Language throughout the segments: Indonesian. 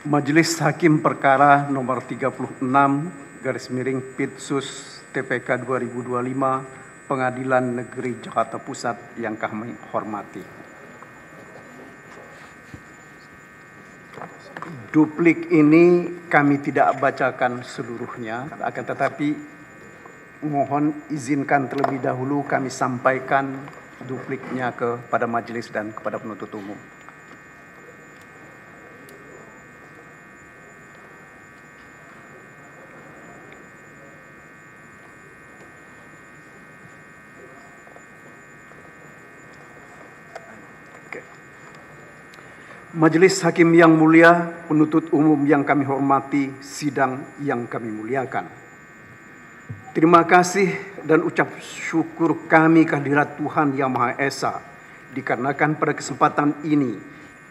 Majelis Hakim Perkara nomor 36/Pitsus TPK 2025 Pengadilan Negeri Jakarta Pusat yang kami hormati. Duplik ini kami tidak bacakan seluruhnya, akan tetapi mohon izinkan terlebih dahulu kami sampaikan dupliknya kepada majelis dan kepada penuntut umum. Majelis Hakim yang mulia, penuntut umum yang kami hormati, sidang yang kami muliakan. Terima kasih dan ucap syukur kami kehadirat Tuhan Yang Maha Esa, dikarenakan pada kesempatan ini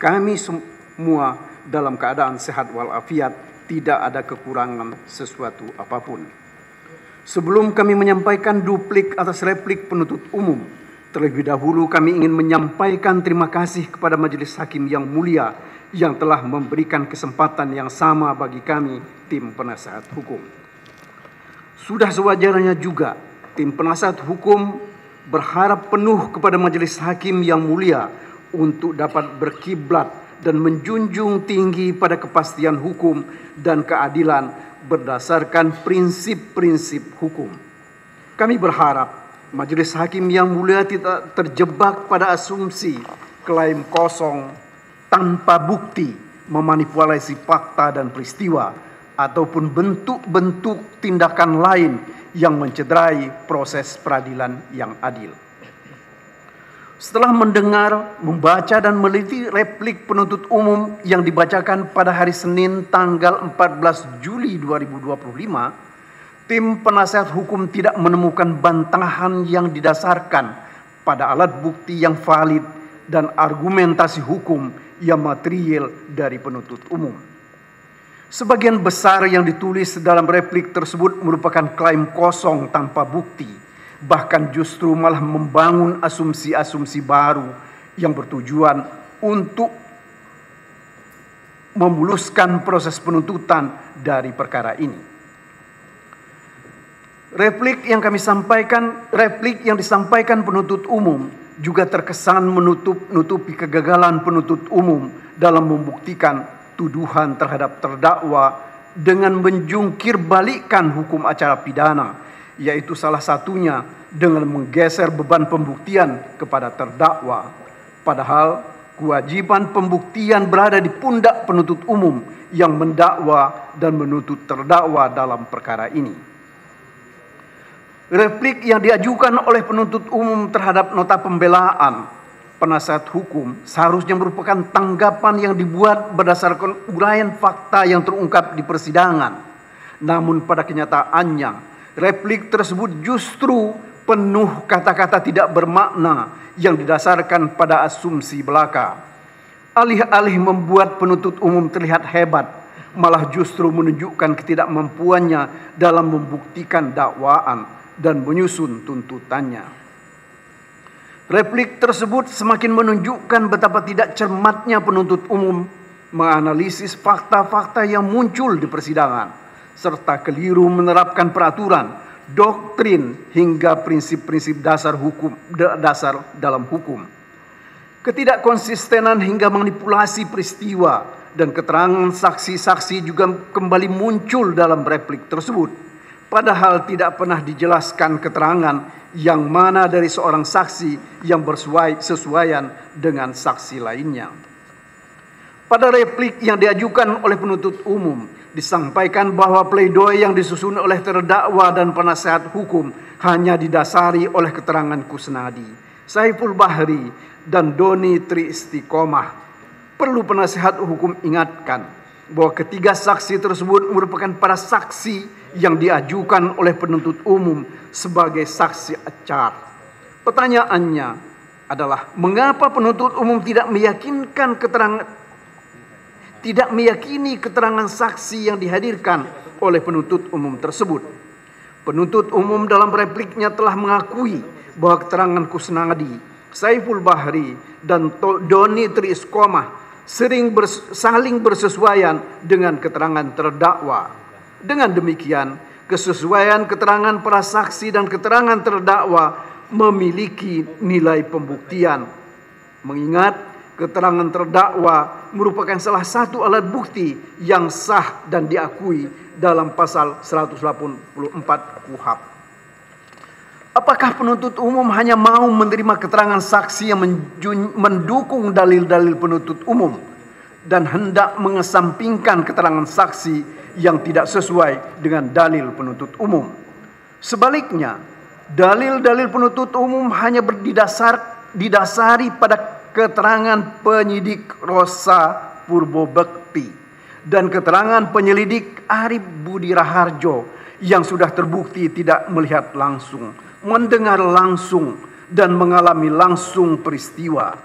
kami semua dalam keadaan sehat walafiat, tidak ada kekurangan sesuatu apapun. Sebelum kami menyampaikan duplik atas replik penuntut umum, terlebih dahulu kami ingin menyampaikan terima kasih kepada Majelis Hakim yang mulia yang telah memberikan kesempatan yang sama bagi kami, tim penasehat hukum. Sudah sewajarnya juga tim penasehat hukum berharap penuh kepada Majelis Hakim yang mulia untuk dapat berkiblat dan menjunjung tinggi pada kepastian hukum dan keadilan berdasarkan prinsip-prinsip hukum. Kami berharap Majelis Hakim yang mulia tidak terjebak pada asumsi, klaim kosong, tanpa bukti, memanipulasi fakta dan peristiwa, ataupun bentuk-bentuk tindakan lain yang mencederai proses peradilan yang adil. Setelah mendengar, membaca, dan meliti replik penuntut umum yang dibacakan pada hari Senin tanggal 14 Juli 2025, tim penasehat hukum tidak menemukan bantahan yang didasarkan pada alat bukti yang valid dan argumentasi hukum yang material dari penuntut umum. Sebagian besar yang ditulis dalam replik tersebut merupakan klaim kosong tanpa bukti, bahkan justru malah membangun asumsi-asumsi baru yang bertujuan untuk memuluskan proses penuntutan dari perkara ini. Replik yang disampaikan penuntut umum juga terkesan menutupi kegagalan penuntut umum dalam membuktikan tuduhan terhadap terdakwa dengan menjungkir balikkan hukum acara pidana, yaitu salah satunya dengan menggeser beban pembuktian kepada terdakwa. Padahal kewajiban pembuktian berada di pundak penuntut umum yang mendakwa dan menuntut terdakwa dalam perkara ini. Replik yang diajukan oleh penuntut umum terhadap nota pembelaan penasehat hukum seharusnya merupakan tanggapan yang dibuat berdasarkan uraian fakta yang terungkap di persidangan. Namun pada kenyataannya, replik tersebut justru penuh kata-kata tidak bermakna yang didasarkan pada asumsi belaka. Alih-alih membuat penuntut umum terlihat hebat, malah justru menunjukkan ketidakmampuannya dalam membuktikan dakwaan dan menyusun tuntutannya. Replik tersebut semakin menunjukkan betapa tidak cermatnya penuntut umum menganalisis fakta-fakta yang muncul di persidangan, serta keliru menerapkan peraturan, doktrin, hingga prinsip-prinsip dasar dalam hukum. Ketidakkonsistenan hingga manipulasi peristiwa dan keterangan saksi-saksi juga kembali muncul dalam replik tersebut. Padahal tidak pernah dijelaskan keterangan yang mana dari seorang saksi yang bersesuaian dengan saksi lainnya. Pada replik yang diajukan oleh penuntut umum, disampaikan bahwa pledoi yang disusun oleh terdakwa dan penasehat hukum hanya didasari oleh keterangan Kusnadi, Saiful Bahri, dan Doni Tri Istiqomah. Perlu penasehat hukum ingatkan bahwa ketiga saksi tersebut merupakan para saksi yang diajukan oleh penuntut umum sebagai saksi acar. Pertanyaannya adalah, mengapa penuntut umum tidak meyakini keterangan saksi yang dihadirkan oleh penuntut umum tersebut? Penuntut umum dalam repliknya telah mengakui bahwa keterangan Kusnadi, Saiful Bahri, dan Doni Tri Istiqomah saling bersesuaian dengan keterangan terdakwa. Dengan demikian, kesesuaian keterangan para saksi dan keterangan terdakwa memiliki nilai pembuktian. Mengingat keterangan terdakwa merupakan salah satu alat bukti yang sah dan diakui dalam pasal 184 KUHP. Apakah penuntut umum hanya mau menerima keterangan saksi yang mendukung dalil-dalil penuntut umum dan hendak mengesampingkan keterangan saksi yang tidak sesuai dengan dalil penuntut umum? Sebaliknya, dalil-dalil penuntut umum hanya didasari pada keterangan penyidik Rosa Purbobekti dan keterangan penyelidik Arif Budi Raharjo yang sudah terbukti tidak melihat langsung, mendengar langsung, dan mengalami langsung peristiwa.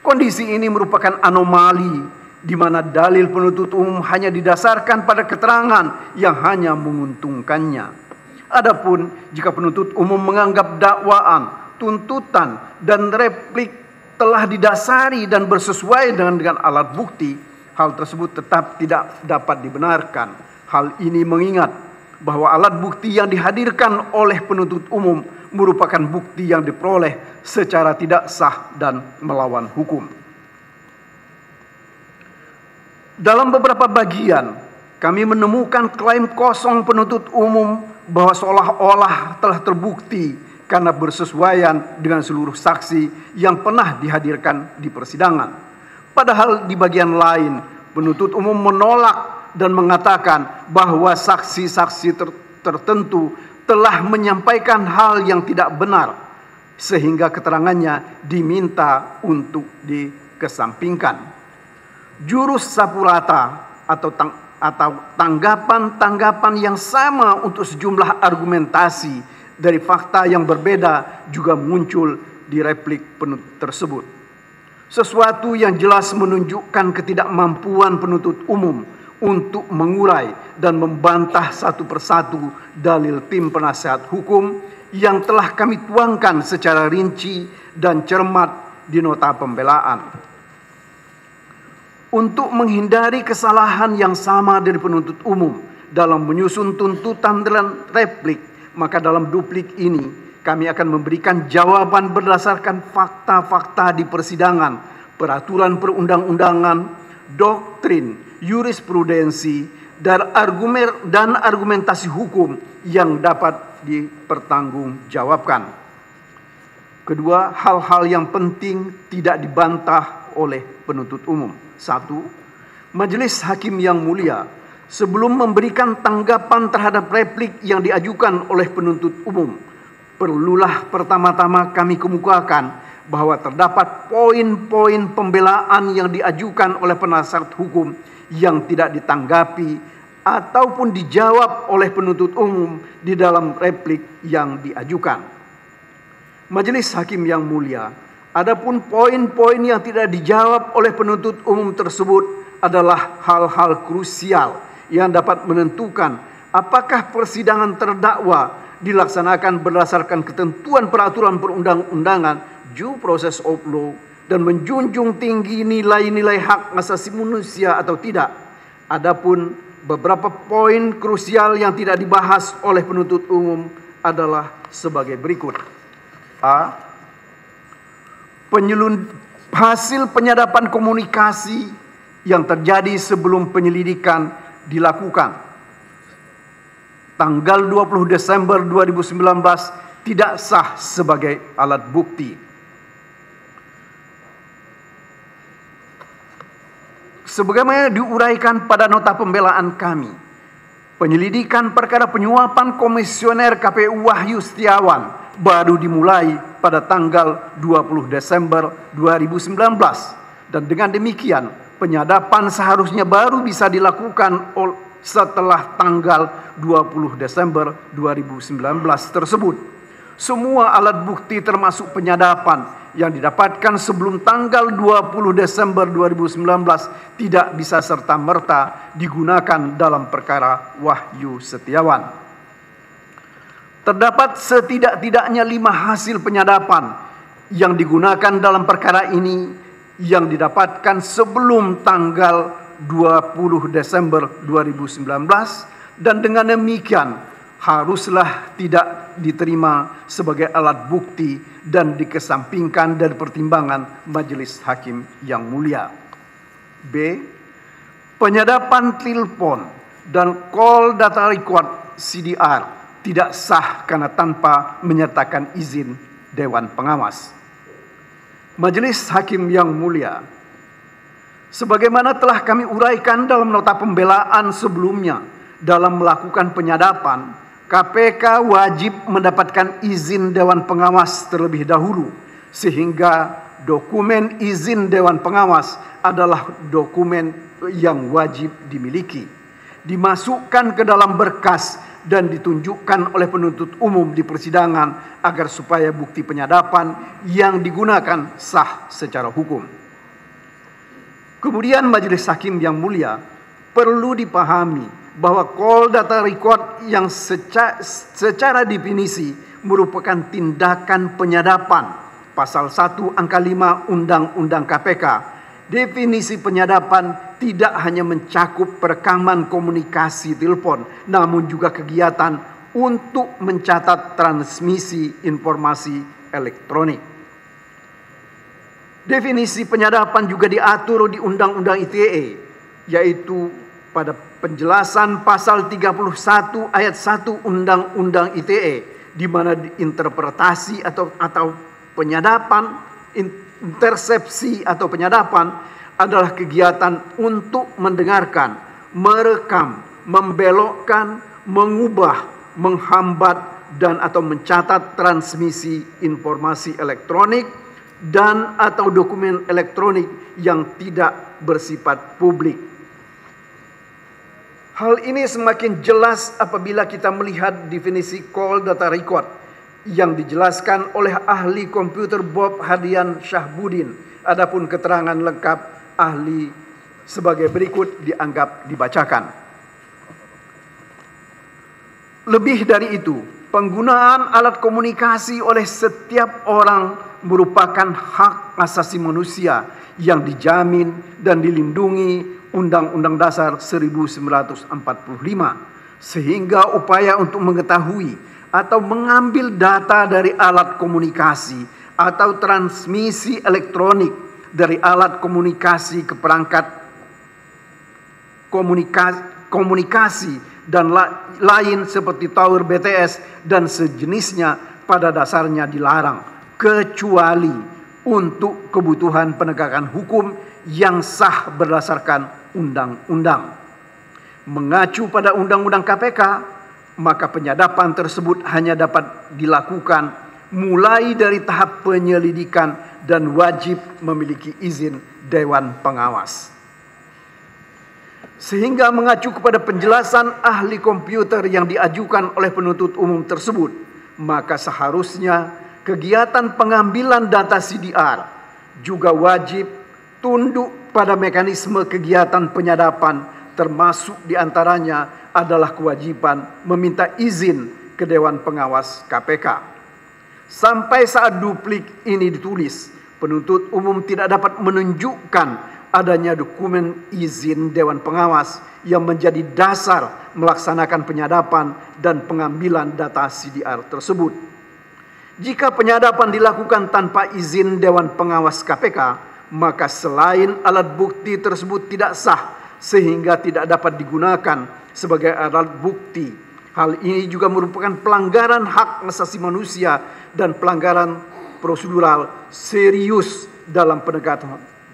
Kondisi ini merupakan anomali di mana dalil penuntut umum hanya didasarkan pada keterangan yang hanya menguntungkannya. Adapun jika penuntut umum menganggap dakwaan, tuntutan, dan replik telah didasari dan bersesuaian dengan alat bukti, hal tersebut tetap tidak dapat dibenarkan. Hal ini mengingat bahwa alat bukti yang dihadirkan oleh penuntut umum merupakan bukti yang diperoleh secara tidak sah dan melawan hukum. Dalam beberapa bagian, kami menemukan klaim kosong penuntut umum bahwa seolah-olah telah terbukti karena bersesuaian dengan seluruh saksi yang pernah dihadirkan di persidangan. Padahal di bagian lain, penuntut umum menolak dan mengatakan bahwa saksi-saksi tertentu telah menyampaikan hal yang tidak benar, sehingga keterangannya diminta untuk dikesampingkan. Jurus sapu rata atau tanggapan-tanggapan yang sama untuk sejumlah argumentasi dari fakta yang berbeda juga muncul di replik penuntut tersebut. Sesuatu yang jelas menunjukkan ketidakmampuan penuntut umum untuk mengurai dan membantah satu persatu dalil tim penasehat hukum yang telah kami tuangkan secara rinci dan cermat di nota pembelaan. Untuk menghindari kesalahan yang sama dari penuntut umum dalam menyusun tuntutan dan replik, maka dalam duplik ini kami akan memberikan jawaban berdasarkan fakta-fakta di persidangan, peraturan perundang-undangan, doktrin, jurisprudensi, dan argumentasi hukum yang dapat dipertanggungjawabkan. Kedua, hal-hal yang penting tidak dibantah oleh penuntut umum. 1. Majelis Hakim yang mulia, sebelum memberikan tanggapan terhadap replik yang diajukan oleh penuntut umum, perlulah pertama-tama kami kemukakan bahwa terdapat poin-poin pembelaan yang diajukan oleh penasihat hukum yang tidak ditanggapi ataupun dijawab oleh penuntut umum di dalam replik yang diajukan. Majelis Hakim yang mulia, adapun poin-poin yang tidak dijawab oleh penuntut umum tersebut adalah hal-hal krusial yang dapat menentukan apakah persidangan terdakwa dilaksanakan berdasarkan ketentuan peraturan perundang-undangan, due process of law, dan menjunjung tinggi nilai-nilai hak asasi manusia atau tidak. Adapun beberapa poin krusial yang tidak dibahas oleh penuntut umum adalah sebagai berikut. A. Hasil penyadapan komunikasi yang terjadi sebelum penyelidikan dilakukan. Tanggal 20 Desember 2019 tidak sah sebagai alat bukti. Sebagaimana diuraikan pada nota pembelaan kami, penyelidikan perkara penyuapan Komisioner KPU Wahyu Setiawan baru dimulai pada tanggal 20 Desember 2019 dan dengan demikian penyadapan seharusnya baru bisa dilakukan setelah tanggal 20 Desember 2019 tersebut. Semua alat bukti termasuk penyadapan yang didapatkan sebelum tanggal 20 Desember 2019 tidak bisa serta-merta digunakan dalam perkara Wahyu Setiawan. Terdapat setidak-tidaknya 5 hasil penyadapan yang digunakan dalam perkara ini yang didapatkan sebelum tanggal 20 Desember 2019 dan dengan demikian haruslah tidak diterima sebagai alat bukti dan dikesampingkan dari pertimbangan Majelis Hakim yang mulia. B. Penyadapan telepon dan call data record CDR tidak sah karena tanpa menyertakan izin Dewan Pengawas. Majelis Hakim yang mulia, sebagaimana telah kami uraikan dalam nota pembelaan sebelumnya, dalam melakukan penyadapan, KPK wajib mendapatkan izin Dewan Pengawas terlebih dahulu, sehingga dokumen izin Dewan Pengawas adalah dokumen yang wajib dimiliki, dimasukkan ke dalam berkas dan ditunjukkan oleh penuntut umum di persidangan agar supaya bukti penyadapan yang digunakan sah secara hukum. Kemudian Majelis Hakim yang mulia, perlu dipahami bahwa call data record yang secara definisi merupakan tindakan penyadapan. Pasal 1 angka 5 Undang-Undang KPK, definisi penyadapan tidak hanya mencakup perekaman komunikasi telepon, namun juga kegiatan untuk mencatat transmisi informasi elektronik. Definisi penyadapan juga diatur di Undang-Undang ITE, yaitu pada penjelasan pasal 31 ayat 1 Undang-Undang ITE, di mana interpretasi atau penyadapan, intersepsi atau penyadapan adalah kegiatan untuk mendengarkan, merekam, membelokkan, mengubah, menghambat, dan atau mencatat transmisi informasi elektronik dan atau dokumen elektronik yang tidak bersifat publik. Hal ini semakin jelas apabila kita melihat definisi call data record yang dijelaskan oleh ahli komputer Bob Hadian Syahbudin. Adapun keterangan lengkap ahli sebagai berikut dianggap dibacakan. Lebih dari itu, penggunaan alat komunikasi oleh setiap orang merupakan hak asasi manusia yang dijamin dan dilindungi Undang-Undang Dasar 1945, sehingga upaya untuk mengetahui atau mengambil data dari alat komunikasi atau transmisi elektronik dari alat komunikasi ke perangkat komunikasi dan lain seperti tower BTS dan sejenisnya pada dasarnya dilarang, kecuali untuk kebutuhan penegakan hukum yang sah berdasarkan undang-undang. Mengacu pada Undang-Undang KPK, maka penyadapan tersebut hanya dapat dilakukan mulai dari tahap penyelidikan dan wajib memiliki izin Dewan Pengawas. Sehingga mengacu kepada penjelasan ahli komputer yang diajukan oleh penuntut umum tersebut, maka seharusnya kegiatan pengambilan data CDR juga wajib tunduk pada mekanisme kegiatan penyadapan, termasuk diantaranya adalah kewajiban meminta izin ke Dewan Pengawas KPK. Sampai saat duplik ini ditulis, penuntut umum tidak dapat menunjukkan adanya dokumen izin Dewan Pengawas yang menjadi dasar melaksanakan penyadapan dan pengambilan data CDR tersebut. Jika penyadapan dilakukan tanpa izin Dewan Pengawas KPK, maka selain alat bukti tersebut tidak sah sehingga tidak dapat digunakan sebagai alat bukti. Hal ini juga merupakan pelanggaran hak asasi manusia dan pelanggaran prosedural serius dalam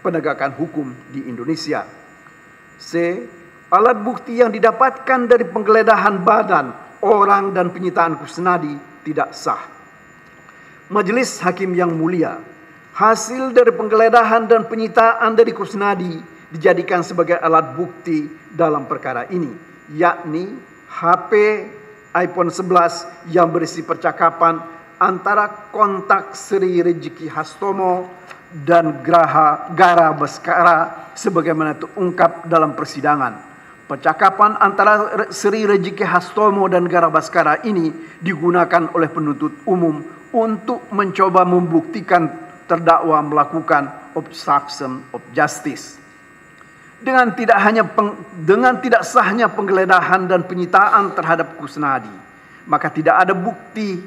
penegakan hukum di Indonesia. C. Alat bukti yang didapatkan dari penggeledahan badan, orang dan penyitaan kusnadi tidak sah. Majelis Hakim yang mulia, hasil dari penggeledahan dan penyitaan dari kusnadi dijadikan sebagai alat bukti dalam perkara ini, yakni HP iPhone 11 yang berisi percakapan antara kontak Sri Rejeki Hastomo dan Gara Baskara sebagaimana terungkap dalam persidangan. Percakapan antara Sri Rejeki Hastomo dan Gara Baskara ini digunakan oleh penuntut umum untuk mencoba membuktikan terdakwa melakukan obstruction of justice. Dengan tidak sahnya penggeledahan dan penyitaan terhadap Kusnadi, maka tidak ada bukti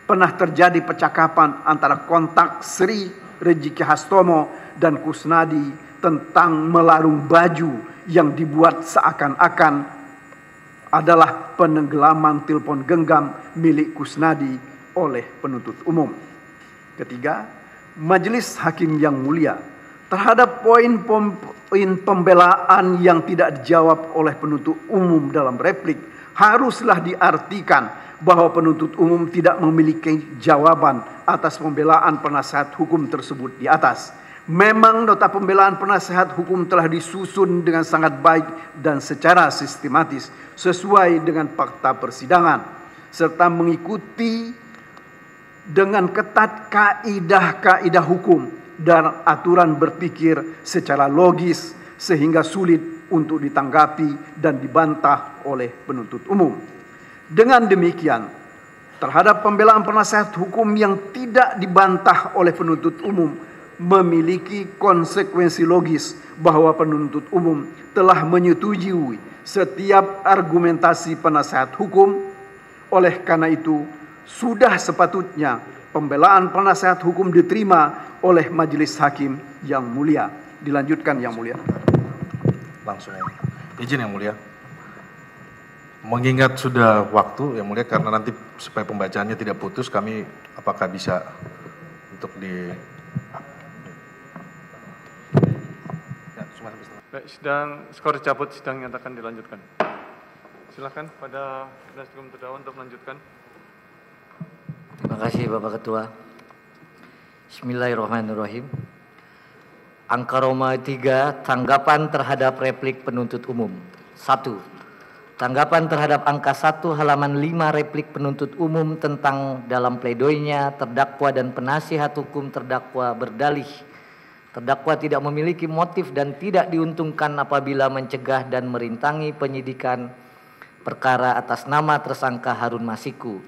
pernah terjadi percakapan antara kontak Sri Rejiki Hastomo dan Kusnadi tentang melarung baju yang dibuat seakan-akan adalah penenggelaman telepon genggam milik Kusnadi oleh penuntut umum. Ketiga, Majelis Hakim yang mulia, terhadap poin pembelaan yang tidak dijawab oleh penuntut umum dalam replik, haruslah diartikan bahwa penuntut umum tidak memiliki jawaban atas pembelaan penasihat hukum tersebut di atas. Memang nota pembelaan penasihat hukum telah disusun dengan sangat baik dan secara sistematis sesuai dengan fakta persidangan, serta mengikuti dengan ketat kaidah-kaidah hukum dan aturan berpikir secara logis sehingga sulit untuk ditanggapi dan dibantah oleh penuntut umum. Dengan demikian, terhadap pembelaan penasihat hukum yang tidak dibantah oleh penuntut umum memiliki konsekuensi logis bahwa penuntut umum telah menyetujui setiap argumentasi penasihat hukum. Oleh karena itu, sudah sepatutnya pembelaan penasihat hukum diterima oleh Majelis Hakim yang mulia. Dilanjutkan yang mulia. Langsung izin yang mulia. Mengingat sudah waktu yang mulia, karena nanti supaya pembacaannya tidak putus, kami apakah bisa untuk di Baik, sidang skor dicabut, sidang nyatakan dilanjutkan. Silakan pada penasihat hukum terdakwa untuk melanjutkan. Terima kasih Bapak Ketua. Bismillahirrahmanirrahim. Angka Roma 3, tanggapan terhadap replik penuntut umum. 1. Tanggapan terhadap angka 1 halaman 5 replik penuntut umum tentang dalam pledoinya terdakwa dan penasihat hukum terdakwa berdalih terdakwa tidak memiliki motif dan tidak diuntungkan apabila mencegah dan merintangi penyidikan perkara atas nama tersangka Harun Masiku,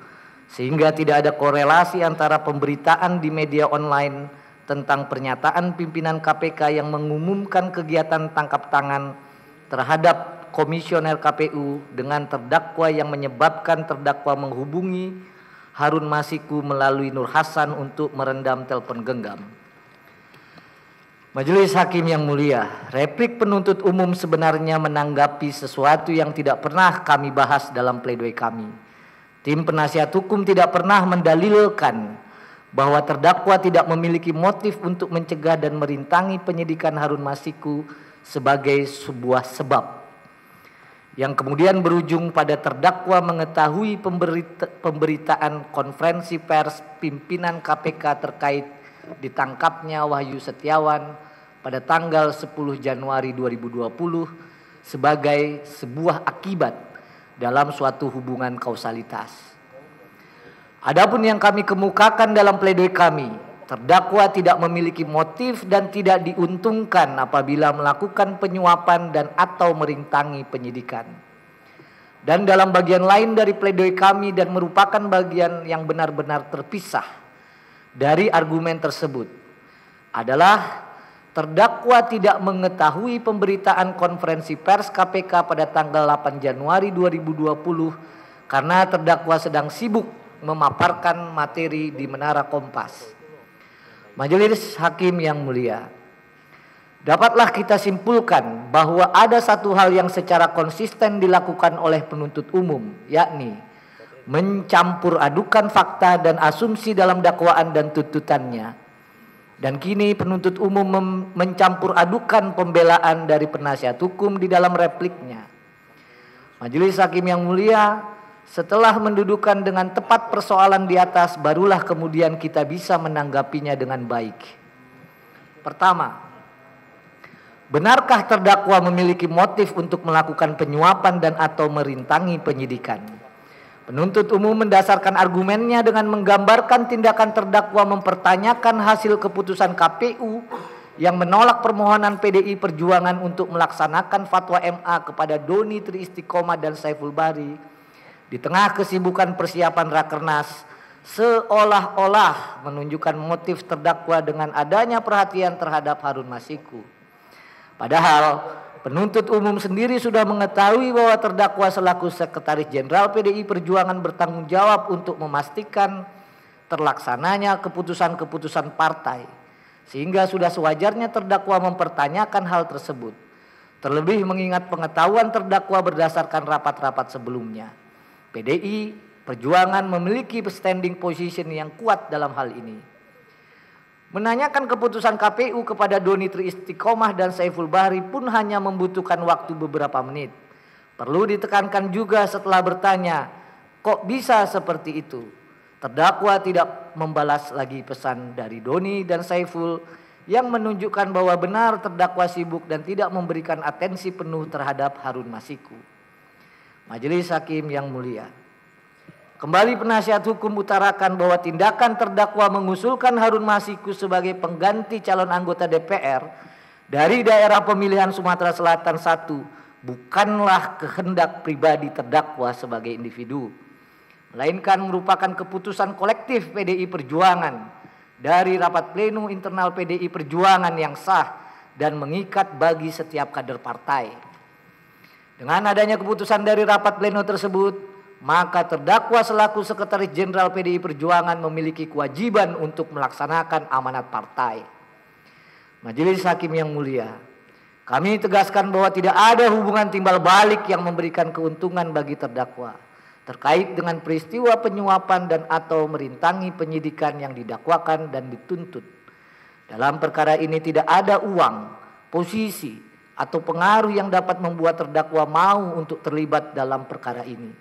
sehingga tidak ada korelasi antara pemberitaan di media online tentang pernyataan pimpinan KPK yang mengumumkan kegiatan tangkap tangan terhadap komisioner KPU dengan terdakwa yang menyebabkan terdakwa menghubungi Harun Masiku melalui Nur Hasan untuk merendam telepon genggam. Majelis Hakim yang mulia, replik penuntut umum sebenarnya menanggapi sesuatu yang tidak pernah kami bahas dalam pledoi kami. Tim penasihat hukum tidak pernah mendalilkan bahwa terdakwa tidak memiliki motif untuk mencegah dan merintangi penyidikan Harun Masiku sebagai sebuah sebab, yang kemudian berujung pada terdakwa mengetahui pemberitaan konferensi pers pimpinan KPK terkait ditangkapnya Wahyu Setiawan pada tanggal 10 Januari 2020 sebagai sebuah akibat dalam suatu hubungan kausalitas. Adapun yang kami kemukakan dalam pledoi kami, terdakwa tidak memiliki motif dan tidak diuntungkan apabila melakukan penyuapan dan atau merintangi penyidikan. Dan dalam bagian lain dari pledoi kami dan merupakan bagian yang benar-benar terpisah dari argumen tersebut adalah terdakwa tidak mengetahui pemberitaan konferensi pers KPK pada tanggal 8 Januari 2020 karena terdakwa sedang sibuk memaparkan materi di Menara Kompas. Majelis Hakim yang mulia, dapatlah kita simpulkan bahwa ada satu hal yang secara konsisten dilakukan oleh penuntut umum, yakni mencampur adukan fakta dan asumsi dalam dakwaan dan tuntutannya. Dan kini penuntut umum mencampur adukan pembelaan dari penasihat hukum di dalam repliknya. Majelis Hakim yang mulia, setelah mendudukan dengan tepat persoalan di atas, barulah kemudian kita bisa menanggapinya dengan baik. Pertama, benarkah terdakwa memiliki motif untuk melakukan penyuapan dan atau merintangi penyidikan? Penuntut umum mendasarkan argumennya dengan menggambarkan tindakan terdakwa mempertanyakan hasil keputusan KPU yang menolak permohonan PDI Perjuangan untuk melaksanakan fatwa MA kepada Doni Tri Istiqomah dan Saiful Bari di tengah kesibukan persiapan Rakernas seolah-olah menunjukkan motif terdakwa dengan adanya perhatian terhadap Harun Masiku. Padahal penuntut umum sendiri sudah mengetahui bahwa terdakwa selaku Sekretaris Jenderal PDI Perjuangan bertanggung jawab untuk memastikan terlaksananya keputusan-keputusan partai, sehingga sudah sewajarnya terdakwa mempertanyakan hal tersebut. Terlebih mengingat pengetahuan terdakwa berdasarkan rapat-rapat sebelumnya. PDI Perjuangan memiliki standing position yang kuat dalam hal ini. Menanyakan keputusan KPU kepada Doni Tri Istiqomah dan Saiful Bahri pun hanya membutuhkan waktu beberapa menit. Perlu ditekankan juga setelah bertanya, kok bisa seperti itu? Terdakwa tidak membalas lagi pesan dari Doni dan Saiful yang menunjukkan bahwa benar terdakwa sibuk dan tidak memberikan atensi penuh terhadap Harun Masiku. Majelis Hakim yang mulia, kembali penasihat hukum utarakan bahwa tindakan terdakwa mengusulkan Harun Masiku sebagai pengganti calon anggota DPR dari daerah pemilihan Sumatera Selatan 1 bukanlah kehendak pribadi terdakwa sebagai individu, melainkan merupakan keputusan kolektif PDI Perjuangan dari rapat pleno internal PDI Perjuangan yang sah dan mengikat bagi setiap kader partai. Dengan adanya keputusan dari rapat pleno tersebut, maka terdakwa selaku Sekretaris Jenderal PDI Perjuangan memiliki kewajiban untuk melaksanakan amanat partai. Majelis Hakim yang mulia, kami tegaskan bahwa tidak ada hubungan timbal balik yang memberikan keuntungan bagi terdakwa terkait dengan peristiwa penyuapan dan atau merintangi penyidikan yang didakwakan dan dituntut. Dalam perkara ini tidak ada uang, posisi, atau pengaruh yang dapat membuat terdakwa mau untuk terlibat dalam perkara ini.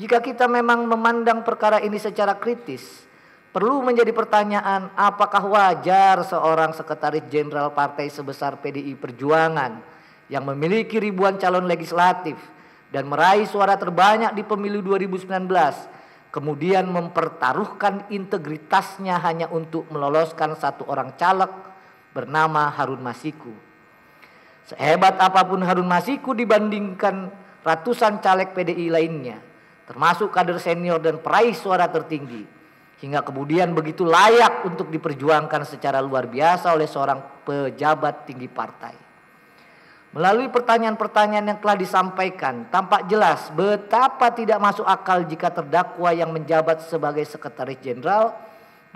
Jika kita memang memandang perkara ini secara kritis, perlu menjadi pertanyaan apakah wajar seorang Sekretaris Jenderal partai sebesar PDI Perjuangan yang memiliki ribuan calon legislatif dan meraih suara terbanyak di pemilu 2019 kemudian mempertaruhkan integritasnya hanya untuk meloloskan satu orang caleg bernama Harun Masiku. Sehebat apapun Harun Masiku dibandingkan ratusan caleg PDI lainnya, termasuk kader senior dan peraih suara tertinggi, hingga kemudian begitu layak untuk diperjuangkan secara luar biasa oleh seorang pejabat tinggi partai. Melalui pertanyaan-pertanyaan yang telah disampaikan, tampak jelas betapa tidak masuk akal jika terdakwa yang menjabat sebagai Sekretaris Jenderal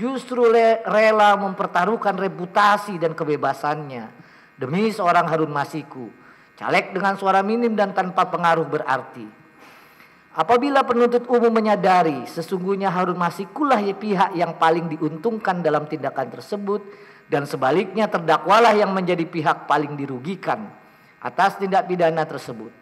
justru rela mempertaruhkan reputasi dan kebebasannya demi seorang Harun Masiku, caleg dengan suara minim dan tanpa pengaruh berarti. Apabila penuntut umum menyadari sesungguhnya Harun Masikulah pihak yang paling diuntungkan dalam tindakan tersebut dan sebaliknya terdakwalah yang menjadi pihak paling dirugikan atas tindak pidana tersebut,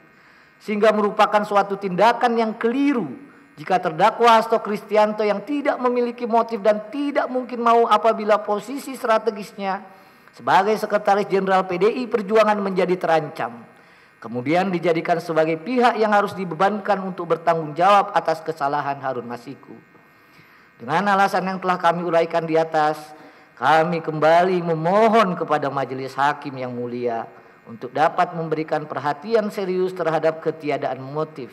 sehingga merupakan suatu tindakan yang keliru jika terdakwa Hasto Kristianto yang tidak memiliki motif dan tidak mungkin mau apabila posisi strategisnya sebagai Sekretaris Jenderal PDI Perjuangan menjadi terancam, kemudian dijadikan sebagai pihak yang harus dibebankan untuk bertanggung jawab atas kesalahan Harun Masiku. Dengan alasan yang telah kami uraikan di atas, kami kembali memohon kepada Majelis Hakim yang mulia untuk dapat memberikan perhatian serius terhadap ketiadaan motif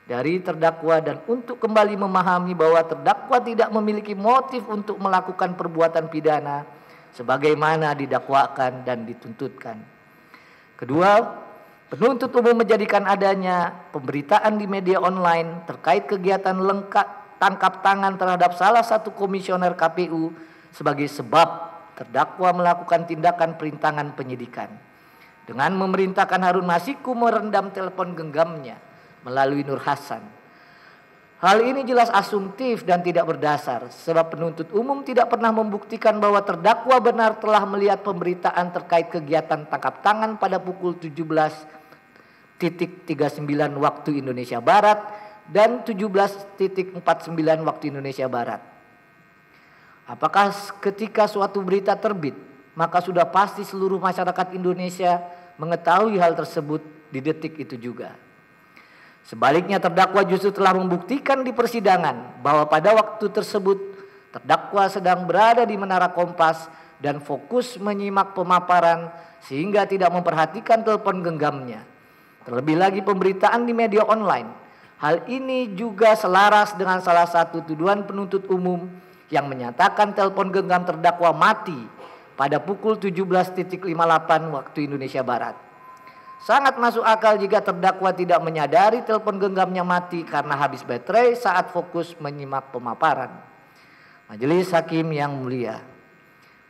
dari terdakwa dan untuk kembali memahami bahwa terdakwa tidak memiliki motif untuk melakukan perbuatan pidana sebagaimana didakwakan dan dituntutkan. Kedua, penuntut umum menjadikan adanya pemberitaan di media online terkait kegiatan tangkap tangan terhadap salah satu komisioner KPU sebagai sebab terdakwa melakukan tindakan perintangan penyidikan dengan memerintahkan Harun Masiku merendam telepon genggamnya melalui Nur Hasan. Hal ini jelas asumtif dan tidak berdasar, sebab penuntut umum tidak pernah membuktikan bahwa terdakwa benar telah melihat pemberitaan terkait kegiatan tangkap tangan pada pukul 17.39 waktu Indonesia Barat dan 17.49 waktu Indonesia Barat. Apakah ketika suatu berita terbit, maka sudah pasti seluruh masyarakat Indonesia mengetahui hal tersebut di detik itu juga? Sebaliknya terdakwa justru telah membuktikan di persidangan bahwa pada waktu tersebut terdakwa sedang berada di Menara Kompas dan fokus menyimak pemaparan sehingga tidak memperhatikan telepon genggamnya. Terlebih lagi pemberitaan di media online Hal ini juga selaras dengan salah satu tuduhan penuntut umum yang menyatakan telepon genggam terdakwa mati pada pukul 17.58 waktu Indonesia Barat. Sangat masuk akal jika terdakwa tidak menyadari telepon genggamnya mati karena habis baterai saat fokus menyimak pemaparan. Majelis Hakim yang mulia,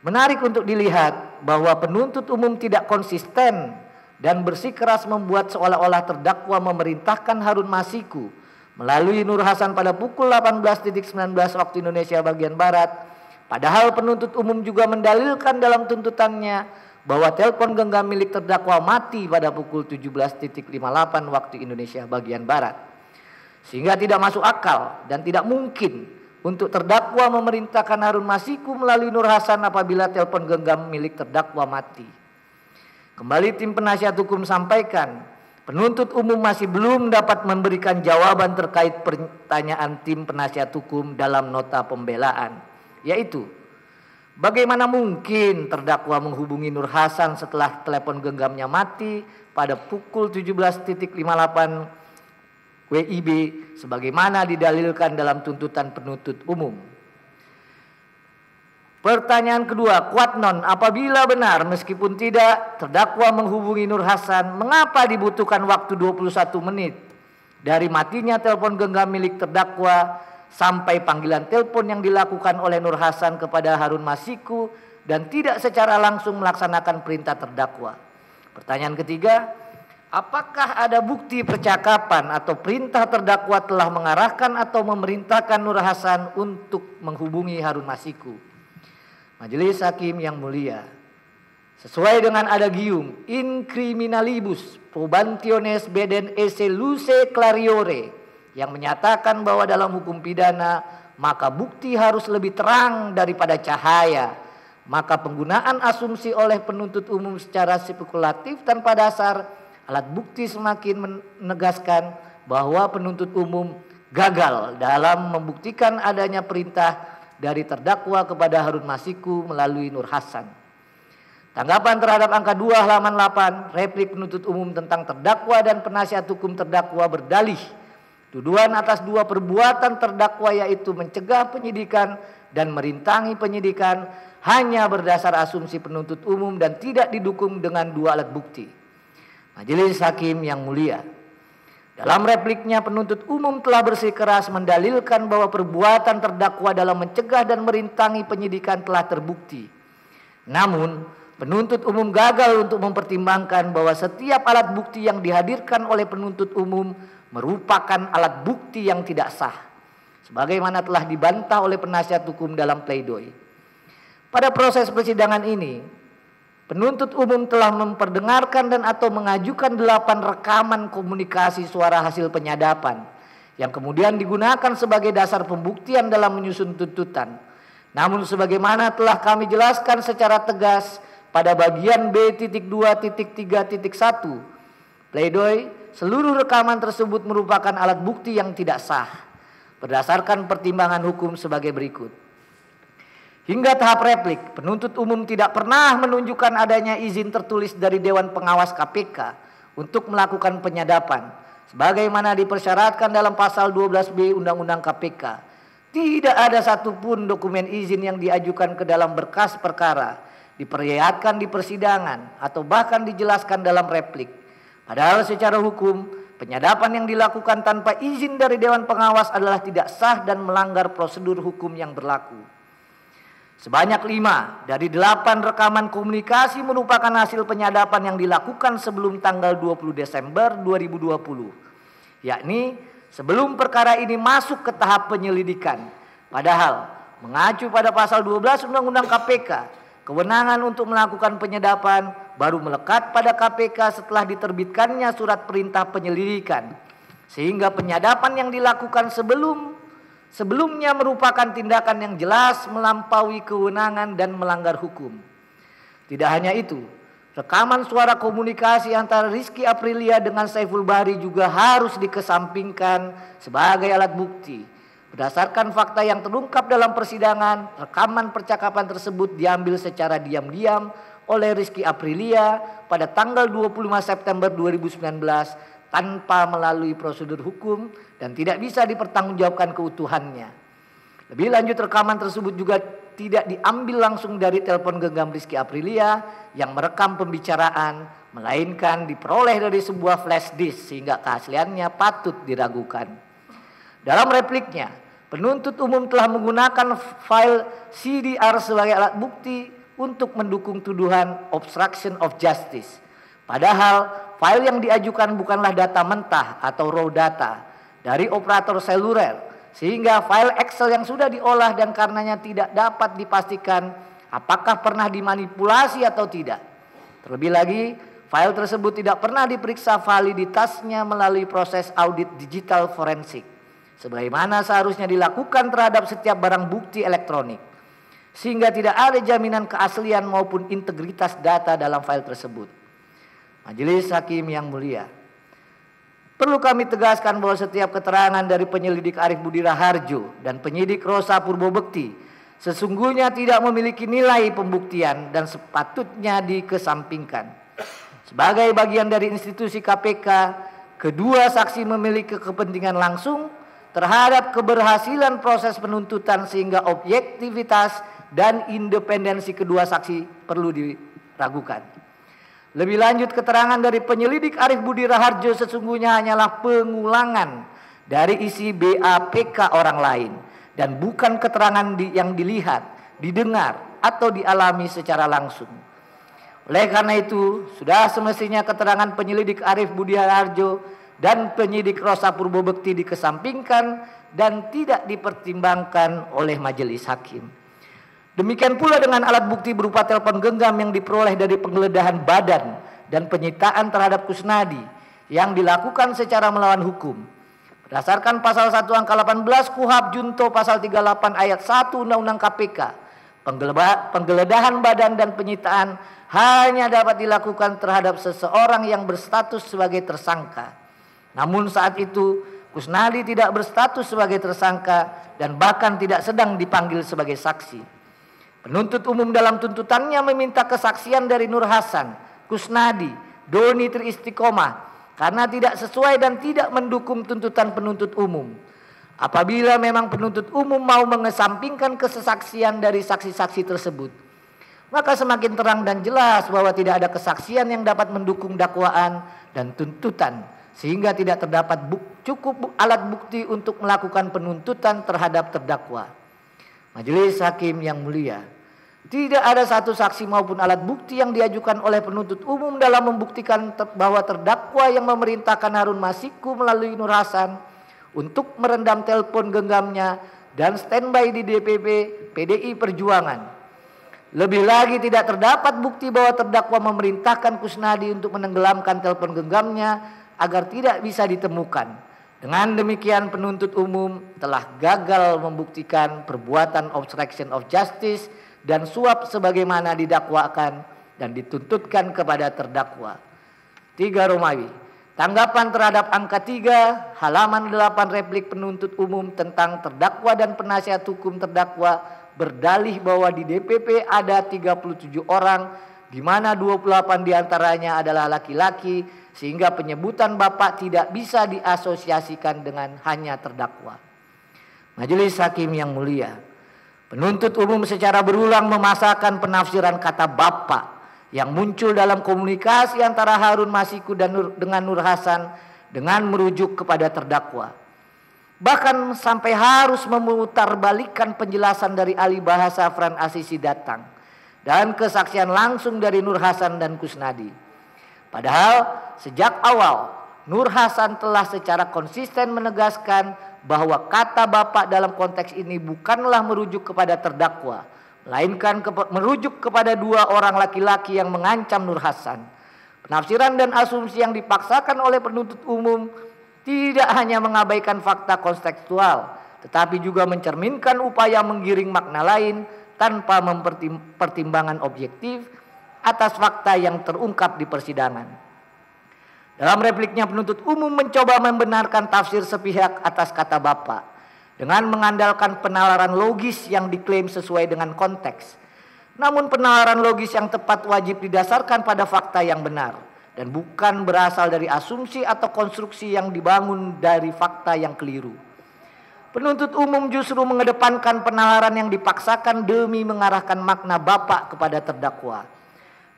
menarik untuk dilihat bahwa penuntut umum tidak konsisten dan bersikeras membuat seolah-olah terdakwa memerintahkan Harun Masiku melalui Nur Hasan pada pukul 18.19 waktu Indonesia bagian Barat, padahal penuntut umum juga mendalilkan dalam tuntutannya bahwa telepon genggam milik terdakwa mati pada pukul 17.58 waktu Indonesia bagian Barat. Sehingga tidak masuk akal dan tidak mungkin untuk terdakwa memerintahkan Harun Masiku melalui Nur Hasan apabila telepon genggam milik terdakwa mati. Kembali tim penasihat hukum sampaikan, penuntut umum masih belum dapat memberikan jawaban terkait pertanyaan tim penasihat hukum dalam nota pembelaan, yaitu bagaimana mungkin terdakwa menghubungi Nur Hasan setelah telepon genggamnya mati pada pukul 17.58 WIB sebagaimana didalilkan dalam tuntutan penuntut umum. Pertanyaan kedua, Kuatnon, apabila benar meskipun tidak terdakwa menghubungi Nur Hasan, mengapa dibutuhkan waktu 21 menit dari matinya telepon genggam milik terdakwa sampai panggilan telepon yang dilakukan oleh Nur Hasan kepada Harun Masiku dan tidak secara langsung melaksanakan perintah terdakwa? Pertanyaan ketiga, apakah ada bukti percakapan atau perintah terdakwa telah mengarahkan atau memerintahkan Nur Hasan untuk menghubungi Harun Masiku? Majelis Hakim yang mulia, sesuai dengan adagium in criminalibus probationes beden esse luce clariore yang menyatakan bahwa dalam hukum pidana maka bukti harus lebih terang daripada cahaya, maka penggunaan asumsi oleh penuntut umum secara spekulatif tanpa dasar alat bukti semakin menegaskan bahwa penuntut umum gagal dalam membuktikan adanya perintah dari terdakwa kepada Harun Masiku melalui Nur Hasan. Tanggapan terhadap angka 2 halaman 8 replik penuntut umum tentang terdakwa dan penasihat hukum terdakwa berdalih tuduhan atas 2 perbuatan terdakwa yaitu mencegah penyidikan dan merintangi penyidikan hanya berdasar asumsi penuntut umum dan tidak didukung dengan 2 alat bukti. Majelis Hakim yang mulia, dalam repliknya penuntut umum telah bersikeras mendalilkan bahwa perbuatan terdakwa dalam mencegah dan merintangi penyidikan telah terbukti. Namun, penuntut umum gagal untuk mempertimbangkan bahwa setiap alat bukti yang dihadirkan oleh penuntut umum merupakan alat bukti yang tidak sah, sebagaimana telah dibantah oleh penasihat hukum dalam pledoi. Pada proses persidangan ini, penuntut umum telah memperdengarkan dan atau mengajukan 8 rekaman komunikasi suara hasil penyadapan yang kemudian digunakan sebagai dasar pembuktian dalam menyusun tuntutan. Namun sebagaimana telah kami jelaskan secara tegas pada bagian B.2.3.1 pledoi, seluruh rekaman tersebut merupakan alat bukti yang tidak sah berdasarkan pertimbangan hukum sebagai berikut. Hingga tahap replik, penuntut umum tidak pernah menunjukkan adanya izin tertulis dari Dewan Pengawas KPK untuk melakukan penyadapan, sebagaimana dipersyaratkan dalam pasal 12B Undang-Undang KPK. Tidak ada satupun dokumen izin yang diajukan ke dalam berkas perkara, diperlihatkan di persidangan, atau bahkan dijelaskan dalam replik. Padahal secara hukum, penyadapan yang dilakukan tanpa izin dari Dewan Pengawas adalah tidak sah dan melanggar prosedur hukum yang berlaku. Sebanyak 5 dari 8 rekaman komunikasi merupakan hasil penyadapan yang dilakukan sebelum tanggal 20 Desember 2020, yakni sebelum perkara ini masuk ke tahap penyelidikan. Padahal mengacu pada pasal 12 Undang-Undang KPK, kewenangan untuk melakukan penyadapan baru melekat pada KPK setelah diterbitkannya surat perintah penyelidikan, sehingga penyadapan yang dilakukan sebelumnya merupakan tindakan yang jelas melampaui kewenangan dan melanggar hukum. Tidak hanya itu, rekaman suara komunikasi antara Rizky Aprilia dengan Saiful Bahri juga harus dikesampingkan sebagai alat bukti. Berdasarkan fakta yang terungkap dalam persidangan, rekaman percakapan tersebut diambil secara diam-diam oleh Rizky Aprilia pada tanggal 25 September 2019 tanpa melalui prosedur hukum dan tidak bisa dipertanggungjawabkan keutuhannya. Lebih lanjut, rekaman tersebut juga tidak diambil langsung dari telepon genggam Rizky Aprilia yang merekam pembicaraan, melainkan diperoleh dari sebuah flash disk sehingga keasliannya patut diragukan. Dalam repliknya, penuntut umum telah menggunakan file CDR sebagai alat bukti untuk mendukung tuduhan obstruction of justice. Padahal file yang diajukan bukanlah data mentah atau raw data dari operator seluler, sehingga file Excel yang sudah diolah dan karenanya tidak dapat dipastikan apakah pernah dimanipulasi atau tidak. Terlebih lagi, file tersebut tidak pernah diperiksa validitasnya melalui proses audit digital forensik, sebagaimana seharusnya dilakukan terhadap setiap barang bukti elektronik, sehingga tidak ada jaminan keaslian maupun integritas data dalam file tersebut. Majelis Hakim yang mulia, perlu kami tegaskan bahwa setiap keterangan dari penyelidik Arief Budi Raharjo dan penyidik Rosa Purbobekti sesungguhnya tidak memiliki nilai pembuktian dan sepatutnya dikesampingkan. Sebagai bagian dari institusi KPK, kedua saksi memiliki kepentingan langsung terhadap keberhasilan proses penuntutan sehingga objektivitas dan independensi kedua saksi perlu diragukan. Lebih lanjut, keterangan dari penyelidik Arief Budi Raharjo sesungguhnya hanyalah pengulangan dari isi BAPK orang lain dan bukan keterangan yang dilihat, didengar, atau dialami secara langsung. Oleh karena itu, sudah semestinya keterangan penyelidik Arief Budi Raharjo dan penyidik Rosa Purbobekti dikesampingkan dan tidak dipertimbangkan oleh majelis hakim. Demikian pula dengan alat bukti berupa telepon genggam yang diperoleh dari penggeledahan badan dan penyitaan terhadap Kusnadi yang dilakukan secara melawan hukum. Berdasarkan pasal 1 angka 18 KUHP Junto pasal 38 ayat 1 Undang-Undang KPK, penggeledahan badan dan penyitaan hanya dapat dilakukan terhadap seseorang yang berstatus sebagai tersangka. Namun saat itu Kusnadi tidak berstatus sebagai tersangka dan bahkan tidak sedang dipanggil sebagai saksi. Penuntut umum dalam tuntutannya meminta kesaksian dari Nur Hasan, Kusnadi, Doni Tri Istiqomah karena tidak sesuai dan tidak mendukung tuntutan penuntut umum. Apabila memang penuntut umum mau mengesampingkan kesaksian dari saksi-saksi tersebut, maka semakin terang dan jelas bahwa tidak ada kesaksian yang dapat mendukung dakwaan dan tuntutan, sehingga tidak terdapat cukup alat bukti untuk melakukan penuntutan terhadap terdakwa. Majelis Hakim yang mulia, tidak ada satu saksi maupun alat bukti yang diajukan oleh penuntut umum dalam membuktikan bahwa terdakwa yang memerintahkan Harun Masiku melalui Nur Hasan untuk merendam telepon genggamnya dan standby di DPP PDI Perjuangan. Lebih lagi tidak terdapat bukti bahwa terdakwa memerintahkan Kusnadi untuk menenggelamkan telepon genggamnya agar tidak bisa ditemukan. Dengan demikian penuntut umum telah gagal membuktikan perbuatan obstruction of justice dan suap sebagaimana didakwakan dan dituntutkan kepada terdakwa. 3 Romawi, tanggapan terhadap angka 3 halaman 8 replik penuntut umum tentang terdakwa dan penasihat hukum terdakwa berdalih bahwa di DPP ada 37 orang, di mana 28 diantaranya adalah laki-laki, sehingga penyebutan bapak tidak bisa diasosiasikan dengan hanya terdakwa. Majelis Hakim yang mulia, penuntut umum secara berulang memasakkan penafsiran kata bapak yang muncul dalam komunikasi antara Harun Masiku dengan Nur Hasan dengan merujuk kepada terdakwa. Bahkan sampai harus memutarbalikkan penjelasan dari ahli bahasa Fran Asisi datang dan kesaksian langsung dari Nur Hasan dan Kusnadi. Padahal sejak awal Nur Hasan telah secara konsisten menegaskan bahwa kata bapak dalam konteks ini bukanlah merujuk kepada terdakwa, melainkan merujuk kepada 2 orang laki-laki yang mengancam Nur Hasan. Penafsiran dan asumsi yang dipaksakan oleh penuntut umum tidak hanya mengabaikan fakta kontekstual, tetapi juga mencerminkan upaya menggiring makna lain tanpa mempertimbangkan objektif atas fakta yang terungkap di persidangan. Dalam repliknya penuntut umum mencoba membenarkan tafsir sepihak atas kata bapak dengan mengandalkan penalaran logis yang diklaim sesuai dengan konteks. Namun penalaran logis yang tepat wajib didasarkan pada fakta yang benar dan bukan berasal dari asumsi atau konstruksi yang dibangun dari fakta yang keliru. Penuntut umum justru mengedepankan penalaran yang dipaksakan demi mengarahkan makna Bapak kepada terdakwa.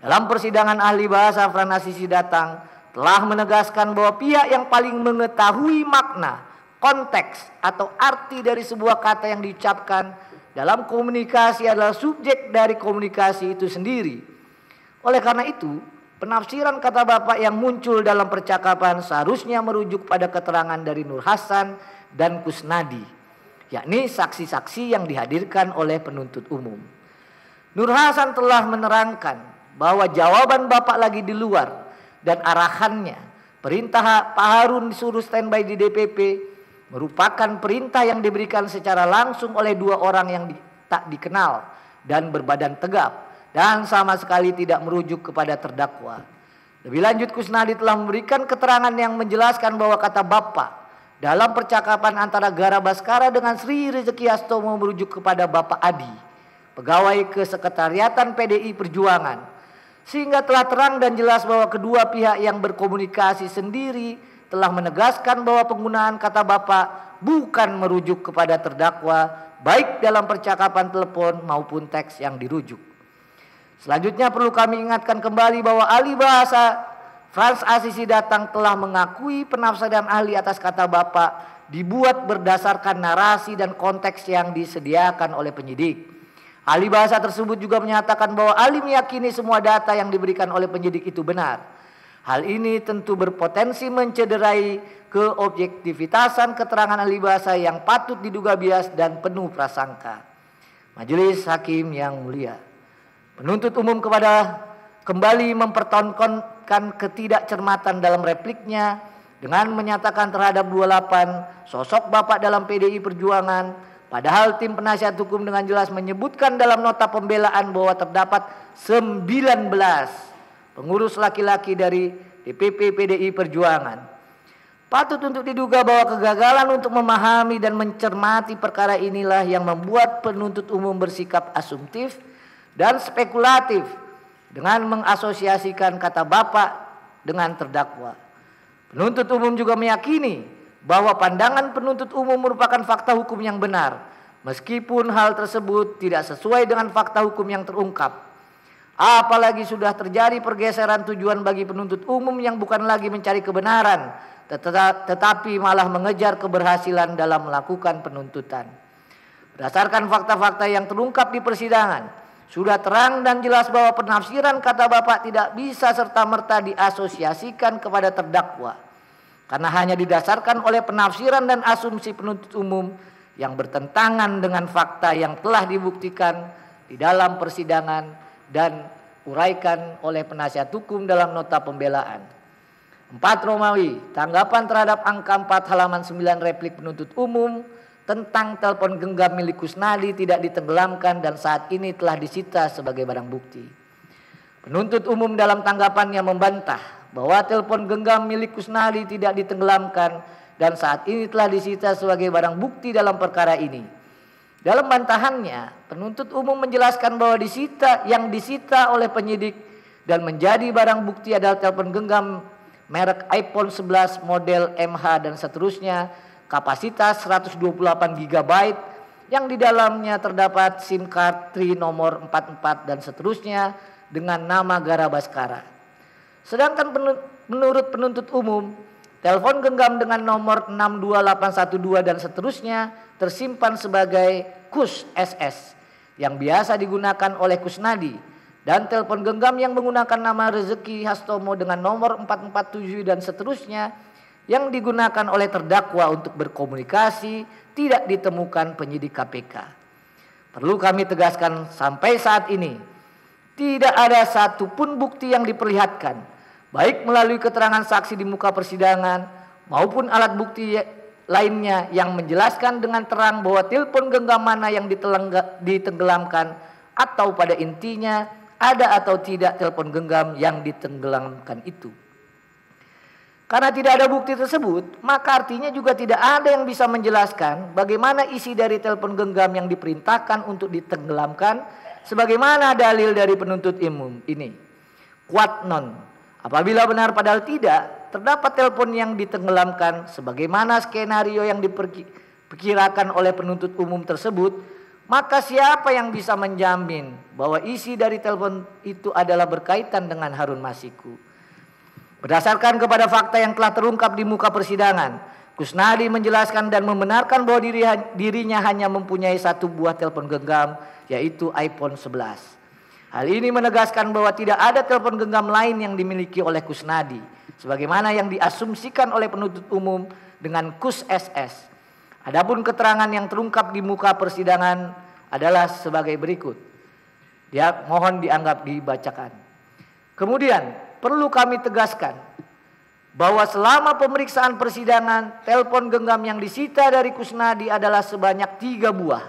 Dalam persidangan ahli bahasa Fran Assisi datang telah menegaskan bahwa pihak yang paling mengetahui makna, konteks atau arti dari sebuah kata yang diucapkan dalam komunikasi adalah subjek dari komunikasi itu sendiri. Oleh karena itu, penafsiran kata Bapak yang muncul dalam percakapan seharusnya merujuk pada keterangan dari Nur Hasan dan Kusnadi, yakni saksi-saksi yang dihadirkan oleh penuntut umum. Nur Hasan telah menerangkan bahwa jawaban Bapak lagi di luar dan arahannya, perintah Pak Harun disuruh standby di DPP, merupakan perintah yang diberikan secara langsung oleh dua orang yang tak dikenal dan berbadan tegap dan sama sekali tidak merujuk kepada terdakwa. Lebih lanjut, Kusnadi telah memberikan keterangan yang menjelaskan bahwa kata Bapak dalam percakapan antara Gara Baskara dengan Sri Rezeki Hastomo merujuk kepada Bapak Adi, pegawai kesekretariatan PDI Perjuangan, sehingga telah terang dan jelas bahwa kedua pihak yang berkomunikasi sendiri telah menegaskan bahwa penggunaan kata Bapak bukan merujuk kepada terdakwa, baik dalam percakapan telepon maupun teks yang dirujuk. Selanjutnya perlu kami ingatkan kembali bahwa ahli bahasa Frans Assisi datang telah mengakui penafsiran ahli atas kata Bapak dibuat berdasarkan narasi dan konteks yang disediakan oleh penyidik. Ahli bahasa tersebut juga menyatakan bahwa ahli meyakini semua data yang diberikan oleh penyidik itu benar. Hal ini tentu berpotensi mencederai keobjektivitasan keterangan ahli bahasa yang patut diduga bias dan penuh prasangka. Majelis Hakim yang mulia, penuntut umum kembali mempertontonkan ketidakcermatan dalam repliknya dengan menyatakan terhadap 28 sosok Bapak dalam PDI Perjuangan, padahal tim penasihat hukum dengan jelas menyebutkan dalam nota pembelaan bahwa terdapat 19 pengurus laki-laki dari DPP PDI Perjuangan. Patut untuk diduga bahwa kegagalan untuk memahami dan mencermati perkara inilah yang membuat penuntut umum bersikap asumtif dan spekulatif dengan mengasosiasikan kata Bapak dengan terdakwa. Penuntut umum juga meyakini bahwa pandangan penuntut umum merupakan fakta hukum yang benar, meskipun hal tersebut tidak sesuai dengan fakta hukum yang terungkap. Apalagi sudah terjadi pergeseran tujuan bagi penuntut umum yang bukan lagi mencari kebenaran, tetapi malah mengejar keberhasilan dalam melakukan penuntutan. Berdasarkan fakta-fakta yang terungkap di persidangan, sudah terang dan jelas bahwa penafsiran kata Bapak tidak bisa serta-merta diasosiasikan kepada terdakwa, karena hanya didasarkan oleh penafsiran dan asumsi penuntut umum yang bertentangan dengan fakta yang telah dibuktikan di dalam persidangan dan uraikan oleh penasihat hukum dalam nota pembelaan. 4 Romawi, tanggapan terhadap angka 4 halaman 9 replik penuntut umum tentang telepon genggam milik Kusnadi tidak ditenggelamkan dan saat ini telah disita sebagai barang bukti. Penuntut umum dalam tanggapannya membantah bahwa telepon genggam milik Kusnadi tidak ditenggelamkan dan saat ini telah disita sebagai barang bukti dalam perkara ini. Dalam bantahannya, penuntut umum menjelaskan bahwa yang disita oleh penyidik dan menjadi barang bukti adalah telepon genggam merek iPhone 11 model MH dan seterusnya, kapasitas 128 GB yang di dalamnya terdapat SIM card Tri nomor 44 dan seterusnya dengan nama Gara Baskara. Sedangkan menurut penuntut umum, telepon genggam dengan nomor 62812 dan seterusnya tersimpan sebagai KUS SS yang biasa digunakan oleh Kusnadi, dan telepon genggam yang menggunakan nama Rezeki Hastomo dengan nomor 447 dan seterusnya yang digunakan oleh terdakwa untuk berkomunikasi tidak ditemukan penyidik KPK. Perlu kami tegaskan, sampai saat ini tidak ada satupun bukti yang diperlihatkan, baik melalui keterangan saksi di muka persidangan maupun alat bukti lainnya yang menjelaskan dengan terang bahwa telepon genggam mana yang ditenggelamkan, atau pada intinya ada atau tidak telepon genggam yang ditenggelamkan itu. Karena tidak ada bukti tersebut, maka artinya juga tidak ada yang bisa menjelaskan bagaimana isi dari telepon genggam yang diperintahkan untuk ditenggelamkan, sebagaimana dalil dari penuntut umum ini. Quad non, Apabila benar padahal tidak, terdapat telepon yang ditenggelamkan sebagaimana skenario yang diperkirakan oleh penuntut umum tersebut, maka siapa yang bisa menjamin bahwa isi dari telepon itu adalah berkaitan dengan Harun Masiku? Berdasarkan kepada fakta yang telah terungkap di muka persidangan, Kusnadi menjelaskan dan membenarkan bahwa dirinya hanya mempunyai satu buah telepon genggam, yaitu iPhone 11. Hal ini menegaskan bahwa tidak ada telepon genggam lain yang dimiliki oleh Kusnadi, sebagaimana yang diasumsikan oleh penuntut umum dengan Kus SS. Adapun keterangan yang terungkap di muka persidangan adalah sebagai berikut. Dia mohon dianggap dibacakan. Kemudian perlu kami tegaskan bahwa selama pemeriksaan persidangan, telepon genggam yang disita dari Kusnadi adalah sebanyak 3 buah,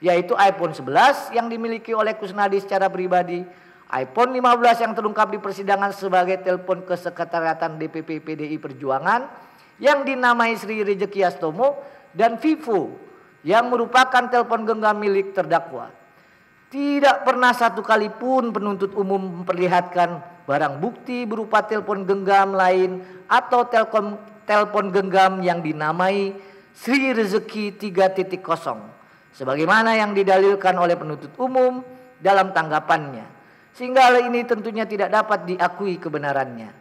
yaitu iPhone 11 yang dimiliki oleh Kusnadi secara pribadi, iPhone 15 yang terungkap di persidangan sebagai telepon kesekretariatan DPP PDI Perjuangan yang dinamai Sri Rejeki Astomo, dan Vivo yang merupakan telepon genggam milik terdakwa. Tidak pernah satu kali pun penuntut umum memperlihatkan barang bukti berupa telepon genggam lain atau telepon genggam yang dinamai Sri Rezeki 3.0 sebagaimana yang didalilkan oleh penuntut umum dalam tanggapannya, sehingga hal ini tentunya tidak dapat diakui kebenarannya.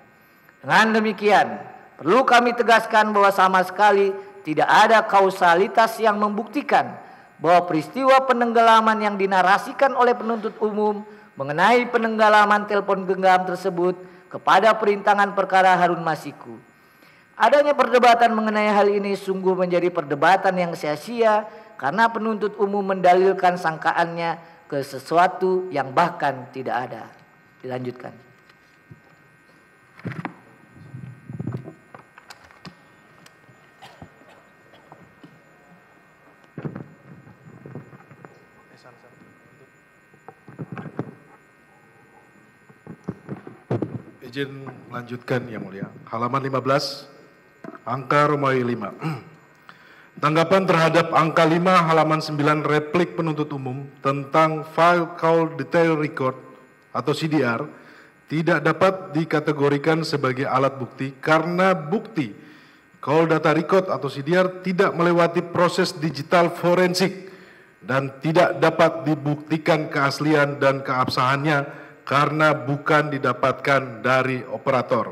Dengan demikian, perlu kami tegaskan bahwa sama sekali tidak ada kausalitas yang membuktikan bahwa peristiwa penenggelaman yang dinarasikan oleh penuntut umum mengenai penenggelaman telepon genggam tersebut kepada perintangan perkara Harun Masiku. Adanya perdebatan mengenai hal ini sungguh menjadi perdebatan yang sia-sia karena penuntut umum mendalilkan sangkaannya ke sesuatu yang bahkan tidak ada. Dilanjutkan. Izin melanjutkan yang mulia. Halaman 15, angka Romawi 5. Tanggapan terhadap angka 5 halaman 9 replik penuntut umum tentang file call detail record atau CDR tidak dapat dikategorikan sebagai alat bukti karena bukti call data record atau CDR tidak melewati proses digital forensik dan tidak dapat dibuktikan keaslian dan keabsahannya karena bukan didapatkan dari operator.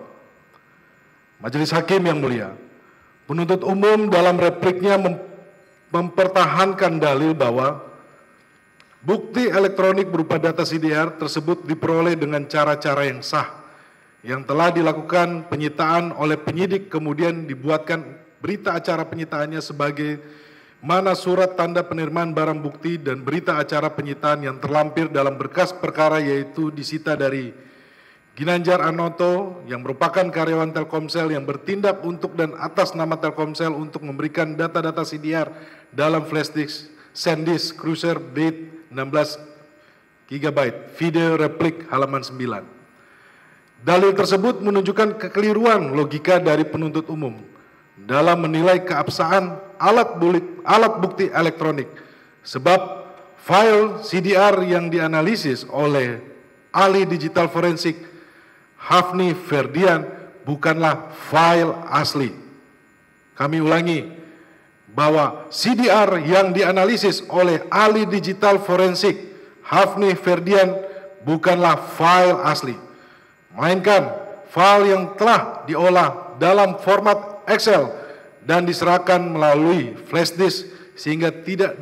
Majelis Hakim yang mulia, penuntut umum dalam repliknya mempertahankan dalil bahwa bukti elektronik berupa data CDR tersebut diperoleh dengan cara-cara yang sah, yang telah dilakukan penyitaan oleh penyidik kemudian dibuatkan berita acara penyitaannya sebagai mana surat tanda penerimaan barang bukti dan berita acara penyitaan yang terlampir dalam berkas perkara yaitu disita dari Ginanjar Anoto yang merupakan karyawan Telkomsel yang bertindak untuk dan atas nama Telkomsel untuk memberikan data-data CDR dalam flash disk SanDisk Cruiser Beat 16 GB video replik halaman 9. Dalil tersebut menunjukkan kekeliruan logika dari penuntut umum dalam menilai keabsahan alat bukti elektronik, sebab file CDR yang dianalisis oleh ahli digital forensik Hafni Ferdian bukanlah file asli. Kami ulangi bahwa CDR yang dianalisis oleh ahli digital forensik Hafni Ferdian bukanlah file asli, melainkan file yang telah diolah dalam format Excel dan diserahkan melalui flash disk sehingga tidak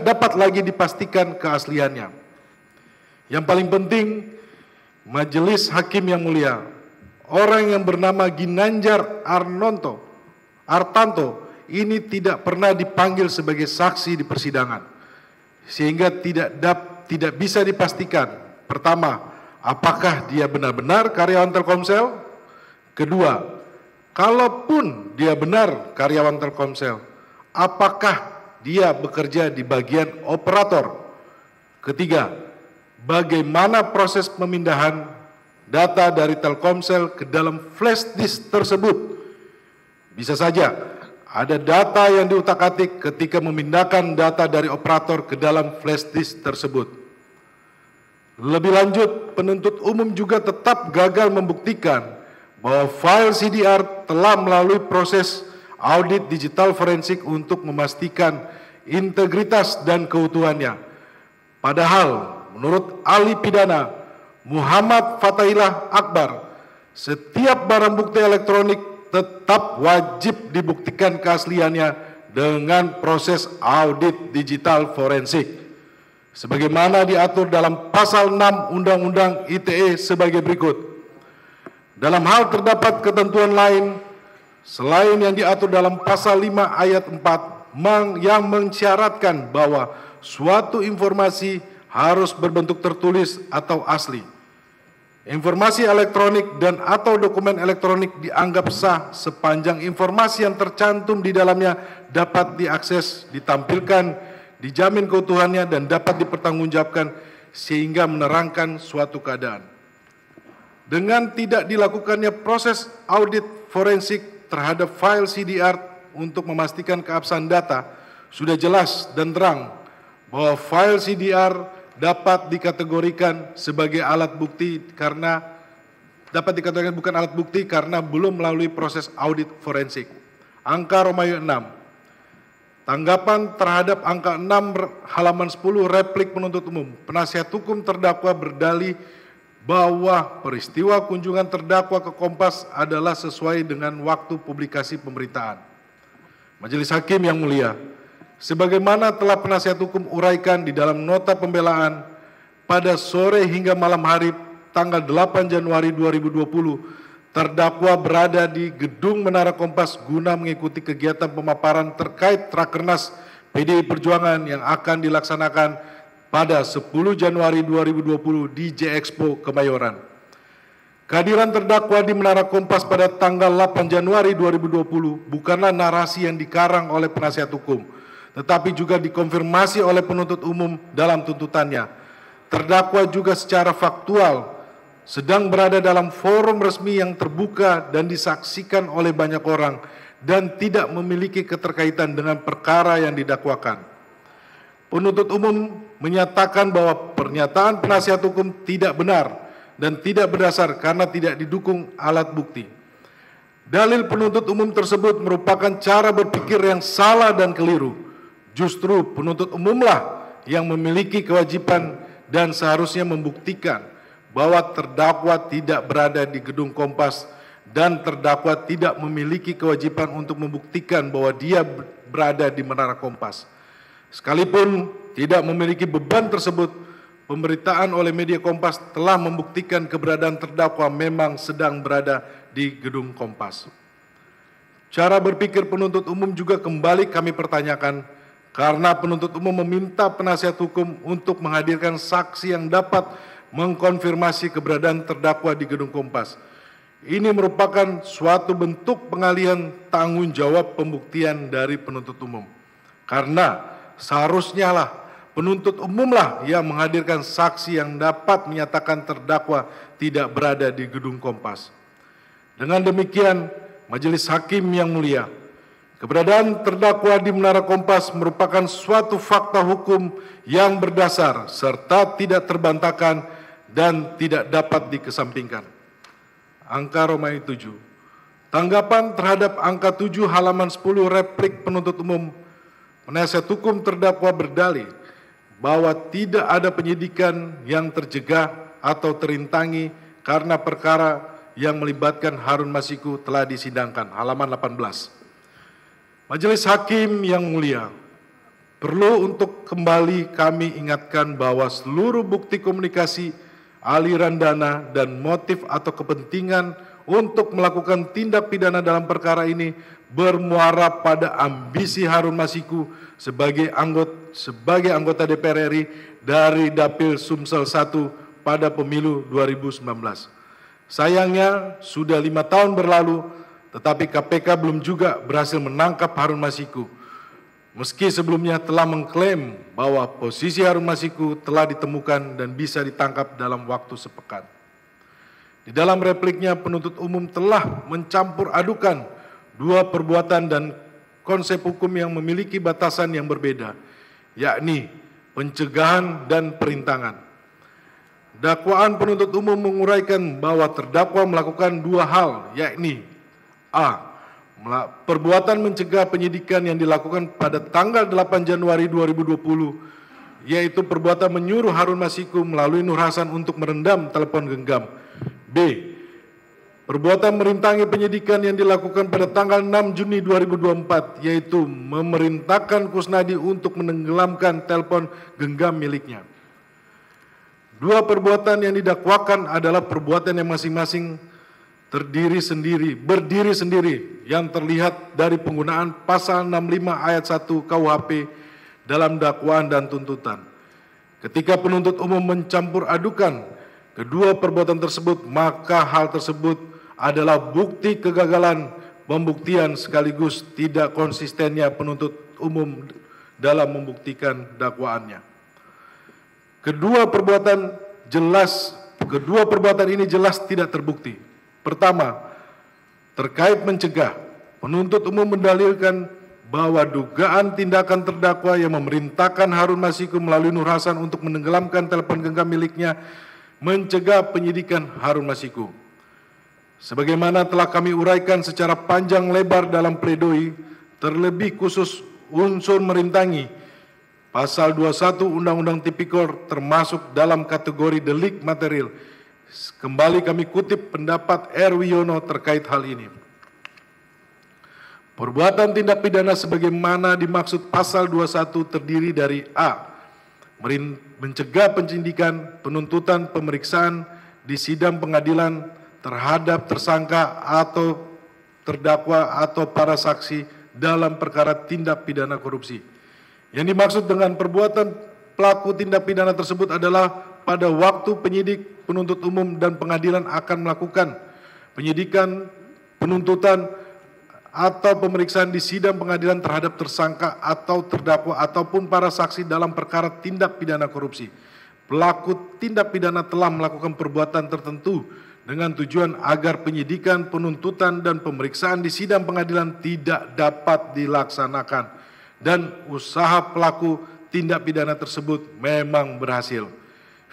dapat lagi dipastikan keasliannya. Yang paling penting, Majelis Hakim yang mulia, orang yang bernama Ginanjar Artanto ini tidak pernah dipanggil sebagai saksi di persidangan, sehingga tidak bisa dipastikan. Pertama, apakah dia benar-benar karyawan Telkomsel? Kedua, kalaupun dia benar karyawan Telkomsel, apakah dia bekerja di bagian operator? Ketiga, bagaimana proses pemindahan data dari Telkomsel ke dalam flash disk tersebut? Bisa saja ada data yang diutak-atik ketika memindahkan data dari operator ke dalam flash disk tersebut. Lebih lanjut, penuntut umum juga tetap gagal membuktikan bahwa file CDR telah melalui proses audit digital forensik untuk memastikan integritas dan keutuhannya. Padahal menurut ahli pidana Muhammad Fatahillah Akbar, setiap barang bukti elektronik tetap wajib dibuktikan keasliannya dengan proses audit digital forensik, sebagaimana diatur dalam pasal 6 Undang-Undang ITE sebagai berikut. Dalam hal terdapat ketentuan lain selain yang diatur dalam pasal 5 ayat 4 yang mensyaratkan bahwa suatu informasi harus berbentuk tertulis atau asli. Informasi elektronik dan atau dokumen elektronik dianggap sah sepanjang informasi yang tercantum di dalamnya dapat diakses, ditampilkan, dijamin keutuhannya dan dapat dipertanggungjawabkan sehingga menerangkan suatu keadaan. Dengan tidak dilakukannya proses audit forensik terhadap file CDR untuk memastikan keabsahan data, sudah jelas dan terang bahwa file CDR dapat dikategorikan sebagai alat bukti karena bukan alat bukti karena belum melalui proses audit forensik. Angka Romawi 6. Tanggapan terhadap angka 6 halaman 10 replik penuntut umum. Penasihat hukum terdakwa berdalih bahwa peristiwa kunjungan terdakwa ke Kompas adalah sesuai dengan waktu publikasi pemberitaan. Majelis Hakim yang mulia, sebagaimana telah penasihat hukum uraikan di dalam nota pembelaan pada sore hingga malam hari tanggal 8 Januari 2020, terdakwa berada di gedung Menara Kompas guna mengikuti kegiatan pemaparan terkait Rakernas PDI Perjuangan yang akan dilaksanakan pada 10 Januari 2020 di J-Expo Kemayoran. Kehadiran terdakwa di Menara Kompas pada tanggal 8 Januari 2020 bukanlah narasi yang dikarang oleh penasihat hukum, tetapi juga dikonfirmasi oleh penuntut umum dalam tuntutannya. Terdakwa juga secara faktual sedang berada dalam forum resmi yang terbuka dan disaksikan oleh banyak orang dan tidak memiliki keterkaitan dengan perkara yang didakwakan. Penuntut umum menyatakan bahwa pernyataan penasihat hukum tidak benar dan tidak berdasar karena tidak didukung alat bukti. Dalil penuntut umum tersebut merupakan cara berpikir yang salah dan keliru. Justru penuntut umumlah yang memiliki kewajiban dan seharusnya membuktikan bahwa terdakwa tidak berada di gedung Kompas dan terdakwa tidak memiliki kewajiban untuk membuktikan bahwa dia berada di Menara Kompas. Sekalipun tidak memiliki beban tersebut, pemberitaan oleh media Kompas telah membuktikan keberadaan terdakwa memang sedang berada di gedung Kompas. Cara berpikir penuntut umum juga kembali kami pertanyakan karena penuntut umum meminta penasihat hukum untuk menghadirkan saksi yang dapat mengkonfirmasi keberadaan terdakwa di gedung Kompas. Ini merupakan suatu bentuk pengalihan tanggung jawab pembuktian dari penuntut umum. Karena seharusnya lah penuntut umumlah yang menghadirkan saksi yang dapat menyatakan terdakwa tidak berada di gedung Kompas. Dengan demikian, Majelis Hakim yang mulia, keberadaan terdakwa di Menara Kompas merupakan suatu fakta hukum yang berdasar serta tidak terbantahkan dan tidak dapat dikesampingkan. Angka Romawi 7. Tanggapan terhadap angka 7 halaman 10 replik penuntut umum, penasihat hukum terdakwa berdalih bahwa tidak ada penyidikan yang tercegah atau terintangi karena perkara yang melibatkan Harun Masiku telah disidangkan. Halaman 18. Majelis Hakim yang mulia, perlu untuk kembali kami ingatkan bahwa seluruh bukti komunikasi, aliran dana, dan motif atau kepentingan untuk melakukan tindak pidana dalam perkara ini bermuara pada ambisi Harun Masiku sebagai anggota DPR RI dari Dapil Sumsel 1 pada pemilu 2019. Sayangnya sudah 5 tahun berlalu, tetapi KPK belum juga berhasil menangkap Harun Masiku. Meski sebelumnya telah mengklaim bahwa posisi Harun Masiku telah ditemukan dan bisa ditangkap dalam waktu sepekan. Di dalam repliknya, penuntut umum telah mencampur adukan dua perbuatan dan konsep hukum yang memiliki batasan yang berbeda, yakni pencegahan dan perintangan. Dakwaan penuntut umum menguraikan bahwa terdakwa melakukan dua hal, yakni a. Perbuatan mencegah penyidikan yang dilakukan pada tanggal 8 Januari 2020, yaitu perbuatan menyuruh Harun Masiku melalui Nur Hasan untuk merendam telepon genggam. B. Perbuatan merintangi penyidikan yang dilakukan pada tanggal 6 Juni 2024, yaitu memerintahkan Kusnadi untuk menenggelamkan telepon genggam miliknya. Dua perbuatan yang didakwakan adalah perbuatan yang masing-masing berdiri sendiri yang terlihat dari penggunaan pasal 65 ayat 1 KUHP dalam dakwaan dan tuntutan. Ketika penuntut umum mencampur adukan kedua perbuatan tersebut, maka hal tersebut adalah bukti kegagalan pembuktian sekaligus tidak konsistennya penuntut umum dalam membuktikan dakwaannya. Kedua perbuatan ini jelas tidak terbukti. Pertama, terkait mencegah, penuntut umum mendalilkan bahwa dugaan tindakan terdakwa yang memerintahkan Harun Masiku melalui Nur Hasan untuk menenggelamkan telepon genggam miliknya mencegah penyidikan Harun Masiku. Sebagaimana telah kami uraikan secara panjang lebar dalam pledoi, terlebih khusus unsur merintangi, pasal 21 Undang-Undang Tipikor termasuk dalam kategori delik material. Kembali kami kutip pendapat R. Wiono terkait hal ini. Perbuatan tindak pidana sebagaimana dimaksud pasal 21 terdiri dari a. Mencegah penyidikan, penuntutan, pemeriksaan di sidang pengadilan terhadap tersangka atau terdakwa atau para saksi dalam perkara tindak pidana korupsi. Yang dimaksud dengan perbuatan pelaku tindak pidana tersebut adalah pada waktu penyidik, penuntut umum, dan pengadilan akan melakukan penyidikan, penuntutan, atau pemeriksaan di sidang pengadilan terhadap tersangka atau terdakwa ataupun para saksi dalam perkara tindak pidana korupsi. Pelaku tindak pidana telah melakukan perbuatan tertentu dengan tujuan agar penyidikan, penuntutan, dan pemeriksaan di sidang pengadilan tidak dapat dilaksanakan dan usaha pelaku tindak pidana tersebut memang berhasil.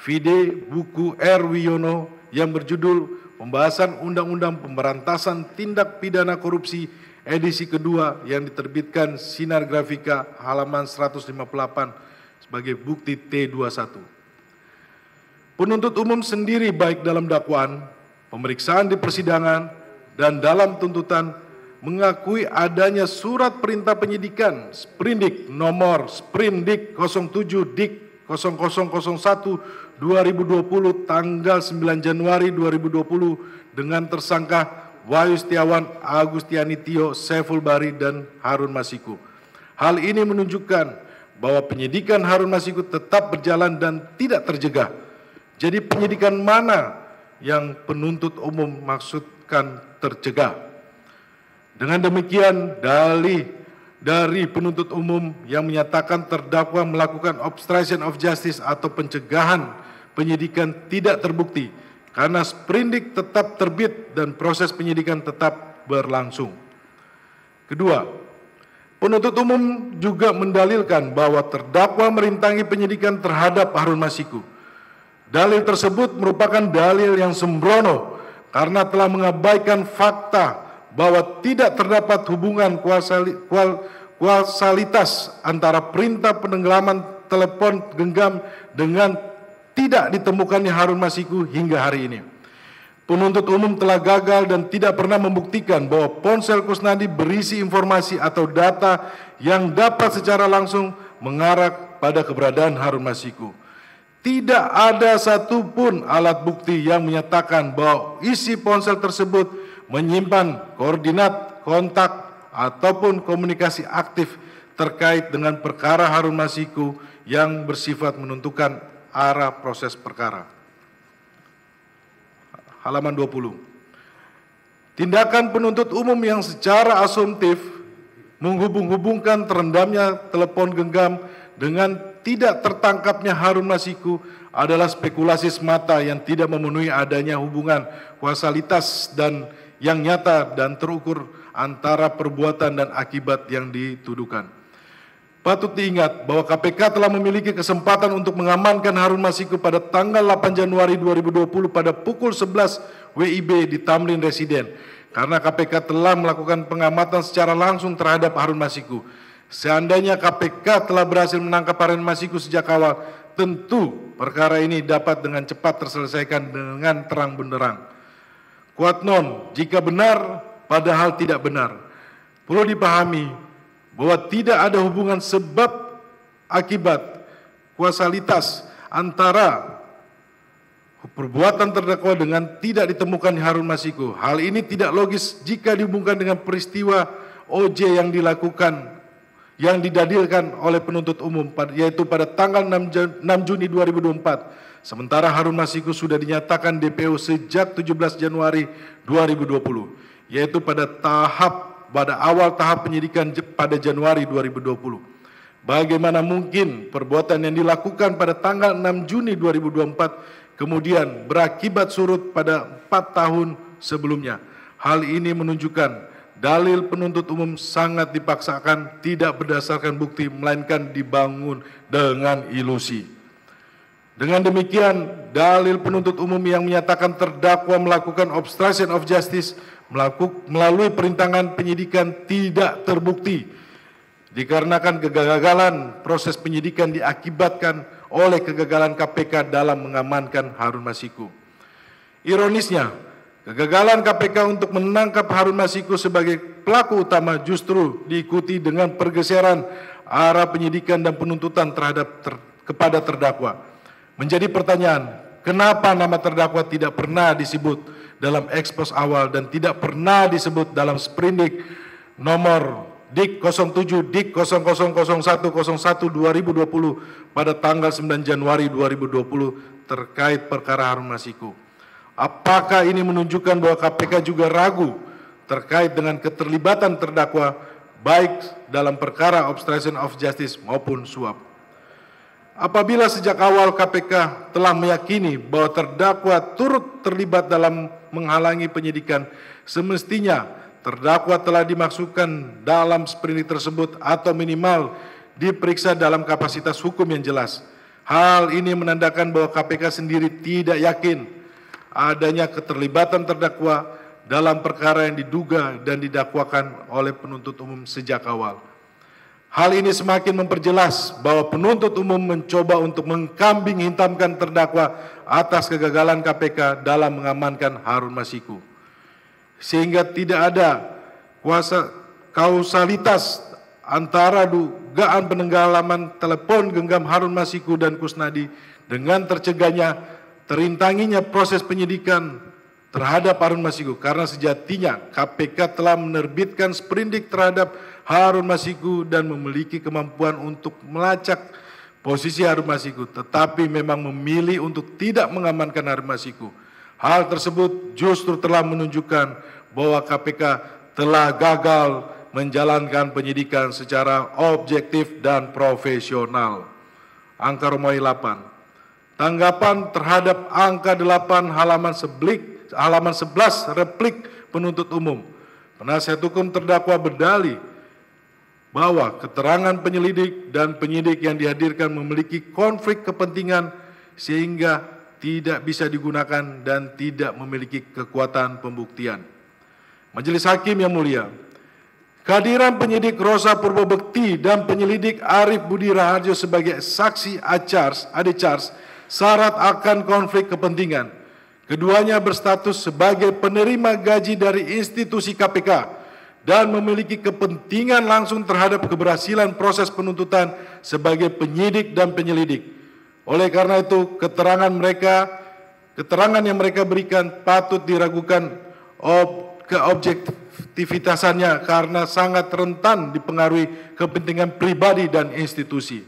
Vide buku R. Wiono yang berjudul Pembahasan Undang-Undang Pemberantasan Tindak Pidana Korupsi edisi kedua yang diterbitkan Sinar Grafika halaman 158 sebagai bukti T21. Penuntut umum sendiri baik dalam dakwaan, pemeriksaan di persidangan, dan dalam tuntutan mengakui adanya surat perintah penyidikan Sprindik nomor Sprindik 07 Dik 0001 2020 tanggal 9 Januari 2020 dengan tersangka Wahyu Setiawan, Agustiani Tio, Saiful Bari, dan Harun Masiku. Hal ini menunjukkan bahwa penyidikan Harun Masiku tetap berjalan dan tidak terjegah. Jadi penyidikan mana yang penuntut umum maksudkan tercegah? Dengan demikian, dalih dari penuntut umum yang menyatakan terdakwa melakukan obstruction of justice atau pencegahan penyidikan tidak terbukti karena sprindik tetap terbit dan proses penyidikan tetap berlangsung. Kedua, penuntut umum juga mendalilkan bahwa terdakwa merintangi penyidikan terhadap Harun Masiku. Dalil tersebut merupakan dalil yang sembrono karena telah mengabaikan fakta bahwa tidak terdapat hubungan kausalitas antara perintah penenggelaman telepon genggam dengan tidak ditemukannya Harun Masiku hingga hari ini. Penuntut umum telah gagal dan tidak pernah membuktikan bahwa ponsel Kusnadi berisi informasi atau data yang dapat secara langsung mengarah pada keberadaan Harun Masiku. Tidak ada satupun alat bukti yang menyatakan bahwa isi ponsel tersebut menyimpan koordinat, kontak, ataupun komunikasi aktif terkait dengan perkara Harun Masiku yang bersifat menentukan arah proses perkara. Halaman 20. Tindakan penuntut umum yang secara asumtif menghubung-hubungkan terendamnya telepon genggam dengan tidak tertangkapnya Harun Masiku adalah spekulasi semata yang tidak memenuhi adanya hubungan kausalitas dan yang nyata dan terukur antara perbuatan dan akibat yang dituduhkan. Patut diingat bahwa KPK telah memiliki kesempatan untuk mengamankan Harun Masiku pada tanggal 8 Januari 2020 pada pukul 11 WIB di Tamrin Residen. Karena KPK telah melakukan pengamatan secara langsung terhadap Harun Masiku. Seandainya KPK telah berhasil menangkap Harun Masiku sejak awal, tentu perkara ini dapat dengan cepat terselesaikan dengan terang benderang. Quote non, jika benar padahal tidak benar. Perlu dipahami bahwa tidak ada hubungan sebab akibat kausalitas antara perbuatan terdakwa dengan tidak ditemukan Harun Masiku. Hal ini tidak logis jika dihubungkan dengan peristiwa OJ yang didalilkan oleh penuntut umum, yaitu pada tanggal 6 Juni 2024. Sementara Harun Masiku sudah dinyatakan DPO sejak 17 Januari 2020, yaitu pada awal tahap penyidikan pada Januari 2020. Bagaimana mungkin perbuatan yang dilakukan pada tanggal 6 Juni 2024 kemudian berakibat surut pada 4 tahun sebelumnya? Hal ini menunjukkan dalil penuntut umum sangat dipaksakan, tidak berdasarkan bukti, melainkan dibangun dengan ilusi. Dengan demikian, dalil penuntut umum yang menyatakan terdakwa melakukan obstruction of justice melalui perintangan penyidikan tidak terbukti, dikarenakan kegagalan proses penyidikan diakibatkan oleh kegagalan KPK dalam mengamankan Harun Masiku. Ironisnya, kegagalan KPK untuk menangkap Harun Masiku sebagai pelaku utama justru diikuti dengan pergeseran arah penyidikan dan penuntutan kepada terdakwa. Menjadi pertanyaan, kenapa nama terdakwa tidak pernah disebut dalam ekspos awal dan tidak pernah disebut dalam sprindik nomor Dik 07 Dik 000101 2020 pada tanggal 9 Januari 2020 terkait perkara Harun Masiku? Apakah ini menunjukkan bahwa KPK juga ragu terkait dengan keterlibatan terdakwa baik dalam perkara obstruction of justice maupun suap? Apabila sejak awal KPK telah meyakini bahwa terdakwa turut terlibat dalam menghalangi penyidikan, semestinya terdakwa telah dimasukkan dalam sprindik tersebut atau minimal diperiksa dalam kapasitas hukum yang jelas. Hal ini menandakan bahwa KPK sendiri tidak yakin adanya keterlibatan terdakwa dalam perkara yang diduga dan didakwakan oleh penuntut umum sejak awal. Hal ini semakin memperjelas bahwa penuntut umum mencoba untuk mengkambing hitamkan terdakwa atas kegagalan KPK dalam mengamankan Harun Masiku. Sehingga tidak ada kausalitas antara dugaan penenggelaman telepon genggam Harun Masiku dan Kusnadi dengan terintanginya proses penyidikan terhadap Harun Masiku, karena sejatinya KPK telah menerbitkan sprindik terhadap Harun Masiku dan memiliki kemampuan untuk melacak posisi Harun Masiku, tetapi memang memilih untuk tidak mengamankan Harun Masiku. Hal tersebut justru telah menunjukkan bahwa KPK telah gagal menjalankan penyidikan secara objektif dan profesional. Angka Romawi 8. Tanggapan terhadap angka 8 halaman 11 replik penuntut umum. Penasihat hukum terdakwa berdalih bahwa keterangan penyelidik dan penyidik yang dihadirkan memiliki konflik kepentingan sehingga tidak bisa digunakan dan tidak memiliki kekuatan pembuktian. Majelis Hakim yang mulia, kehadiran penyidik Rosa Purbabekti dan penyelidik Arif Budi Raharjo sebagai saksi Ade Charles syarat akan konflik kepentingan. Keduanya berstatus sebagai penerima gaji dari institusi KPK dan memiliki kepentingan langsung terhadap keberhasilan proses penuntutan sebagai penyidik dan penyelidik. Oleh karena itu, keterangan yang mereka berikan patut diragukan keobjektivitasannya karena sangat rentan dipengaruhi kepentingan pribadi dan institusi.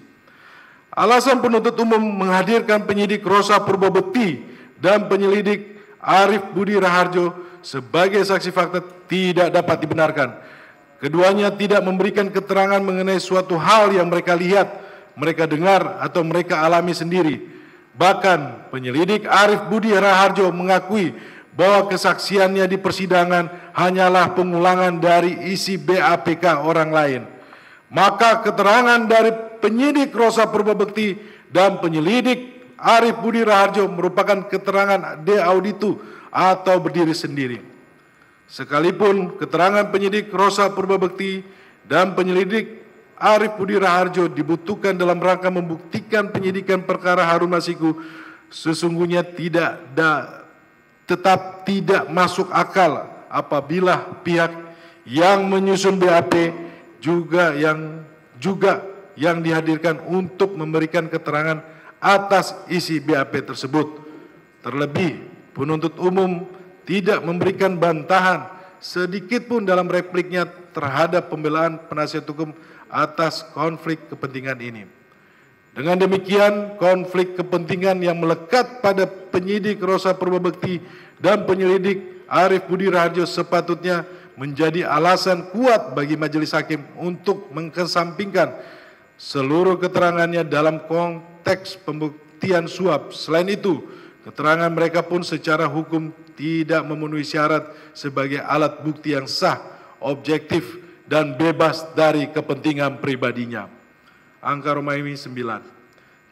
Alasan penuntut umum menghadirkan penyidik Rosa Purbabekti dan penyelidik Arif Budi Raharjo sebagai saksi fakta tidak dapat dibenarkan. Keduanya tidak memberikan keterangan mengenai suatu hal yang mereka lihat, mereka dengar, atau mereka alami sendiri. Bahkan penyelidik Arif Budi Raharjo mengakui bahwa kesaksiannya di persidangan hanyalah pengulangan dari isi BAPK orang lain. maka keterangan dari penyidik Rosa Purbabekti dan penyelidik Arief Budi Raharjo merupakan keterangan de auditu atau berdiri sendiri. Sekalipun keterangan penyidik Rosa Purbabekti dan penyelidik Arief Budi Raharjo dibutuhkan dalam rangka membuktikan penyidikan perkara Harun Masiku, sesungguhnya tetap tidak masuk akal apabila pihak yang menyusun BAP juga yang dihadirkan untuk memberikan keterangan atas isi BAP tersebut. Terlebih, penuntut umum tidak memberikan bantahan sedikit pun dalam repliknya terhadap pembelaan penasihat hukum atas konflik kepentingan ini. Dengan demikian, konflik kepentingan yang melekat pada penyidik Rosa Purbabekti dan penyelidik Arief Budi Raharjo sepatutnya menjadi alasan kuat bagi majelis hakim untuk mengesampingkan seluruh keterangannya dalam konteks pembuktian suap. Selain itu, keterangan mereka pun secara hukum tidak memenuhi syarat sebagai alat bukti yang sah, objektif, dan bebas dari kepentingan pribadinya. Angka Romawi 9.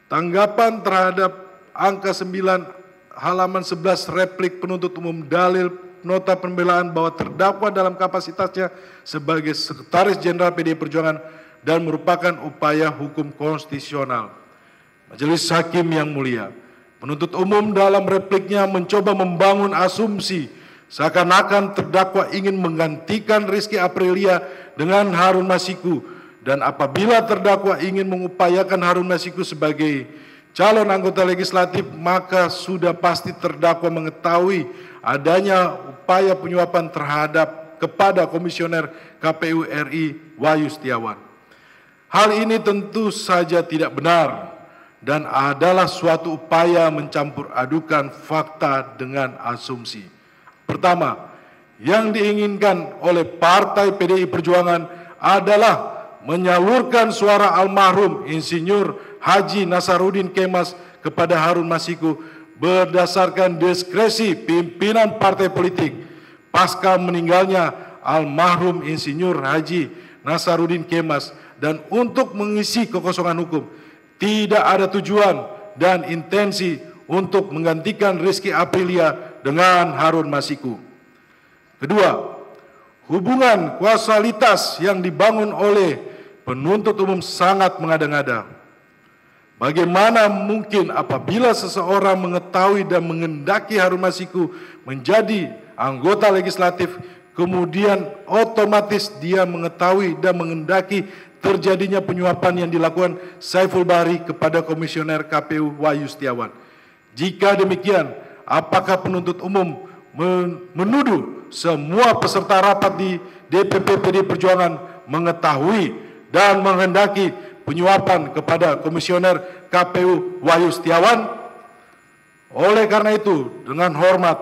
Tanggapan terhadap angka 9 halaman 11 replik penuntut umum dalil nota pembelaan bahwa terdakwa dalam kapasitasnya sebagai Sekretaris Jenderal PDI Perjuangan dan merupakan upaya hukum konstitusional. Majelis Hakim yang mulia, penuntut umum dalam repliknya mencoba membangun asumsi seakan-akan terdakwa ingin menggantikan Rizky Aprilia dengan Harun Masiku, dan apabila terdakwa ingin mengupayakan Harun Masiku sebagai calon anggota legislatif, maka sudah pasti terdakwa mengetahui adanya upaya penyuapan kepada Komisioner KPU RI Wahyu Setiawan. Hal ini tentu saja tidak benar dan adalah suatu upaya mencampur adukan fakta dengan asumsi. Pertama, yang diinginkan oleh Partai PDI Perjuangan adalah menyalurkan suara almarhum Insinyur Haji Nasaruddin Kemas kepada Harun Masiku berdasarkan diskresi pimpinan partai politik pasca meninggalnya almarhum Insinyur Haji Nasaruddin Kemas, dan untuk mengisi kekosongan hukum tidak ada tujuan dan intensi untuk menggantikan Rizky Aprilia dengan Harun Masiku. Kedua, hubungan kausalitas yang dibangun oleh penuntut umum sangat mengada-ngada. Bagaimana mungkin apabila seseorang mengetahui dan menghendaki Harun Masiku menjadi anggota legislatif, kemudian otomatis dia mengetahui dan menghendaki terjadinya penyuapan yang dilakukan Saiful Bahri kepada Komisioner KPU Wahyu Setiawan. Jika demikian, apakah penuntut umum menuduh semua peserta rapat di DPP PDI Perjuangan mengetahui dan menghendaki penyuapan kepada Komisioner KPU Wahyu Setiawan? Oleh karena itu, dengan hormat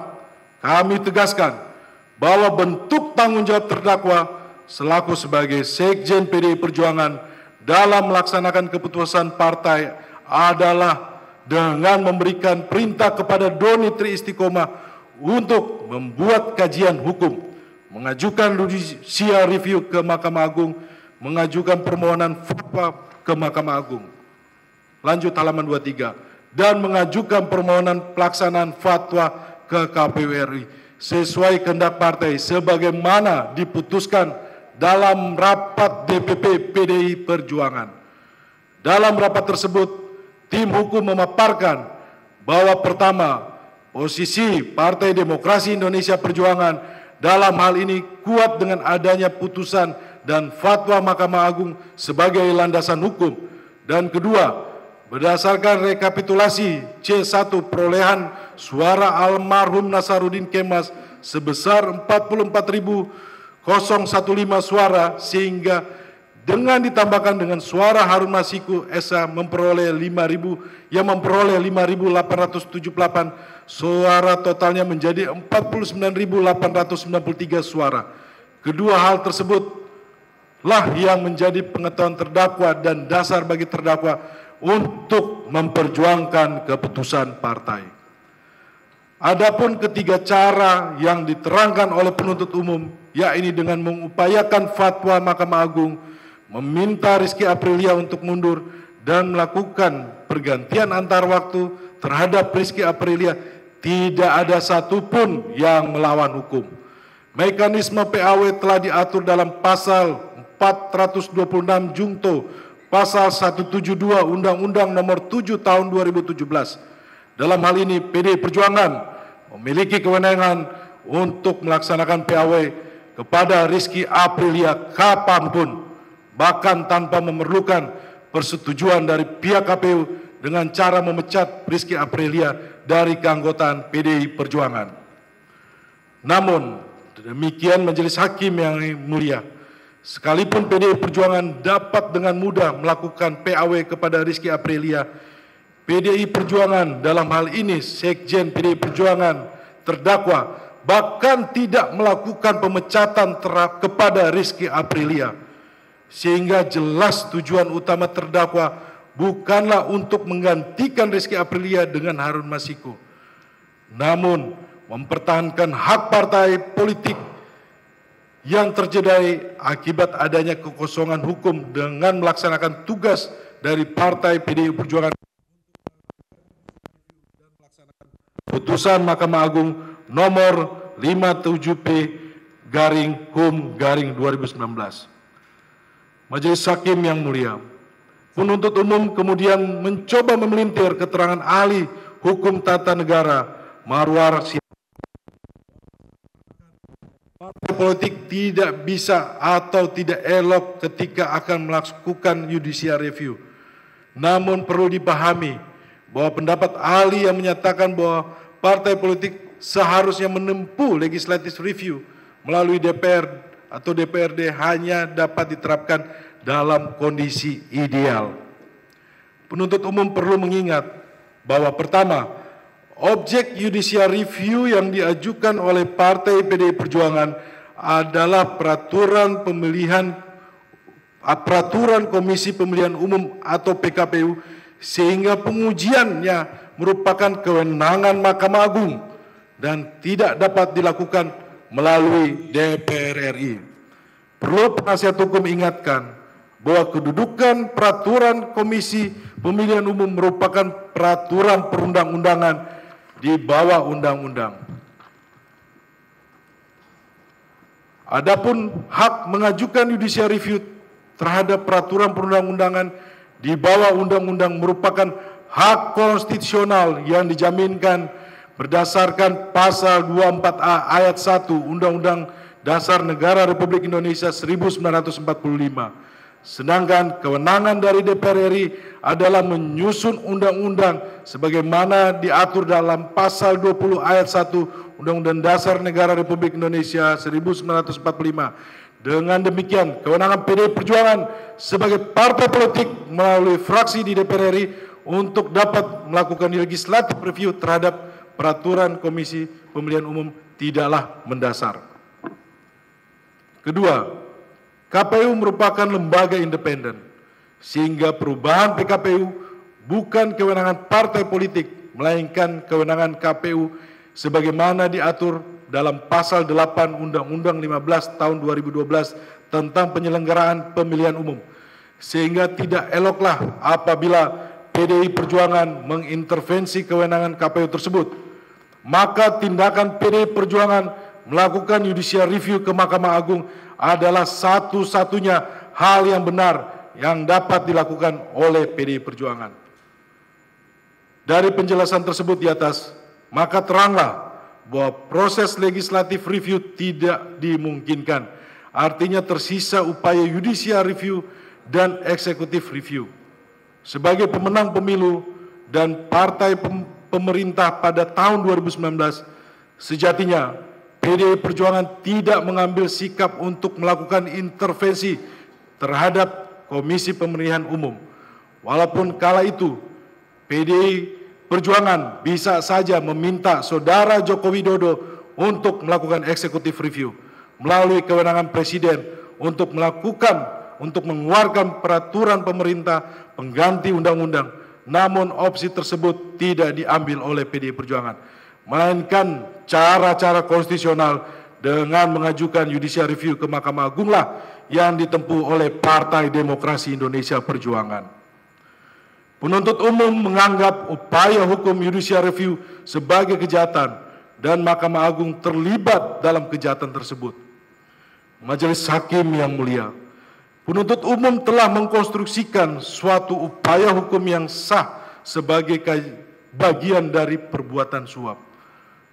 kami tegaskan bahwa bentuk tanggung jawab terdakwa selaku sebagai Sekjen PDI Perjuangan dalam melaksanakan keputusan partai adalah dengan memberikan perintah kepada Doni Tri Istiqomah untuk membuat kajian hukum, mengajukan judicial review ke Mahkamah Agung, mengajukan permohonan fatwa ke Mahkamah Agung. Lanjut halaman 23, dan mengajukan permohonan pelaksanaan fatwa ke KPU RI sesuai kehendak partai sebagaimana diputuskan dalam rapat DPP PDI Perjuangan. Dalam rapat tersebut, tim hukum memaparkan bahwa pertama, posisi Partai Demokrasi Indonesia Perjuangan dalam hal ini kuat dengan adanya putusan dan fatwa Mahkamah Agung sebagai landasan hukum. Dan kedua, berdasarkan rekapitulasi C1 perolehan suara almarhum Nasaruddin Kemas sebesar 44.015 suara, sehingga dengan ditambahkan dengan suara Harun Masiku SA memperoleh 5.878 suara, totalnya menjadi 49.893 suara. Kedua hal tersebutlah yang menjadi pengetahuan terdakwa dan dasar bagi terdakwa untuk memperjuangkan keputusan partai. Adapun ketiga cara yang diterangkan oleh penuntut umum, yakni dengan mengupayakan fatwa Mahkamah Agung, meminta Rizky Aprilia untuk mundur dan melakukan pergantian antar waktu terhadap Rizky Aprilia, tidak ada satupun yang melawan hukum. Mekanisme PAW telah diatur dalam pasal 426 Jungto, pasal 172 Undang-Undang Nomor 7 Tahun 2017. Dalam hal ini PDI Perjuangan memiliki kewenangan untuk melaksanakan PAW kepada Rizky Aprilia kapanpun, bahkan tanpa memerlukan persetujuan dari pihak KPU dengan cara memecat Rizky Aprilia dari keanggotaan PDI Perjuangan. Namun, demikian Majelis Hakim yang mulia, sekalipun PDI Perjuangan dapat dengan mudah melakukan PAW kepada Rizky Aprilia, PDI Perjuangan dalam hal ini Sekjen PDI Perjuangan terdakwa bahkan tidak melakukan pemecatan kepada Rizky Aprilia, sehingga jelas tujuan utama terdakwa bukanlah untuk menggantikan Rizky Aprilia dengan Harun Masiku, namun mempertahankan hak partai politik yang tercederai akibat adanya kekosongan hukum dengan melaksanakan tugas dari Partai PDI Perjuangan dan melaksanakan putusan Mahkamah Agung nomor 57P/HUM/2019. Majelis Hakim yang mulia, penuntut umum kemudian mencoba memelintir keterangan ahli hukum tata negara Marwar Sirait. Partai politik tidak bisa atau tidak elok ketika akan melakukan judicial review. Namun perlu dipahami bahwa pendapat ahli yang menyatakan bahwa partai politik seharusnya menempuh legislative review melalui DPR atau DPRD hanya dapat diterapkan dalam kondisi ideal. Penuntut umum perlu mengingat bahwa pertama, objek judicial review yang diajukan oleh Partai PDI Perjuangan adalah peraturan Komisi Pemilihan Umum atau PKPU, sehingga pengujiannya merupakan kewenangan Mahkamah Agung dan tidak dapat dilakukan melalui DPR RI. Perlu penasihat hukum ingatkan bahwa kedudukan peraturan Komisi Pemilihan Umum merupakan peraturan perundang-undangan di bawah undang-undang. Adapun hak mengajukan judicial review terhadap peraturan perundang-undangan di bawah undang-undang merupakan hak konstitusional yang dijaminkan berdasarkan pasal 24A ayat 1 Undang-Undang Dasar Negara Republik Indonesia 1945. Sedangkan kewenangan dari DPR RI adalah menyusun undang-undang sebagaimana diatur dalam pasal 20 ayat 1 Undang-Undang Dasar Negara Republik Indonesia 1945. Dengan demikian, kewenangan PDI Perjuangan sebagai partai politik melalui fraksi di DPR RI untuk dapat melakukan legislative review terhadap peraturan Komisi Pemilihan Umum tidaklah mendasar. Kedua, KPU merupakan lembaga independen, sehingga perubahan PKPU bukan kewenangan partai politik, melainkan kewenangan KPU sebagaimana diatur dalam pasal 8 Undang-Undang 15 tahun 2012 tentang penyelenggaraan pemilihan umum. Sehingga tidak eloklah apabila PDI Perjuangan mengintervensi kewenangan KPU tersebut. Maka tindakan PDI Perjuangan melakukan judicial review ke Mahkamah Agung adalah satu-satunya hal yang benar yang dapat dilakukan oleh PDI Perjuangan. Dari penjelasan tersebut di atas, maka teranglah bahwa proses legislative review tidak dimungkinkan. Artinya tersisa upaya judicial review dan executive review. Sebagai pemenang pemilu dan partai pemerintah pada tahun 2019, sejatinya PDI Perjuangan tidak mengambil sikap untuk melakukan intervensi terhadap Komisi Pemilihan Umum. Walaupun kala itu PDI Perjuangan bisa saja meminta Saudara Joko Widodo untuk melakukan executive review melalui kewenangan Presiden untuk mengeluarkan peraturan pemerintah pengganti undang-undang. Namun opsi tersebut tidak diambil oleh PDI Perjuangan, melainkan cara-cara konstitusional dengan mengajukan judicial review ke Mahkamah Agung lah yang ditempuh oleh Partai Demokrasi Indonesia Perjuangan. Penuntut umum menganggap upaya hukum judicial review sebagai kejahatan dan Mahkamah Agung terlibat dalam kejahatan tersebut. Majelis Hakim yang mulia, penuntut umum telah mengkonstruksikan suatu upaya hukum yang sah sebagai bagian dari perbuatan suap.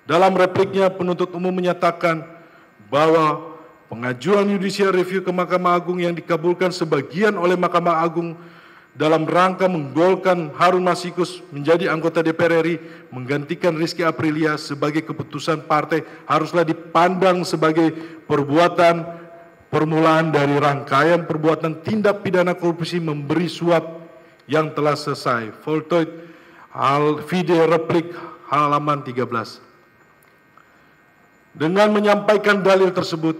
Dalam repliknya, penuntut umum menyatakan bahwa pengajuan judicial review ke Mahkamah Agung yang dikabulkan sebagian oleh Mahkamah Agung dalam rangka menggolkan Harun Masikus menjadi anggota DPR RI menggantikan Rizky Aprilia sebagai keputusan partai haruslah dipandang sebagai permulaan dari rangkaian perbuatan tindak pidana korupsi memberi suap yang telah selesai. Voltoid video replik halaman 13. Dengan menyampaikan dalil tersebut,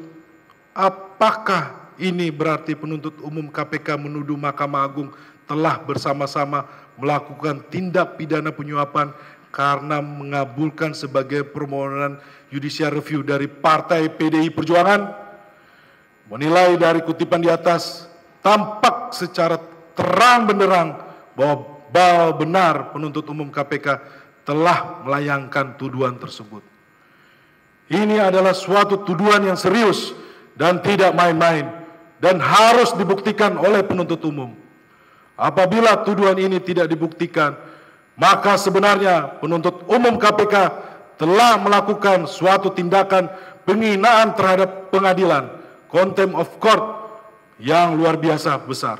apakah ini berarti penuntut umum KPK menuduh Mahkamah Agung telah bersama-sama melakukan tindak pidana penyuapan karena mengabulkan sebagai permohonan judicial review dari Partai PDI Perjuangan? Menilai dari kutipan di atas, tampak secara terang benderang bahwa benar penuntut umum KPK telah melayangkan tuduhan tersebut. Ini adalah suatu tuduhan yang serius dan tidak main-main dan harus dibuktikan oleh penuntut umum. Apabila tuduhan ini tidak dibuktikan, maka sebenarnya penuntut umum KPK telah melakukan suatu tindakan penghinaan terhadap pengadilan, contempt of court yang luar biasa besar.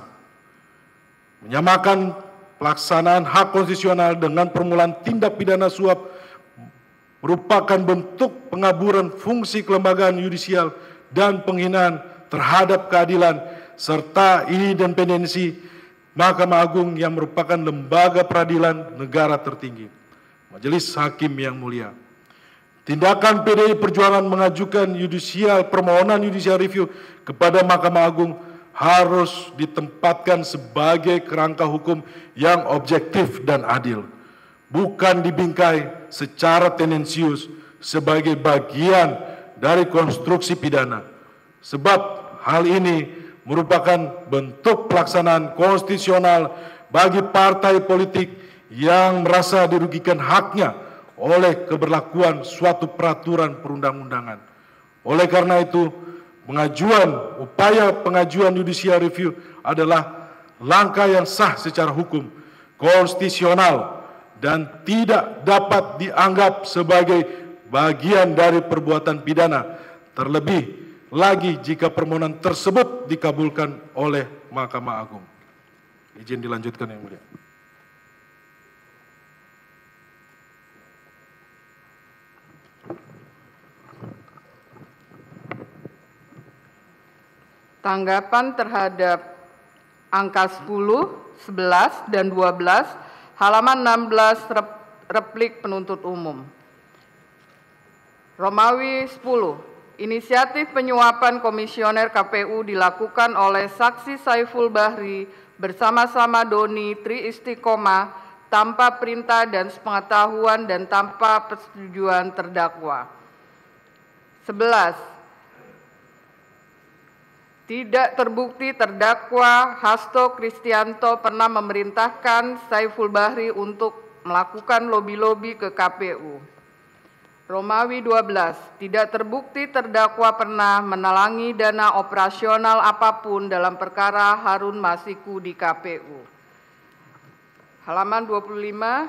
Menyamakan pelaksanaan hak konstitusional dengan permulaan tindak pidana suap merupakan bentuk pengaburan fungsi kelembagaan yudisial dan penghinaan terhadap keadilan serta independensi Mahkamah Agung yang merupakan lembaga peradilan negara tertinggi. Majelis Hakim yang mulia, tindakan PDI Perjuangan mengajukan permohonan judicial review kepada Mahkamah Agung harus ditempatkan sebagai kerangka hukum yang objektif dan adil, bukan dibingkai secara tendensius sebagai bagian dari konstruksi pidana. Sebab hal ini merupakan bentuk pelaksanaan konstitusional bagi partai politik yang merasa dirugikan haknya oleh keberlakuan suatu peraturan perundang-undangan. Oleh karena itu, upaya pengajuan judicial review adalah langkah yang sah secara hukum, konstitusional, dan tidak dapat dianggap sebagai bagian dari perbuatan pidana, terlebih lagi jika permohonan tersebut dikabulkan oleh Mahkamah Agung. Izin dilanjutkan yang mulia. Tanggapan terhadap angka 10, 11, dan 12, halaman 16 replik penuntut umum. Romawi 10. Inisiatif penyuapan komisioner KPU dilakukan oleh saksi Saiful Bahri bersama-sama Doni Tri Istiqomah tanpa perintah dan sepengetahuan dan tanpa persetujuan terdakwa. 11. Tidak terbukti terdakwa Hasto Kristianto pernah memerintahkan Saiful Bahri untuk melakukan lobi-lobi ke KPU. Romawi 12, tidak terbukti terdakwa pernah menalangi dana operasional apapun dalam perkara Harun Masiku di KPU. Halaman 25,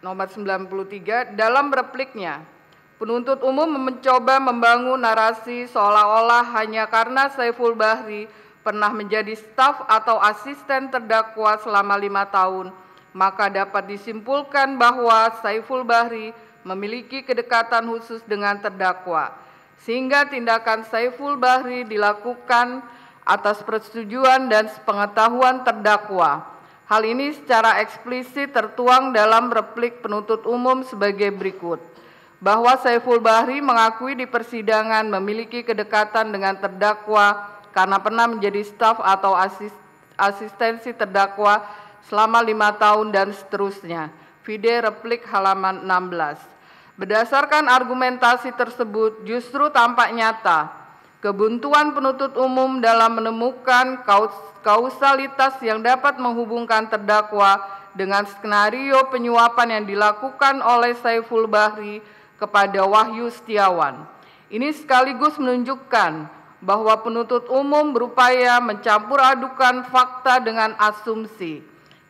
nomor 93, dalam repliknya, penuntut umum mencoba membangun narasi seolah-olah hanya karena Saiful Bahri pernah menjadi staf atau asisten terdakwa selama 5 tahun, maka dapat disimpulkan bahwa Saiful Bahri memiliki kedekatan khusus dengan terdakwa, sehingga tindakan Saiful Bahri dilakukan atas persetujuan dan sepengetahuan terdakwa. Hal ini secara eksplisit tertuang dalam replik penuntut umum sebagai berikut, bahwa Saiful Bahri mengakui di persidangan memiliki kedekatan dengan terdakwa karena pernah menjadi staf atau asistensi terdakwa selama 5 tahun dan seterusnya. Vide replik halaman 16. Berdasarkan argumentasi tersebut, justru tampak nyata kebuntuan penuntut umum dalam menemukan kausalitas yang dapat menghubungkan terdakwa dengan skenario penyuapan yang dilakukan oleh Saiful Bahri kepada Wahyu Setiawan. Ini sekaligus menunjukkan bahwa penuntut umum berupaya mencampur adukan fakta dengan asumsi.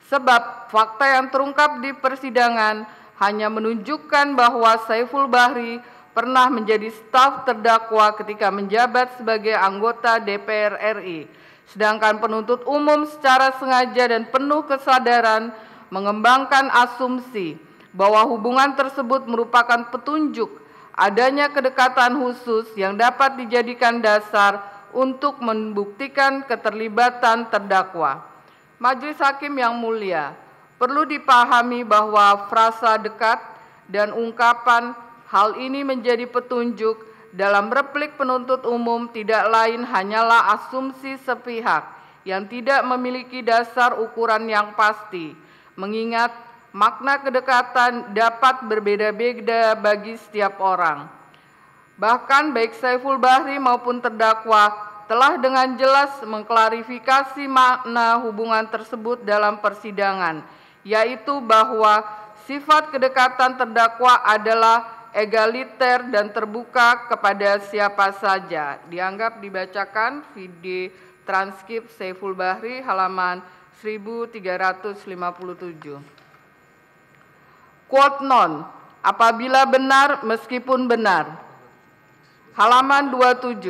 Sebab fakta yang terungkap di persidangan hanya menunjukkan bahwa Saiful Bahri pernah menjadi staf terdakwa ketika menjabat sebagai anggota DPR RI. Sedangkan penuntut umum secara sengaja dan penuh kesadaran mengembangkan asumsi bahwa hubungan tersebut merupakan petunjuk adanya kedekatan khusus yang dapat dijadikan dasar untuk membuktikan keterlibatan terdakwa. Majelis Hakim yang mulia, perlu dipahami bahwa frasa dekat dan ungkapan hal ini menjadi petunjuk dalam replik penuntut umum tidak lain hanyalah asumsi sepihak yang tidak memiliki dasar ukuran yang pasti, mengingat makna kedekatan dapat berbeda-beda bagi setiap orang. Bahkan baik Saiful Bahri maupun terdakwa telah dengan jelas mengklarifikasi makna hubungan tersebut dalam persidangan, yaitu bahwa sifat kedekatan terdakwa adalah egaliter dan terbuka kepada siapa saja. Dianggap dibacakan video transkrip Saiful Bahri halaman 1357. Quote non, apabila benar meskipun benar. Halaman 27.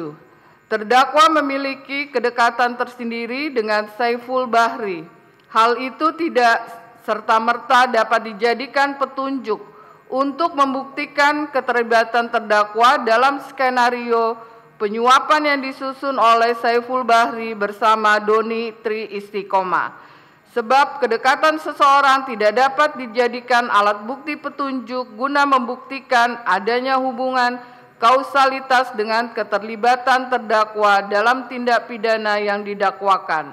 Terdakwa memiliki kedekatan tersendiri dengan Saiful Bahri. Hal itu tidak serta-merta dapat dijadikan petunjuk untuk membuktikan keterlibatan terdakwa dalam skenario penyuapan yang disusun oleh Saiful Bahri bersama Doni Tri Istiqomah. Sebab kedekatan seseorang tidak dapat dijadikan alat bukti petunjuk guna membuktikan adanya hubungan kausalitas dengan keterlibatan terdakwa dalam tindak pidana yang didakwakan.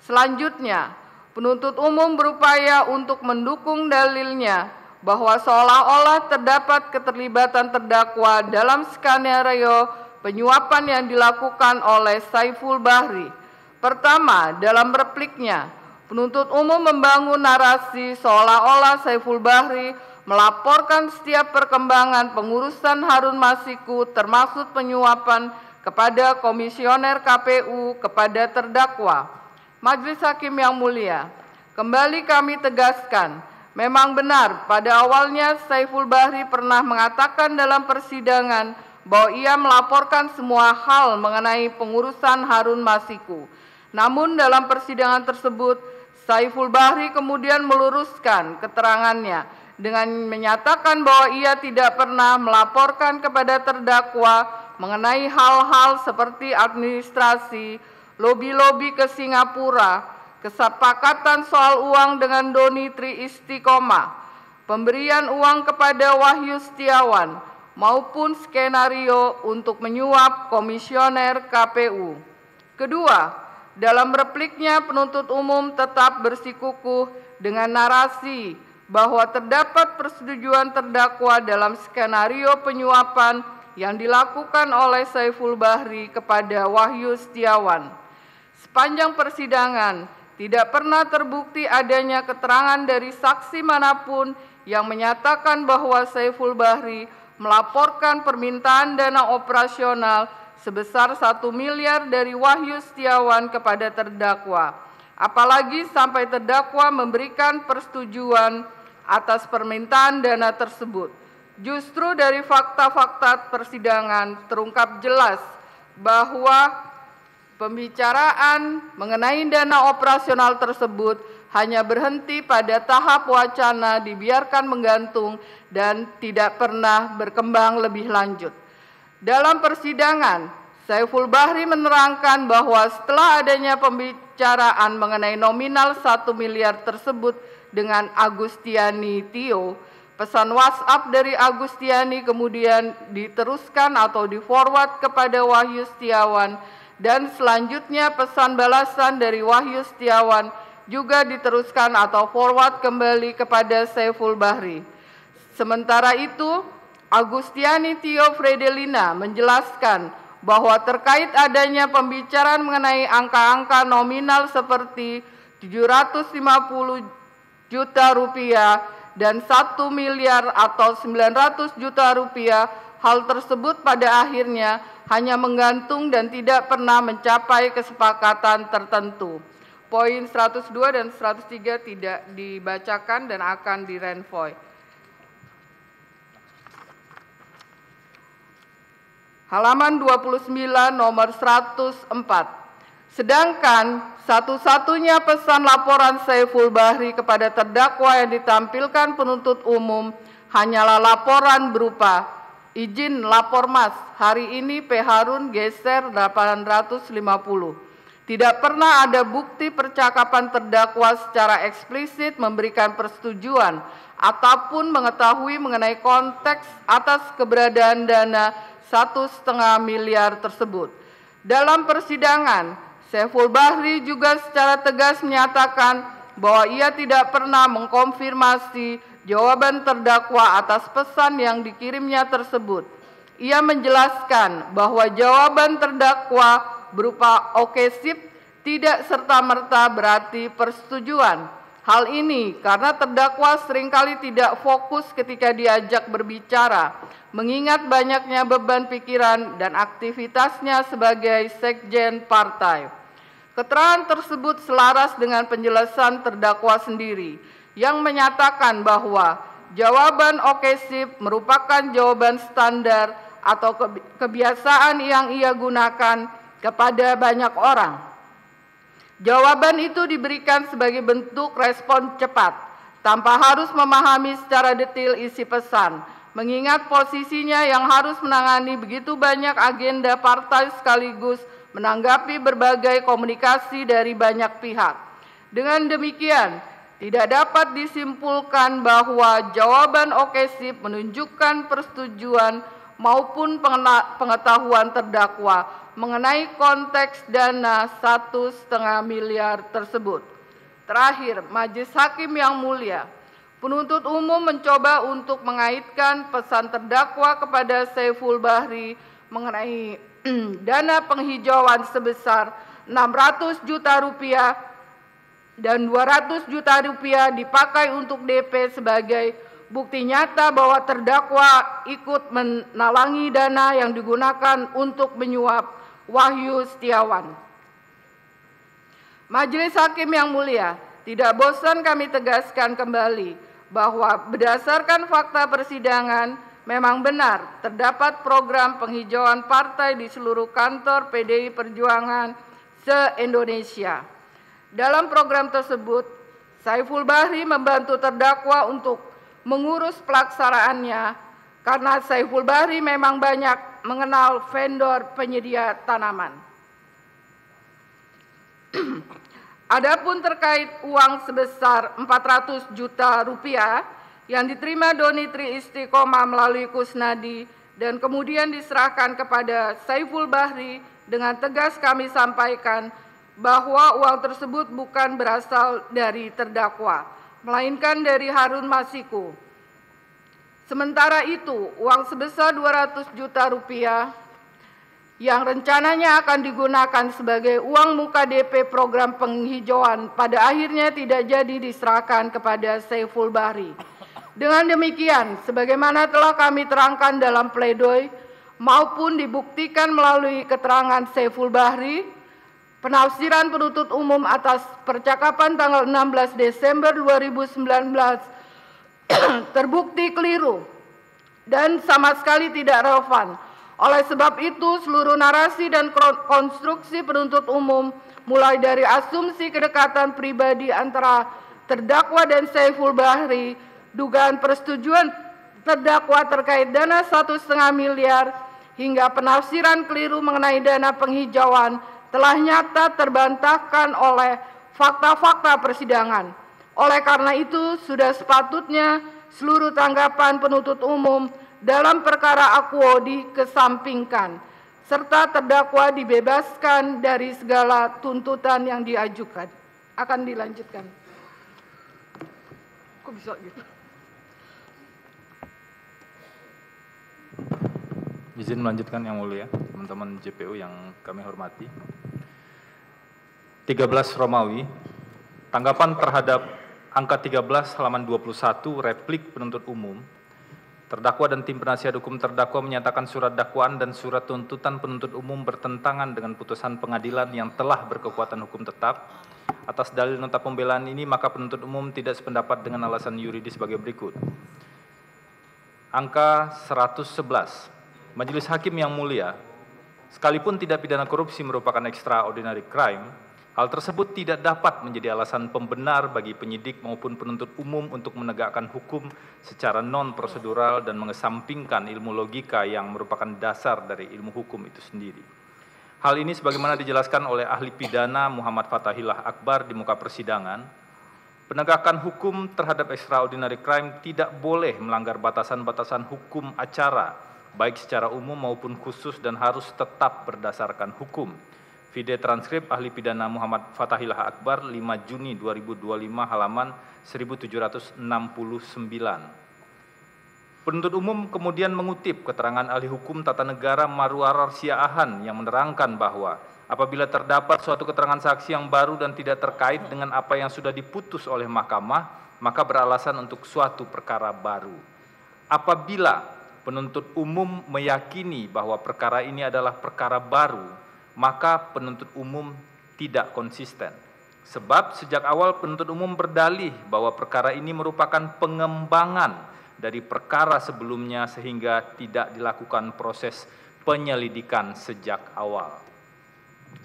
Selanjutnya, penuntut umum berupaya untuk mendukung dalilnya bahwa seolah-olah terdapat keterlibatan terdakwa dalam skenario penyuapan yang dilakukan oleh Saiful Bahri. Pertama, dalam repliknya, penuntut umum membangun narasi seolah-olah Saiful Bahri melaporkan setiap perkembangan pengurusan Harun Masiku termasuk penyuapan kepada komisioner KPU kepada terdakwa. Majelis Hakim yang mulia, kembali kami tegaskan, memang benar pada awalnya Saiful Bahri pernah mengatakan dalam persidangan bahwa ia melaporkan semua hal mengenai pengurusan Harun Masiku. Namun dalam persidangan tersebut Saiful Bahri kemudian meluruskan keterangannya dengan menyatakan bahwa ia tidak pernah melaporkan kepada terdakwa mengenai hal-hal seperti administrasi, lobi-lobi ke Singapura, kesepakatan soal uang dengan Doni Tri Istiqomah, pemberian uang kepada Wahyu Setiawan, maupun skenario untuk menyuap komisioner KPU. Kedua, dalam repliknya penuntut umum tetap bersikukuh dengan narasi bahwa terdapat persetujuan terdakwa dalam skenario penyuapan yang dilakukan oleh Saiful Bahri kepada Wahyu Setiawan. Sepanjang persidangan tidak pernah terbukti adanya keterangan dari saksi manapun yang menyatakan bahwa Saiful Bahri melaporkan permintaan dana operasional sebesar 1 miliar dari Wahyu Setiawan kepada terdakwa. Apalagi sampai terdakwa memberikan persetujuan atas permintaan dana tersebut. Justru dari fakta-fakta persidangan terungkap jelas bahwa pembicaraan mengenai dana operasional tersebut hanya berhenti pada tahap wacana dibiarkan menggantung dan tidak pernah berkembang lebih lanjut. Dalam persidangan, Saiful Bahri menerangkan bahwa setelah adanya pembicaraan mengenai nominal 1 miliar tersebut dengan Agustiani Tio, pesan WhatsApp dari Agustiani kemudian diteruskan atau di-forward kepada Wahyu Setiawan dan selanjutnya pesan balasan dari Wahyu Setiawan juga diteruskan atau forward kembali kepada Saiful Bahri. Sementara itu, Agustiani Tio Fredelina menjelaskan bahwa terkait adanya pembicaraan mengenai angka-angka nominal seperti 750 juta rupiah dan 1 miliar atau 900 juta rupiah, hal tersebut pada akhirnya hanya menggantung dan tidak pernah mencapai kesepakatan tertentu. Poin 102 dan 103 tidak dibacakan dan akan direnvoy. Halaman 29 nomor 104. Sedangkan satu-satunya pesan laporan Saiful Bahri kepada terdakwa yang ditampilkan penuntut umum hanyalah laporan berupa izin lapor mas, hari ini P. Harun geser 850. Tidak pernah ada bukti percakapan terdakwa secara eksplisit memberikan persetujuan ataupun mengetahui mengenai konteks atas keberadaan dana 1,5 miliar tersebut. Dalam persidangan, Saiful Bahri juga secara tegas menyatakan bahwa ia tidak pernah mengkonfirmasi jawaban terdakwa atas pesan yang dikirimnya tersebut. Ia menjelaskan bahwa jawaban terdakwa berupa oke sip tidak serta-merta berarti persetujuan. Hal ini karena terdakwa seringkali tidak fokus ketika diajak berbicara, mengingat banyaknya beban pikiran dan aktivitasnya sebagai sekjen partai. Keterangan tersebut selaras dengan penjelasan terdakwa sendiri yang menyatakan bahwa jawaban oke sip merupakan jawaban standar atau kebiasaan yang ia gunakan kepada banyak orang. Jawaban itu diberikan sebagai bentuk respon cepat, tanpa harus memahami secara detail isi pesan, mengingat posisinya yang harus menangani begitu banyak agenda partai sekaligus menanggapi berbagai komunikasi dari banyak pihak. Dengan demikian, tidak dapat disimpulkan bahwa jawaban oke sip menunjukkan persetujuan maupun pengetahuan terdakwa mengenai konteks dana 1,5 miliar tersebut. Terakhir, Majelis Hakim yang mulia, penuntut umum mencoba untuk mengaitkan pesan terdakwa kepada Saiful Bahri mengenai dana penghijauan sebesar 600 juta rupiah dan 200 juta rupiah dipakai untuk DP sebagai bukti nyata bahwa terdakwa ikut menalangi dana yang digunakan untuk menyuap Wahyu Setiawan. Majelis Hakim yang mulia, tidak bosan kami tegaskan kembali bahwa berdasarkan fakta persidangan memang benar terdapat program penghijauan partai di seluruh kantor PDI Perjuangan se-Indonesia. Dalam program tersebut, Saiful Bahri membantu terdakwa untuk mengurus pelaksanaannya karena Saiful Bahri memang banyak mengenal vendor penyedia tanaman. Adapun terkait uang sebesar 400 juta rupiah yang diterima Doni Tri Istiqomah melalui Kusnadi dan kemudian diserahkan kepada Saiful Bahri, dengan tegas kami sampaikan bahwa uang tersebut bukan berasal dari terdakwa, melainkan dari Harun Masiku. Sementara itu, uang sebesar 200 juta rupiah yang rencananya akan digunakan sebagai uang muka DP program penghijauan pada akhirnya tidak jadi diserahkan kepada Saiful Bahri. Dengan demikian, sebagaimana telah kami terangkan dalam pledoi maupun dibuktikan melalui keterangan Saiful Bahri, penafsiran penuntut umum atas percakapan tanggal 16 Desember 2019 terbukti keliru dan sama sekali tidak relevan. Oleh sebab itu, seluruh narasi dan konstruksi penuntut umum mulai dari asumsi kedekatan pribadi antara terdakwa dan Saiful Bahri, dugaan persetujuan terdakwa terkait dana 1,5 miliar, hingga penafsiran keliru mengenai dana penghijauan telah nyata terbantahkan oleh fakta-fakta persidangan. Oleh karena itu, sudah sepatutnya seluruh tanggapan penuntut umum dalam perkara akuo dikesampingkan, serta terdakwa dibebaskan dari segala tuntutan yang diajukan. Akan dilanjutkan. Kok bisa gitu? Izin melanjutkan yang mulia, teman-teman JPU yang kami hormati. 13 Romawi, tanggapan terhadap angka 13 halaman 21 replik penuntut umum. Terdakwa dan tim penasihat hukum terdakwa menyatakan surat dakwaan dan surat tuntutan penuntut umum bertentangan dengan putusan pengadilan yang telah berkekuatan hukum tetap. Atas dalil nota pembelaan ini, maka penuntut umum tidak sependapat dengan alasan yuridis sebagai berikut. Angka 111. Majelis Hakim yang mulia, sekalipun tidak pidana korupsi merupakan extraordinary crime, hal tersebut tidak dapat menjadi alasan pembenar bagi penyidik maupun penuntut umum untuk menegakkan hukum secara non-prosedural dan mengesampingkan ilmu logika yang merupakan dasar dari ilmu hukum itu sendiri. Hal ini sebagaimana dijelaskan oleh ahli pidana Muhammad Fathahillah Akbar di muka persidangan, penegakan hukum terhadap extraordinary crime tidak boleh melanggar batasan-batasan hukum acara, baik secara umum maupun khusus, dan harus tetap berdasarkan hukum. Vide transkrip ahli pidana Muhammad Fathahillah Akbar 5 Juni 2025 halaman 1769. Penuntut umum kemudian mengutip keterangan ahli hukum tata negara Marwarar Siahan yang menerangkan bahwa apabila terdapat suatu keterangan saksi yang baru dan tidak terkait dengan apa yang sudah diputus oleh mahkamah, maka beralasan untuk suatu perkara baru. Apabila penuntut umum meyakini bahwa perkara ini adalah perkara baru, maka penuntut umum tidak konsisten. Sebab sejak awal penuntut umum berdalih bahwa perkara ini merupakan pengembangan dari perkara sebelumnya sehingga tidak dilakukan proses penyelidikan sejak awal.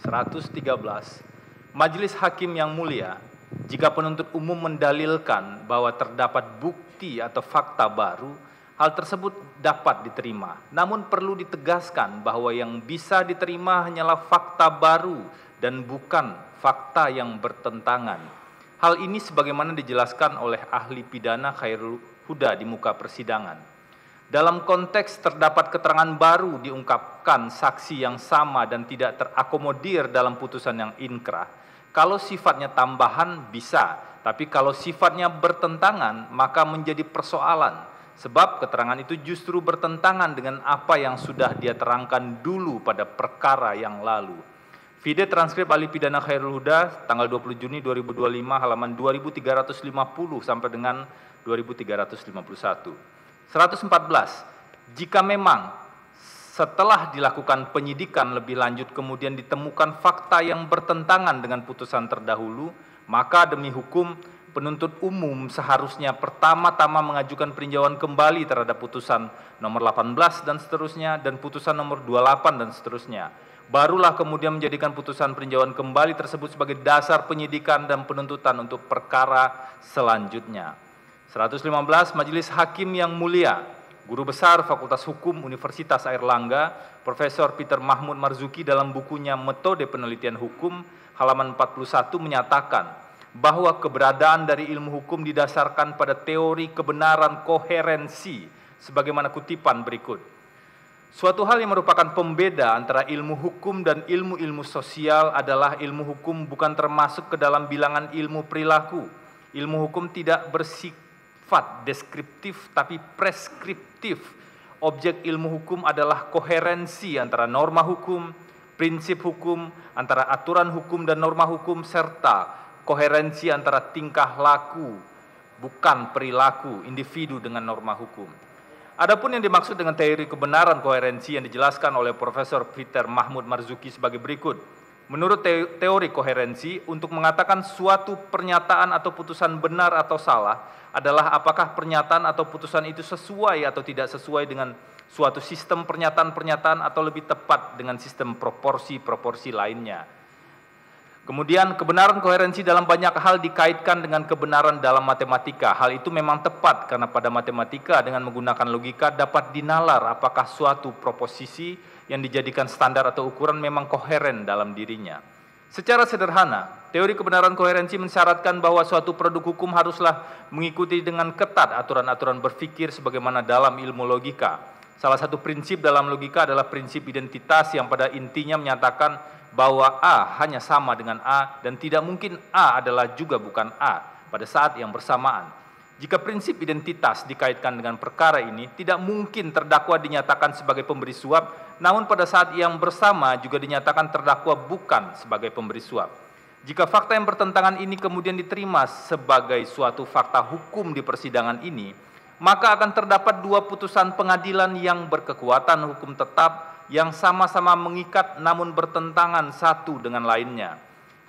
113. Majelis Hakim yang mulia, jika penuntut umum mendalilkan bahwa terdapat bukti atau fakta baru, hal tersebut dapat diterima. Namun perlu ditegaskan bahwa yang bisa diterima hanyalah fakta baru dan bukan fakta yang bertentangan. Hal ini sebagaimana dijelaskan oleh ahli pidana Khairul Huda di muka persidangan. Dalam konteks terdapat keterangan baru diungkapkan saksi yang sama dan tidak terakomodir dalam putusan yang inkrah. Kalau sifatnya tambahan bisa, tapi kalau sifatnya bertentangan maka menjadi persoalan. Sebab keterangan itu justru bertentangan dengan apa yang sudah dia terangkan dulu pada perkara yang lalu. Vide transkrip ahli pidana Khairul Huda tanggal 20 Juni 2025 halaman 2350 sampai dengan 2351. 114. Jika memang setelah dilakukan penyidikan lebih lanjut kemudian ditemukan fakta yang bertentangan dengan putusan terdahulu, maka demi hukum penuntut umum seharusnya pertama-tama mengajukan peninjauan kembali terhadap putusan nomor 18 dan seterusnya, dan putusan nomor 28 dan seterusnya. Barulah kemudian menjadikan putusan peninjauan kembali tersebut sebagai dasar penyidikan dan penuntutan untuk perkara selanjutnya. 115. Majelis Hakim yang mulia, Guru Besar Fakultas Hukum Universitas Airlangga, Profesor Peter Mahmud Marzuki dalam bukunya Metode Penelitian Hukum, halaman 41 menyatakan bahwa keberadaan dari ilmu hukum didasarkan pada teori kebenaran koherensi, sebagaimana kutipan berikut. Suatu hal yang merupakan pembeda antara ilmu hukum dan ilmu-ilmu sosial adalah ilmu hukum bukan termasuk ke dalam bilangan ilmu perilaku. Ilmu hukum tidak bersifat deskriptif tapi preskriptif. Objek ilmu hukum adalah koherensi antara norma hukum, prinsip hukum, antara aturan hukum dan norma hukum, serta koherensi antara tingkah laku, bukan perilaku individu dengan norma hukum. Adapun yang dimaksud dengan teori kebenaran koherensi yang dijelaskan oleh Profesor Peter Mahmud Marzuki sebagai berikut. Menurut teori koherensi, untuk mengatakan suatu pernyataan atau putusan benar atau salah adalah apakah pernyataan atau putusan itu sesuai atau tidak sesuai dengan suatu sistem pernyataan-pernyataan atau lebih tepat dengan sistem proporsi-proporsi lainnya. Kemudian kebenaran koherensi dalam banyak hal dikaitkan dengan kebenaran dalam matematika. Hal itu memang tepat karena pada matematika dengan menggunakan logika dapat dinalar apakah suatu proposisi yang dijadikan standar atau ukuran memang koheren dalam dirinya. Secara sederhana, teori kebenaran koherensi mensyaratkan bahwa suatu produk hukum haruslah mengikuti dengan ketat aturan-aturan berpikir sebagaimana dalam ilmu logika. Salah satu prinsip dalam logika adalah prinsip identitas yang pada intinya menyatakan bahwa A hanya sama dengan A dan tidak mungkin A adalah juga bukan A pada saat yang bersamaan. Jika prinsip identitas dikaitkan dengan perkara ini, tidak mungkin terdakwa dinyatakan sebagai pemberi suap, namun pada saat yang bersama juga dinyatakan terdakwa bukan sebagai pemberi suap. Jika fakta yang bertentangan ini kemudian diterima sebagai suatu fakta hukum di persidangan ini, maka akan terdapat dua putusan pengadilan yang berkekuatan hukum tetap yang sama-sama mengikat namun bertentangan satu dengan lainnya.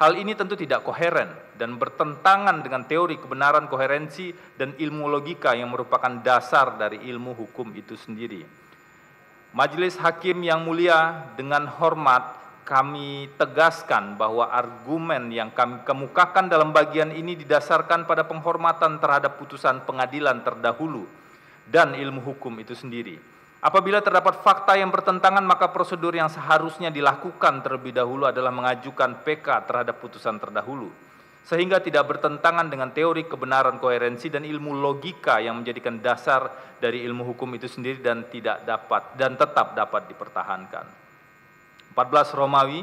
Hal ini tentu tidak koheren dan bertentangan dengan teori kebenaran koherensi dan ilmu logika yang merupakan dasar dari ilmu hukum itu sendiri. Majelis Hakim yang mulia, dengan hormat kami tegaskan bahwa argumen yang kami kemukakan dalam bagian ini didasarkan pada penghormatan terhadap putusan pengadilan terdahulu dan ilmu hukum itu sendiri. Apabila terdapat fakta yang bertentangan, maka prosedur yang seharusnya dilakukan terlebih dahulu adalah mengajukan PK terhadap putusan terdahulu, sehingga tidak bertentangan dengan teori kebenaran koherensi dan ilmu logika yang menjadikan dasar dari ilmu hukum itu sendiri dan tetap dapat dipertahankan. 14 Romawi,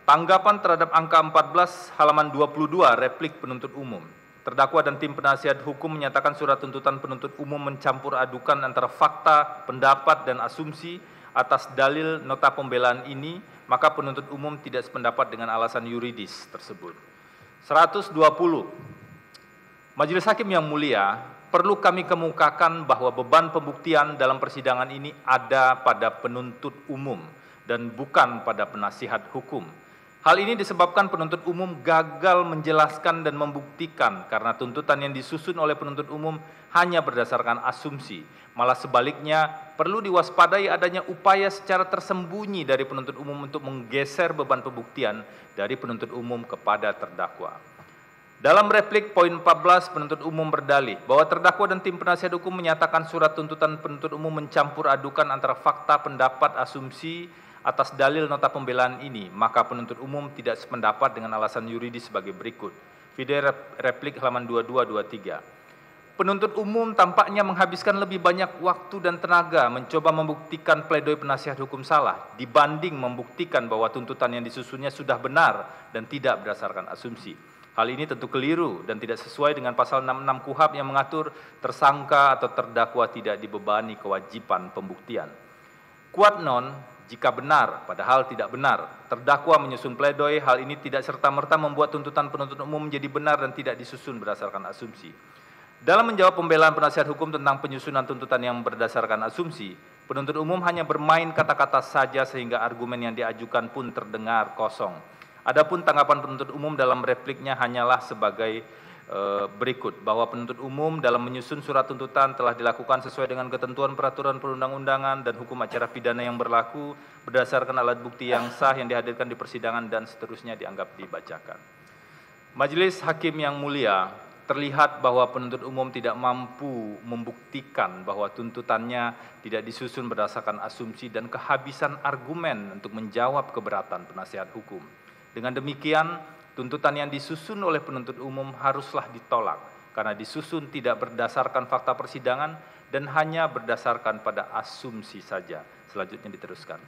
tanggapan terhadap angka 14 halaman 22 replik penuntut umum. Terdakwa dan tim penasihat hukum menyatakan surat tuntutan penuntut umum mencampur adukan antara fakta, pendapat, dan asumsi atas dalil nota pembelaan ini, maka penuntut umum tidak sependapat dengan alasan yuridis tersebut. 120. Majelis Hakim yang mulia, perlu kami kemukakan bahwa beban pembuktian dalam persidangan ini ada pada penuntut umum dan bukan pada penasihat hukum. Hal ini disebabkan penuntut umum gagal menjelaskan dan membuktikan karena tuntutan yang disusun oleh penuntut umum hanya berdasarkan asumsi. Malah sebaliknya, perlu diwaspadai adanya upaya secara tersembunyi dari penuntut umum untuk menggeser beban pembuktian dari penuntut umum kepada terdakwa. Dalam replik poin 14, penuntut umum berdalih bahwa terdakwa dan tim penasihat hukum menyatakan surat tuntutan penuntut umum mencampur adukan antara fakta, pendapat, asumsi atas dalil nota pembelaan ini, maka penuntut umum tidak sependapat dengan alasan yuridis sebagai berikut. Video replik halaman 22-23. Penuntut umum tampaknya menghabiskan lebih banyak waktu dan tenaga mencoba membuktikan pledoi penasihat hukum salah dibanding membuktikan bahwa tuntutan yang disusunnya sudah benar dan tidak berdasarkan asumsi. Hal ini tentu keliru dan tidak sesuai dengan pasal 66 KUHP yang mengatur tersangka atau terdakwa tidak dibebani kewajiban pembuktian. Quod non, jika benar, padahal tidak benar, terdakwa menyusun pledoi, hal ini tidak serta-merta membuat tuntutan penuntut umum menjadi benar dan tidak disusun berdasarkan asumsi. Dalam menjawab pembelaan penasihat hukum tentang penyusunan tuntutan yang berdasarkan asumsi, penuntut umum hanya bermain kata-kata saja sehingga argumen yang diajukan pun terdengar kosong. Adapun tanggapan penuntut umum dalam repliknya hanyalah sebagai berikut, bahwa penuntut umum dalam menyusun surat tuntutan telah dilakukan sesuai dengan ketentuan peraturan perundang-undangan dan hukum acara pidana yang berlaku berdasarkan alat bukti yang sah yang dihadirkan di persidangan dan seterusnya dianggap dibacakan. Majelis Hakim yang mulia, terlihat bahwa penuntut umum tidak mampu membuktikan bahwa tuntutannya tidak disusun berdasarkan asumsi dan kehabisan argumen untuk menjawab keberatan penasihat hukum. Dengan demikian, tuntutan yang disusun oleh penuntut umum haruslah ditolak karena disusun tidak berdasarkan fakta persidangan dan hanya berdasarkan pada asumsi saja. Selanjutnya diteruskan.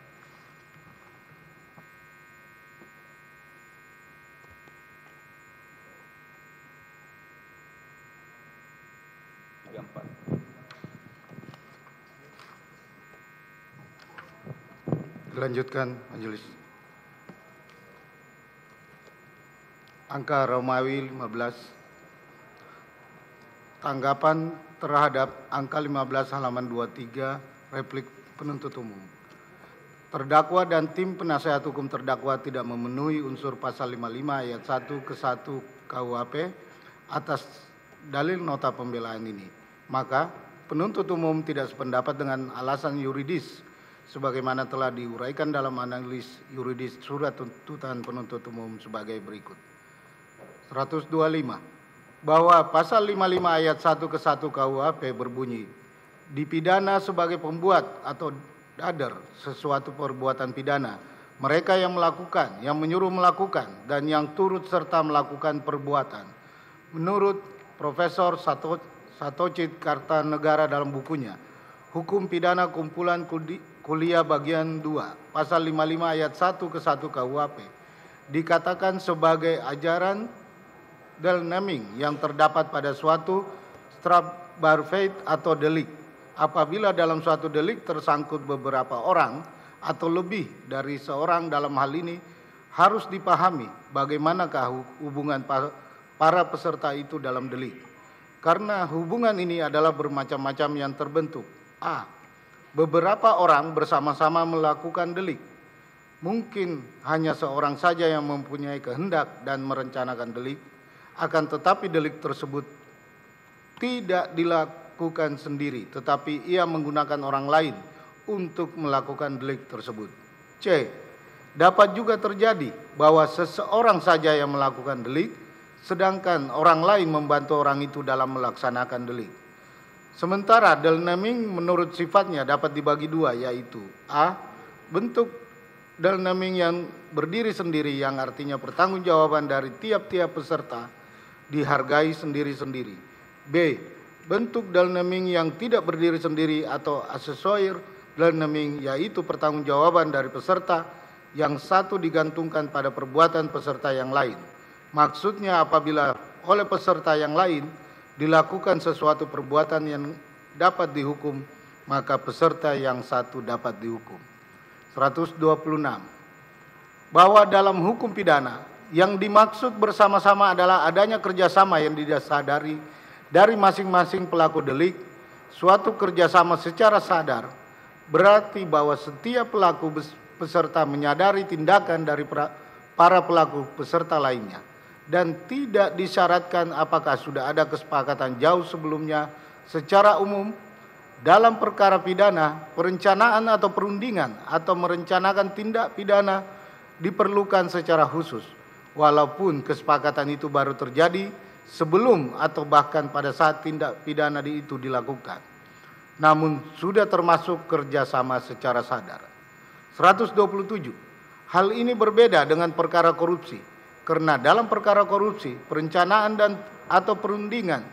Dilanjutkan majelis. Angka Romawi 15. Tanggapan terhadap angka 15 halaman 23 replik penuntut umum. Terdakwa dan tim penasihat hukum terdakwa tidak memenuhi unsur pasal 55 ayat 1 ke 1 KUHP atas dalil nota pembelaan ini. Maka penuntut umum tidak sependapat dengan alasan yuridis sebagaimana telah diuraikan dalam analis yuridis surat tuntutan penuntut umum sebagai berikut. 125. Bahwa pasal 55 ayat 1 ke 1 KUHP berbunyi, dipidana sebagai pembuat atau dader sesuatu perbuatan pidana, mereka yang melakukan, yang menyuruh melakukan, dan yang turut serta melakukan perbuatan. Menurut Profesor Satocit Kartanegara dalam bukunya, Hukum Pidana Kumpulan Kuliah Bagian 2, pasal 55 ayat 1 ke 1 KUHP, dikatakan sebagai ajaran naming yang terdapat pada suatu strafbarfeit atau delik. Apabila dalam suatu delik tersangkut beberapa orang atau lebih dari seorang, dalam hal ini harus dipahami bagaimanakah hubungan para peserta itu dalam delik. Karena hubungan ini adalah bermacam-macam yang terbentuk. A. Beberapa orang bersama-sama melakukan delik. Mungkin hanya seorang saja yang mempunyai kehendak dan merencanakan delik, akan tetapi delik tersebut tidak dilakukan sendiri, tetapi ia menggunakan orang lain untuk melakukan delik tersebut. C. Dapat juga terjadi bahwa seseorang saja yang melakukan delik, sedangkan orang lain membantu orang itu dalam melaksanakan delik. Sementara naming menurut sifatnya dapat dibagi dua, yaitu A. Bentuk naming yang berdiri sendiri, yang artinya pertanggungjawaban dari tiap-tiap peserta dihargai sendiri-sendiri. B. Bentuk naming yang tidak berdiri sendiri atau aksesorir naming, yaitu pertanggungjawaban dari peserta yang satu digantungkan pada perbuatan peserta yang lain. Maksudnya apabila oleh peserta yang lain dilakukan sesuatu perbuatan yang dapat dihukum, maka peserta yang satu dapat dihukum. 126. Bahwa dalam hukum pidana yang dimaksud bersama-sama adalah adanya kerjasama yang didasari dari masing-masing pelaku delik. Suatu kerjasama secara sadar berarti bahwa setiap pelaku peserta menyadari tindakan dari para pelaku peserta lainnya, dan tidak disyaratkan apakah sudah ada kesepakatan jauh sebelumnya. Secara umum, dalam perkara pidana, perencanaan atau perundingan atau merencanakan tindak pidana diperlukan secara khusus, walaupun kesepakatan itu baru terjadi sebelum atau bahkan pada saat tindak pidana itu dilakukan, namun sudah termasuk kerjasama secara sadar. 127. Hal ini berbeda dengan perkara korupsi, karena dalam perkara korupsi, perencanaan dan atau perundingan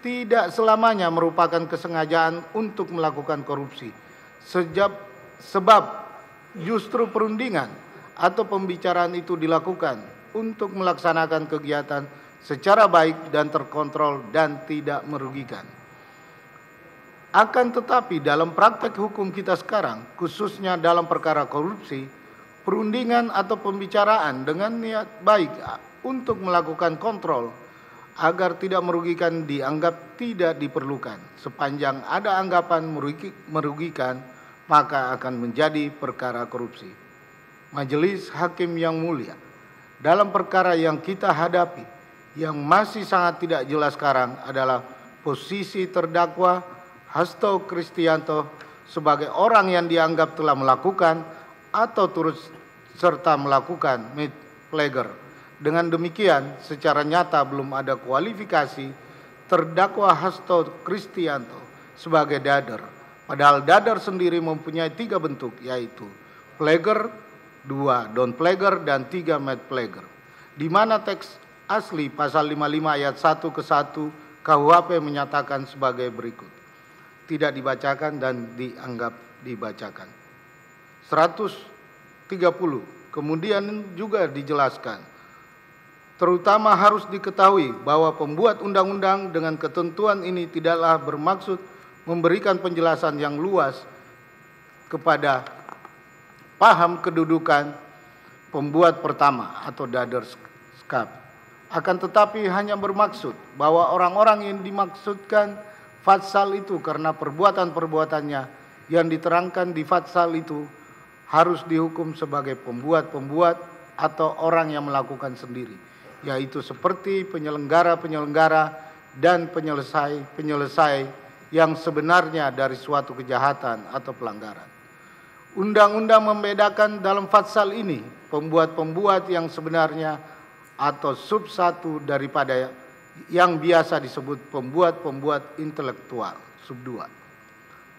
tidak selamanya merupakan kesengajaan untuk melakukan korupsi. Sebab justru perundingan atau pembicaraan itu dilakukan untuk melaksanakan kegiatan secara baik dan terkontrol dan tidak merugikan. Akan tetapi dalam praktek hukum kita sekarang, khususnya dalam perkara korupsi, perundingan atau pembicaraan dengan niat baik untuk melakukan kontrol agar tidak merugikan dianggap tidak diperlukan. Sepanjang ada anggapan merugikan, maka akan menjadi perkara korupsi. Majelis Hakim yang mulia, dalam perkara yang kita hadapi, yang masih sangat tidak jelas sekarang adalah posisi terdakwa Hasto Kristianto sebagai orang yang dianggap telah melakukan atau turut serta melakukan plagiar. Dengan demikian, secara nyata belum ada kualifikasi terdakwa Hasto Kristianto sebagai dader. Padahal dader sendiri mempunyai 3 bentuk, yaitu plagiar, 2 don't plagiar, dan 3 made plagiar. Di mana teks asli pasal 55 ayat 1 ke 1 KUHP menyatakan sebagai berikut. Tidak dibacakan dan dianggap dibacakan. 130. Kemudian juga dijelaskan, terutama harus diketahui bahwa pembuat undang-undang dengan ketentuan ini tidaklah bermaksud memberikan penjelasan yang luas kepada paham kedudukan pembuat pertama atau dader skap. Akan tetapi hanya bermaksud bahwa orang-orang yang dimaksudkan Fatsal itu karena perbuatan-perbuatannya yang diterangkan di Fatsal itu harus dihukum sebagai pembuat-pembuat atau orang yang melakukan sendiri, yaitu seperti penyelenggara-penyelenggara dan penyelesai-penyelesai yang sebenarnya dari suatu kejahatan atau pelanggaran. Undang-undang membedakan dalam Fatsal ini pembuat-pembuat yang sebenarnya atau sub 1 daripada yang biasa disebut pembuat-pembuat intelektual, sub 2.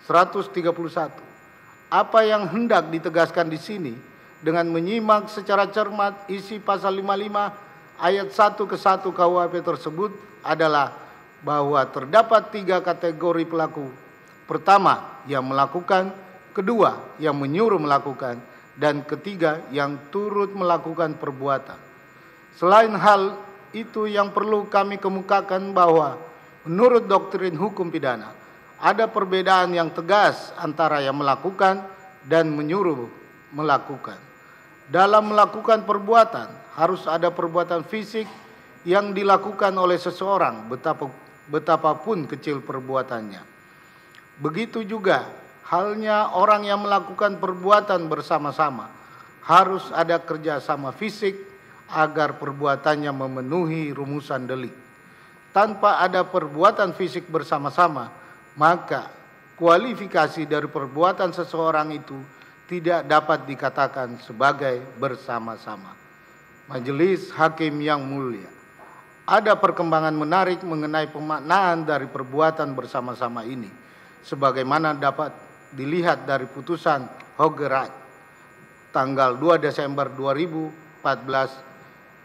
131. Apa yang hendak ditegaskan di sini dengan menyimak secara cermat isi pasal 55 ayat 1 ke 1 KUHP tersebut adalah bahwa terdapat 3 kategori pelaku. Pertama, yang melakukan; kedua, yang menyuruh melakukan; dan ketiga, yang turut melakukan perbuatan. Selain hal itu yang perlu kami kemukakan bahwa menurut doktrin hukum pidana, ada perbedaan yang tegas antara yang melakukan dan menyuruh melakukan. Dalam melakukan perbuatan, harus ada perbuatan fisik yang dilakukan oleh seseorang, betapapun kecil perbuatannya. Begitu juga halnya orang yang melakukan perbuatan bersama-sama, harus ada kerjasama fisik agar perbuatannya memenuhi rumusan delik. Tanpa ada perbuatan fisik bersama-sama, maka kualifikasi dari perbuatan seseorang itu tidak dapat dikatakan sebagai bersama-sama. Majelis Hakim yang mulia, ada perkembangan menarik mengenai pemaknaan dari perbuatan bersama-sama ini, sebagaimana dapat dilihat dari putusan Hogerat tanggal 2 Desember 2014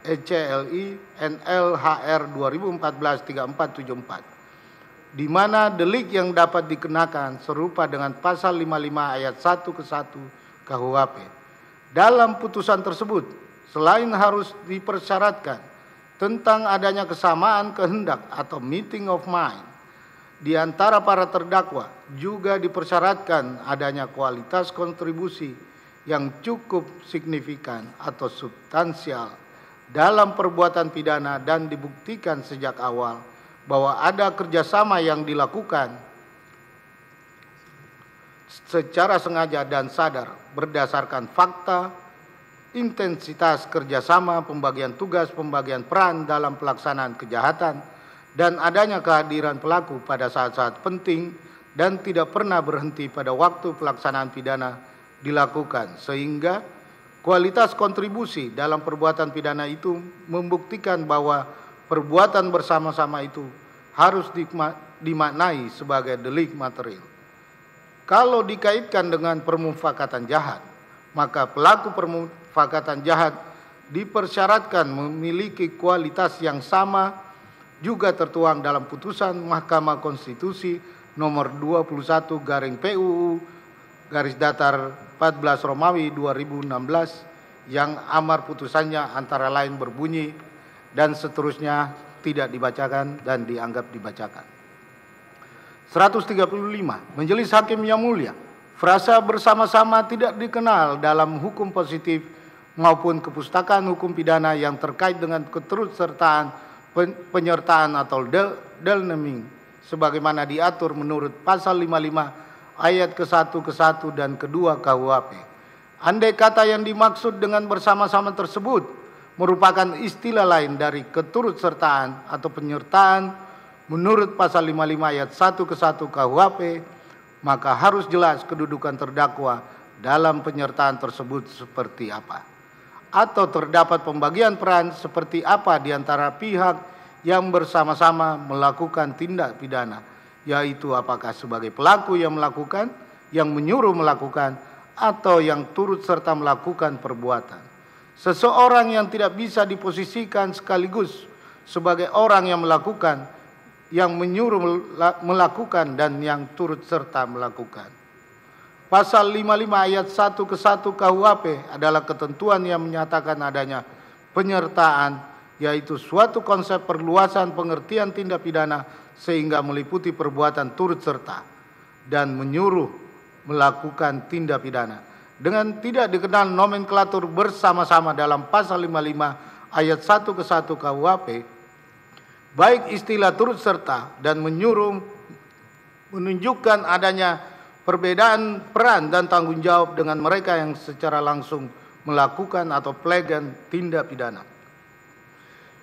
ECLI NLHR 2014-3474, di mana delik yang dapat dikenakan serupa dengan pasal 55 ayat 1 ke 1 KUHP. Dalam putusan tersebut, selain harus dipersyaratkan tentang adanya kesamaan kehendak atau meeting of mind di antara para terdakwa, juga dipersyaratkan adanya kualitas kontribusi yang cukup signifikan atau substansial dalam perbuatan pidana dan dibuktikan sejak awal bahwa ada kerjasama yang dilakukan secara sengaja dan sadar berdasarkan fakta, intensitas kerjasama, pembagian tugas, pembagian peran dalam pelaksanaan kejahatan, dan adanya kehadiran pelaku pada saat-saat penting dan tidak pernah berhenti pada waktu pelaksanaan pidana dilakukan, sehingga kualitas kontribusi dalam perbuatan pidana itu membuktikan bahwa perbuatan bersama-sama itu harus dimaknai sebagai delik material. Kalau dikaitkan dengan permufakatan jahat, maka pelaku permufakatan jahat dipersyaratkan memiliki kualitas yang sama, juga tertuang dalam putusan Mahkamah Konstitusi nomor 21/PUU garis datar 14 Romawi 2016 yang amar putusannya antara lain berbunyi dan seterusnya tidak dibacakan dan dianggap dibacakan. 135. Majelis Hakim yang mulia, frasa bersama-sama tidak dikenal dalam hukum positif maupun kepustakaan hukum pidana yang terkait dengan keturutsertaan, penyertaan atau delnaming sebagaimana diatur menurut pasal 55 ayat ke-1 dan ke-2 KUHP. Andai kata yang dimaksud dengan bersama-sama tersebut merupakan istilah lain dari keturutsertaan atau penyertaan menurut pasal 55 ayat 1 KUHP, maka harus jelas kedudukan terdakwa dalam penyertaan tersebut seperti apa, atau terdapat pembagian peran seperti apa di antara pihak yang bersama-sama melakukan tindak pidana, yaitu apakah sebagai pelaku yang melakukan, yang menyuruh melakukan, atau yang turut serta melakukan perbuatan. Seseorang yang tidak bisa diposisikan sekaligus sebagai orang yang melakukan, yang menyuruh melakukan, dan yang turut serta melakukan. Pasal 55 ayat 1 KUHP adalah ketentuan yang menyatakan adanya penyertaan, yaitu suatu konsep perluasan pengertian tindak pidana sehingga meliputi perbuatan turut serta dan menyuruh melakukan tindak pidana dengan tidak dikenal nomenklatur bersama-sama dalam pasal 55 ayat 1 KUHP. Baik istilah turut serta dan menyuruh menunjukkan adanya perbedaan peran dan tanggung jawab dengan mereka yang secara langsung melakukan atau pelegan tindak pidana.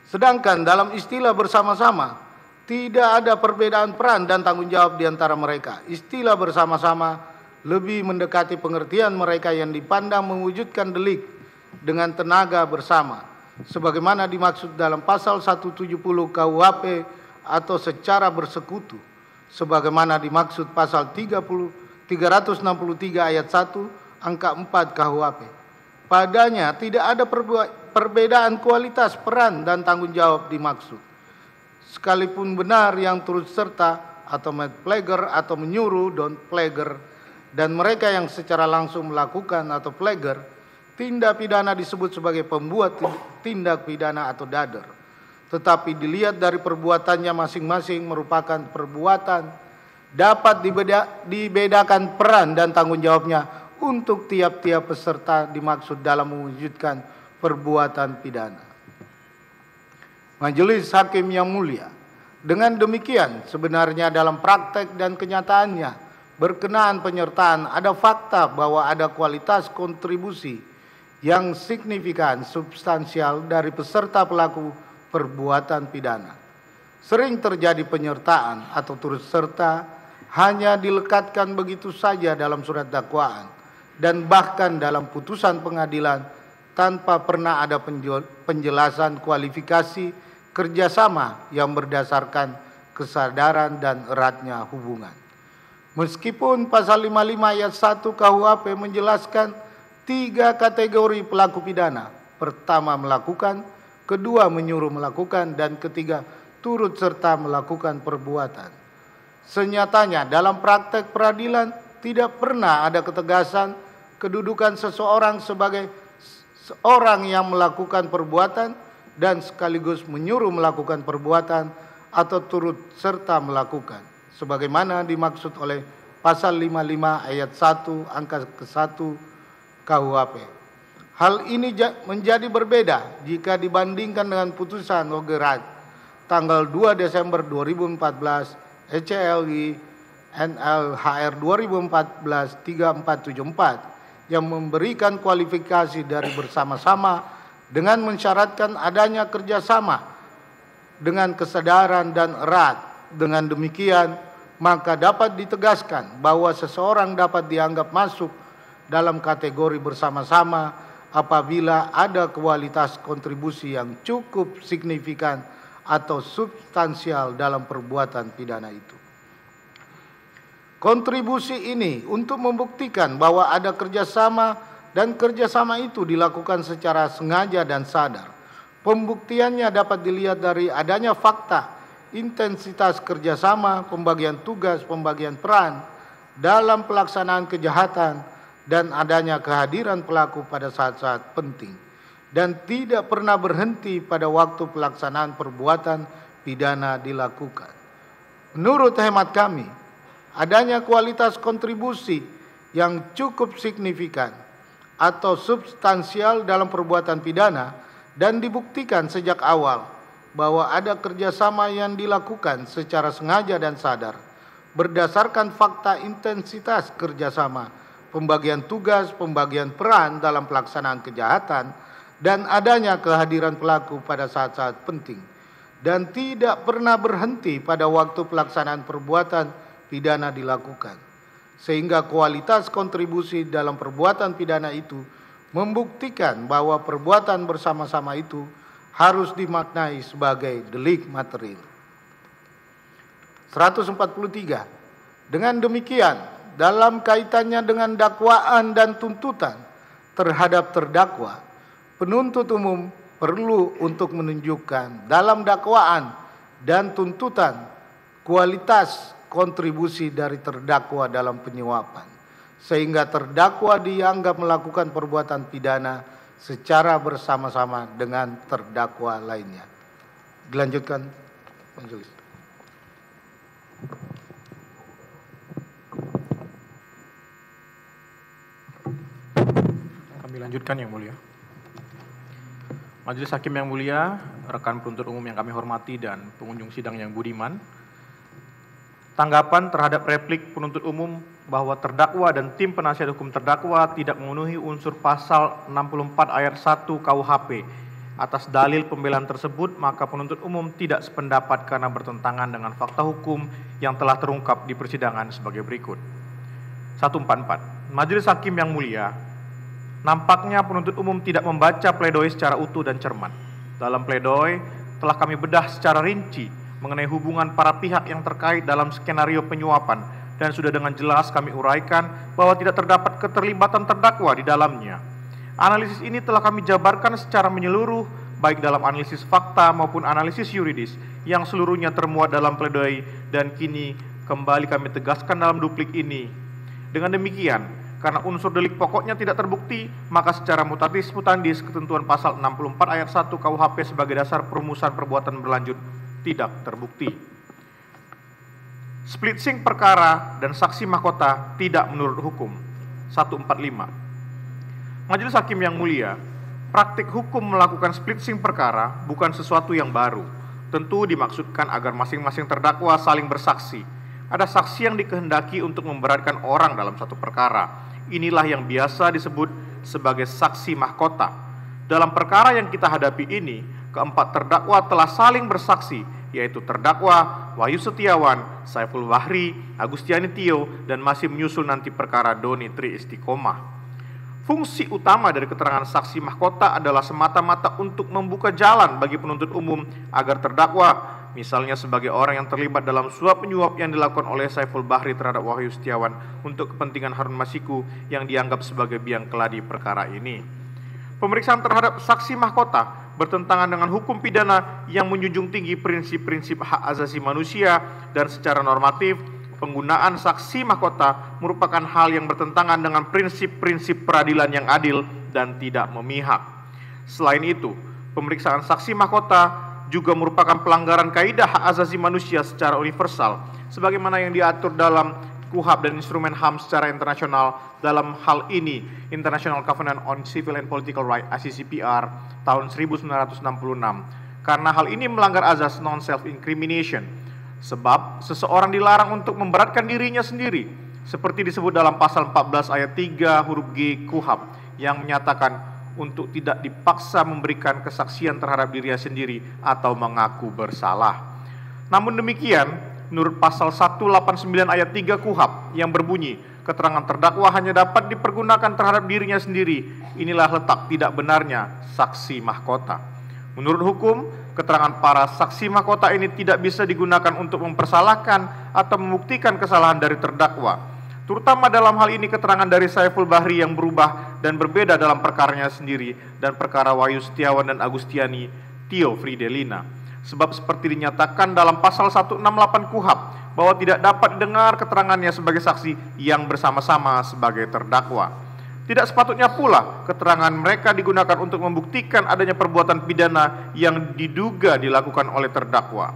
Sedangkan dalam istilah bersama-sama tidak ada perbedaan peran dan tanggung jawab di antara mereka. Istilah bersama-sama lebih mendekati pengertian mereka yang dipandang mewujudkan delik dengan tenaga bersama, sebagaimana dimaksud dalam pasal 170 KUHP atau secara bersekutu, sebagaimana dimaksud pasal 363 ayat 1 angka 4 KUHP. Padanya tidak ada perbedaan kualitas peran dan tanggung jawab dimaksud. Sekalipun benar yang turut serta atau made plager atau menyuruh don't plager dan mereka yang secara langsung melakukan atau plager, tindak pidana disebut sebagai pembuat tindak pidana atau dader. tetapi dilihat dari perbuatannya masing-masing merupakan perbuatan, dapat dibedakan peran dan tanggung jawabnya untuk tiap-tiap peserta dimaksud dalam mewujudkan perbuatan pidana. Majelis Hakim yang mulia, dengan demikian sebenarnya dalam praktek dan kenyataannya berkenaan penyertaan ada fakta bahwa ada kualitas kontribusi yang signifikan substansial dari peserta pelaku perbuatan pidana. Sering terjadi penyertaan atau turut serta hanya dilekatkan begitu saja dalam surat dakwaan dan bahkan dalam putusan pengadilan tanpa pernah ada penjelasan kualifikasi kerjasama yang berdasarkan kesadaran dan eratnya hubungan. Meskipun pasal 55 ayat 1 KUHP menjelaskan 3 kategori pelaku pidana. Pertama melakukan, kedua menyuruh melakukan, dan ketiga turut serta melakukan perbuatan. Senyatanya dalam praktek peradilan tidak pernah ada ketegasan kedudukan seseorang sebagai seorang yang melakukan perbuatan dan sekaligus menyuruh melakukan perbuatan atau turut serta melakukan, sebagaimana dimaksud oleh pasal 55 ayat 1 angka ke-1 KUHP. Hal ini menjadi berbeda jika dibandingkan dengan putusan Ogerat tanggal 2 Desember 2014 ECLI NLHR 2014-3474 yang memberikan kualifikasi dari bersama-sama dengan mensyaratkan adanya kerjasama dengan kesadaran dan erat. Dengan demikian, maka dapat ditegaskan bahwa seseorang dapat dianggap masuk dalam kategori bersama-sama apabila ada kualitas kontribusi yang cukup signifikan atau substansial dalam perbuatan pidana itu. Kontribusi ini untuk membuktikan bahwa ada kerjasama dan kerjasama itu dilakukan secara sengaja dan sadar. Pembuktiannya dapat dilihat dari adanya fakta, intensitas kerjasama, pembagian tugas, pembagian peran dalam pelaksanaan kejahatan, dan adanya kehadiran pelaku pada saat-saat penting, dan tidak pernah berhenti pada waktu pelaksanaan perbuatan pidana dilakukan. Menurut hemat kami, adanya kualitas kontribusi yang cukup signifikan atau substansial dalam perbuatan pidana dan dibuktikan sejak awal bahwa ada kerjasama yang dilakukan secara sengaja dan sadar berdasarkan fakta intensitas kerjasama, pembagian tugas, pembagian peran dalam pelaksanaan kejahatan, dan adanya kehadiran pelaku pada saat-saat penting, dan tidak pernah berhenti pada waktu pelaksanaan perbuatan pidana dilakukan. Sehingga kualitas kontribusi dalam perbuatan pidana itu membuktikan bahwa perbuatan bersama-sama itu harus dimaknai sebagai delik material. 143. Dengan demikian, dalam kaitannya dengan dakwaan dan tuntutan terhadap terdakwa, penuntut umum perlu untuk menunjukkan dalam dakwaan dan tuntutan kualitas kontribusi dari terdakwa dalam penyuapan, sehingga terdakwa dianggap melakukan perbuatan pidana secara bersama-sama dengan terdakwa lainnya. Dilanjutkan, Majelis. Kami lanjutkan yang mulia. Majelis Hakim yang mulia, rekan penuntut umum yang kami hormati dan pengunjung sidang yang budiman. Tanggapan terhadap replik penuntut umum bahwa terdakwa dan tim penasihat hukum terdakwa tidak memenuhi unsur pasal 64 ayat 1 KUHP. Atas dalil pembelaan tersebut, maka penuntut umum tidak sependapat karena bertentangan dengan fakta hukum yang telah terungkap di persidangan sebagai berikut. 144. Majelis Hakim yang mulia, nampaknya penuntut umum tidak membaca pledoi secara utuh dan cermat. Dalam pledoi telah kami bedah secara rinci mengenai hubungan para pihak yang terkait dalam skenario penyuapan, dan sudah dengan jelas kami uraikan bahwa tidak terdapat keterlibatan terdakwa di dalamnya. Analisis ini telah kami jabarkan secara menyeluruh, baik dalam analisis fakta maupun analisis yuridis, yang seluruhnya termuat dalam pledoi dan kini kembali kami tegaskan dalam duplik ini. Dengan demikian, Karena unsur delik pokoknya tidak terbukti, maka secara mutatis mutandis ketentuan pasal 64 ayat 1 KUHP sebagai dasar perumusan perbuatan berlanjut tidak terbukti. Splitsing perkara dan saksi mahkota tidak menurut hukum. 145. Majelis Hakim yang mulia, praktik hukum melakukan splitsing perkara bukan sesuatu yang baru. Tentu dimaksudkan agar masing-masing terdakwa saling bersaksi. Ada saksi yang dikehendaki untuk memberatkan orang dalam satu perkara. Inilah yang biasa disebut sebagai saksi mahkota. Dalam perkara yang kita hadapi ini, keempat terdakwa telah saling bersaksi, yaitu terdakwa Wahyu Setiawan, Saiful Bahri, Agustiani Tio, dan masih menyusul nanti perkara Doni Tri Istiqomah. Fungsi utama dari keterangan saksi mahkota adalah semata-mata untuk membuka jalan bagi penuntut umum agar terdakwa, misalnya sebagai orang yang terlibat dalam suap menyuap yang dilakukan oleh Saiful Bahri terhadap Wahyu Setiawan untuk kepentingan Harun Masiku yang dianggap sebagai biang keladi perkara ini. Pemeriksaan terhadap saksi mahkota bertentangan dengan hukum pidana yang menjunjung tinggi prinsip-prinsip hak asasi manusia, dan secara normatif penggunaan saksi mahkota merupakan hal yang bertentangan dengan prinsip-prinsip peradilan yang adil dan tidak memihak. Selain itu, pemeriksaan saksi mahkota juga merupakan pelanggaran kaidah hak asasi manusia secara universal, sebagaimana yang diatur dalam KUHP dan instrumen HAM secara internasional. Dalam hal ini, International Covenant on Civil and Political Rights (ICCPR) tahun 1966. Karena hal ini melanggar azas non-self-incrimination, sebab seseorang dilarang untuk memberatkan dirinya sendiri, seperti disebut dalam pasal 14 ayat 3 huruf G KUHP yang menyatakan untuk tidak dipaksa memberikan kesaksian terhadap dirinya sendiri atau mengaku bersalah. Namun demikian, menurut pasal 189 ayat 3 KUHP yang berbunyi, keterangan terdakwa hanya dapat dipergunakan terhadap dirinya sendiri. Inilah letak tidak benarnya saksi mahkota. Menurut hukum, keterangan para saksi mahkota ini tidak bisa digunakan untuk mempersalahkan atau membuktikan kesalahan dari terdakwa. Terutama dalam hal ini keterangan dari Saiful Bahri yang berubah dan berbeda dalam perkaranya sendiri dan perkara Wahyu Setiawan dan Agustiani Tio Fridelina. Sebab seperti dinyatakan dalam pasal 168 KUHP bahwa tidak dapat didengar keterangannya sebagai saksi yang bersama-sama sebagai terdakwa. Tidak sepatutnya pula keterangan mereka digunakan untuk membuktikan adanya perbuatan pidana yang diduga dilakukan oleh terdakwa.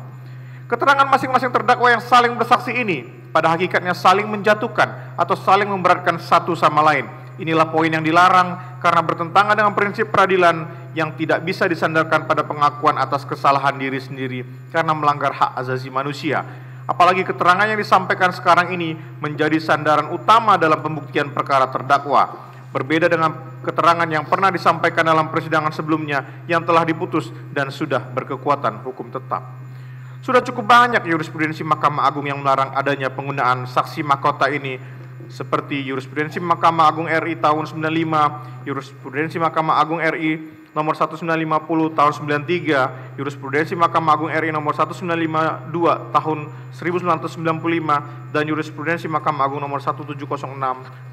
Keterangan masing-masing terdakwa yang saling bersaksi ini pada hakikatnya saling menjatuhkan atau saling memberatkan satu sama lain. Inilah poin yang dilarang karena bertentangan dengan prinsip peradilan yang tidak bisa disandarkan pada pengakuan atas kesalahan diri sendiri karena melanggar hak asasi manusia. Apalagi keterangan yang disampaikan sekarang ini menjadi sandaran utama dalam pembuktian perkara terdakwa. Berbeda dengan keterangan yang pernah disampaikan dalam persidangan sebelumnya yang telah diputus dan sudah berkekuatan hukum tetap. Sudah cukup banyak jurisprudensi Mahkamah Agung yang melarang adanya penggunaan saksi mahkota ini, seperti jurisprudensi Mahkamah Agung RI tahun 95, jurisprudensi Mahkamah Agung RI nomor 1950 tahun 93, jurisprudensi Mahkamah Agung RI nomor 1952 tahun 1995, dan jurisprudensi Mahkamah Agung nomor 1706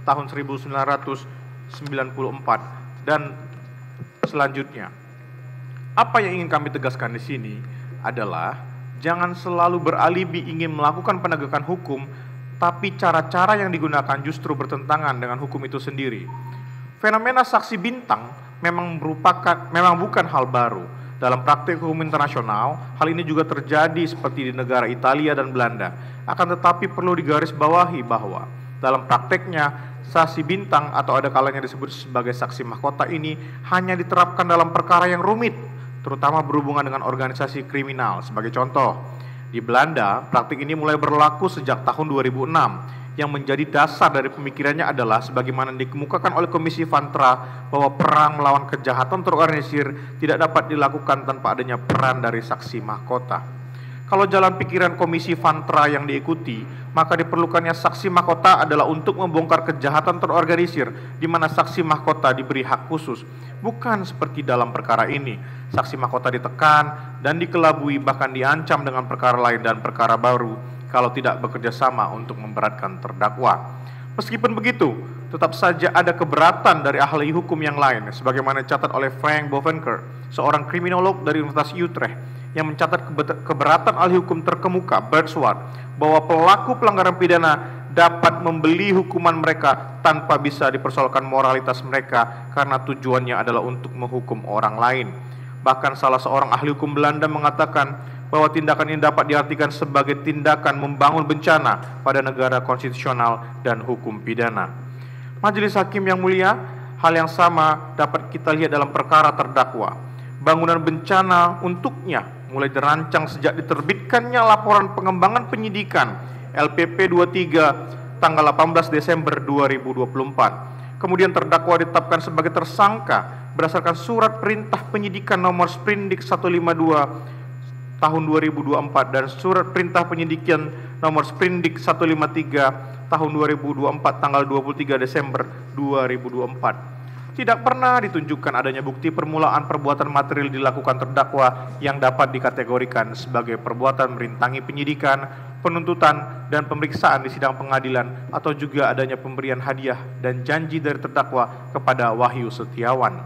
tahun 1994, dan selanjutnya. Apa yang ingin kami tegaskan di sini adalah jangan selalu beralibi ingin melakukan penegakan hukum, tapi cara-cara yang digunakan justru bertentangan dengan hukum itu sendiri. Fenomena saksi bintang memang bukan hal baru. Dalam praktik hukum internasional, hal ini juga terjadi seperti di negara Italia dan Belanda. Akan tetapi perlu digarisbawahi bahwa dalam prakteknya saksi bintang atau ada kalanya disebut sebagai saksi mahkota ini hanya diterapkan dalam perkara yang rumit, terutama berhubungan dengan organisasi kriminal. Sebagai contoh, di Belanda, praktik ini mulai berlaku sejak tahun 2006. Yang menjadi dasar dari pemikirannya adalah sebagaimana dikemukakan oleh Komisi Vantra bahwa perang melawan kejahatan terorganisir tidak dapat dilakukan tanpa adanya peran dari saksi mahkota. Kalau jalan pikiran Komisi Vantra yang diikuti, maka diperlukannya saksi mahkota adalah untuk membongkar kejahatan terorganisir di mana saksi mahkota diberi hak khusus. Bukan seperti dalam perkara ini, saksi mahkota ditekan dan dikelabui bahkan diancam dengan perkara lain dan perkara baru kalau tidak bekerja sama untuk memberatkan terdakwa. Meskipun begitu, tetap saja ada keberatan dari ahli hukum yang lain, sebagaimana dicatat oleh Frank Bovenker, seorang kriminolog dari Universitas Utrecht, yang mencatat keberatan ahli hukum terkemuka, Bertswart, bahwa pelaku pelanggaran pidana dapat membeli hukuman mereka tanpa bisa dipersoalkan moralitas mereka karena tujuannya adalah untuk menghukum orang lain. Bahkan salah seorang ahli hukum Belanda mengatakan bahwa tindakan ini dapat diartikan sebagai tindakan membangun bencana pada negara konstitusional dan hukum pidana. Majelis Hakim yang mulia, hal yang sama dapat kita lihat dalam perkara terdakwa. Bangunan bencana untuknya mulai dirancang sejak diterbitkannya laporan pengembangan penyidikan LPP 23 tanggal 18 Desember 2024. Kemudian terdakwa ditetapkan sebagai tersangka berdasarkan surat perintah penyidikan nomor Sprindik 152 tahun 2024 dan surat perintah penyidikan nomor Sprindik 153 tahun 2024 tanggal 23 Desember 2024. Tidak pernah ditunjukkan adanya bukti permulaan perbuatan material dilakukan terdakwa yang dapat dikategorikan sebagai perbuatan merintangi penyidikan, penuntutan, dan pemeriksaan di sidang pengadilan atau juga adanya pemberian hadiah dan janji dari terdakwa kepada Wahyu Setiawan.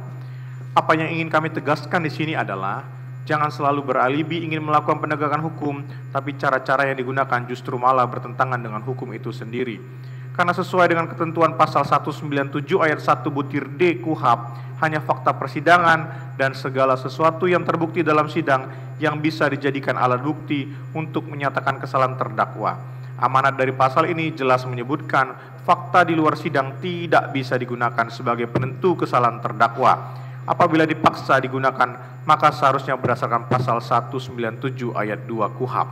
Apa yang ingin kami tegaskan di sini adalah jangan selalu beralibi ingin melakukan penegakan hukum, tapi cara-cara yang digunakan justru malah bertentangan dengan hukum itu sendiri. Karena sesuai dengan ketentuan pasal 197 ayat 1 butir D KUHP, hanya fakta persidangan dan segala sesuatu yang terbukti dalam sidang yang bisa dijadikan alat bukti untuk menyatakan kesalahan terdakwa. Amanat dari pasal ini jelas menyebutkan fakta di luar sidang tidak bisa digunakan sebagai penentu kesalahan terdakwa. Apabila dipaksa digunakan, maka seharusnya berdasarkan pasal 197 ayat 2 KUHP.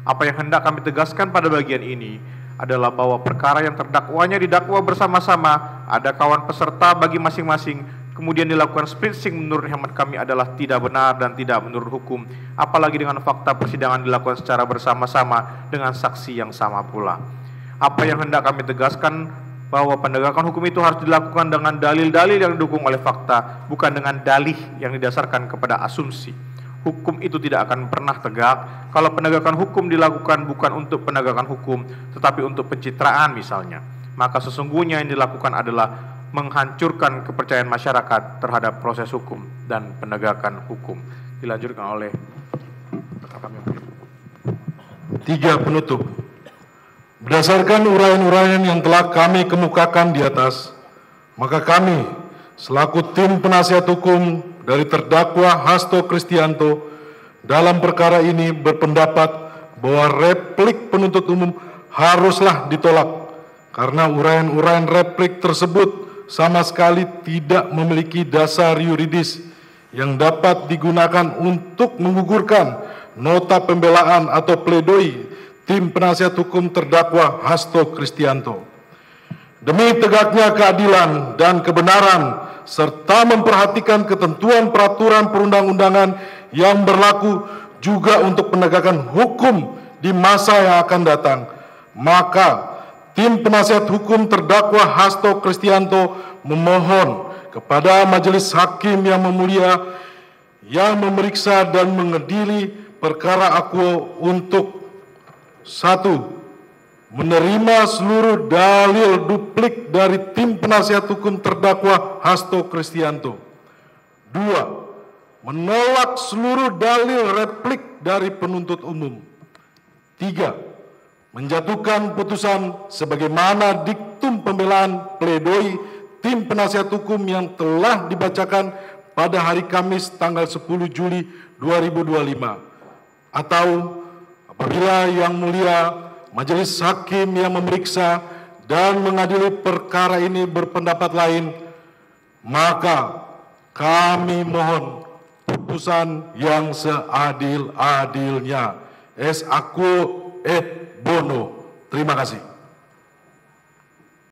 Apa yang hendak kami tegaskan pada bagian ini adalah bahwa perkara yang terdakwanya didakwa bersama-sama, ada kawan peserta bagi masing-masing, kemudian dilakukan splitsing menurut hemat kami adalah tidak benar dan tidak menurut hukum, apalagi dengan fakta persidangan dilakukan secara bersama-sama dengan saksi yang sama pula. Apa yang hendak kami tegaskan bahwa penegakan hukum itu harus dilakukan dengan dalil-dalil yang didukung oleh fakta, bukan dengan dalih yang didasarkan kepada asumsi. Hukum itu tidak akan pernah tegak kalau penegakan hukum dilakukan bukan untuk penegakan hukum, tetapi untuk pencitraan misalnya. Maka sesungguhnya yang dilakukan adalah menghancurkan kepercayaan masyarakat terhadap proses hukum dan penegakan hukum. Dilanjutkan oleh Tiga penutup. Berdasarkan uraian-uraian yang telah kami kemukakan di atas, maka kami selaku tim penasihat hukum dari terdakwa Hasto Kristianto dalam perkara ini berpendapat bahwa replik penuntut umum haruslah ditolak karena uraian-uraian replik tersebut sama sekali tidak memiliki dasar yuridis yang dapat digunakan untuk menggugurkan nota pembelaan atau pledoi tim penasihat hukum terdakwa Hasto Kristianto. Demi tegaknya keadilan dan kebenaran serta memperhatikan ketentuan peraturan perundang-undangan yang berlaku juga untuk penegakan hukum di masa yang akan datang, maka tim penasihat hukum terdakwa Hasto Kristianto memohon kepada Majelis Hakim yang mulia yang memeriksa dan mengadili perkara akuo untuk 1. Menerima seluruh dalil duplik dari tim penasihat hukum terdakwa Hasto Kristianto. 2. Menolak seluruh dalil replik dari penuntut umum. 3. Menjatuhkan putusan sebagaimana diktum pembelaan pledoi tim penasihat hukum yang telah dibacakan pada hari Kamis tanggal 10 Juli 2025. Atau apabila yang mulia Majelis Hakim yang memeriksa dan mengadili perkara ini berpendapat lain, maka kami mohon putusan yang seadil-adilnya. Es aquo et bono. Terima kasih.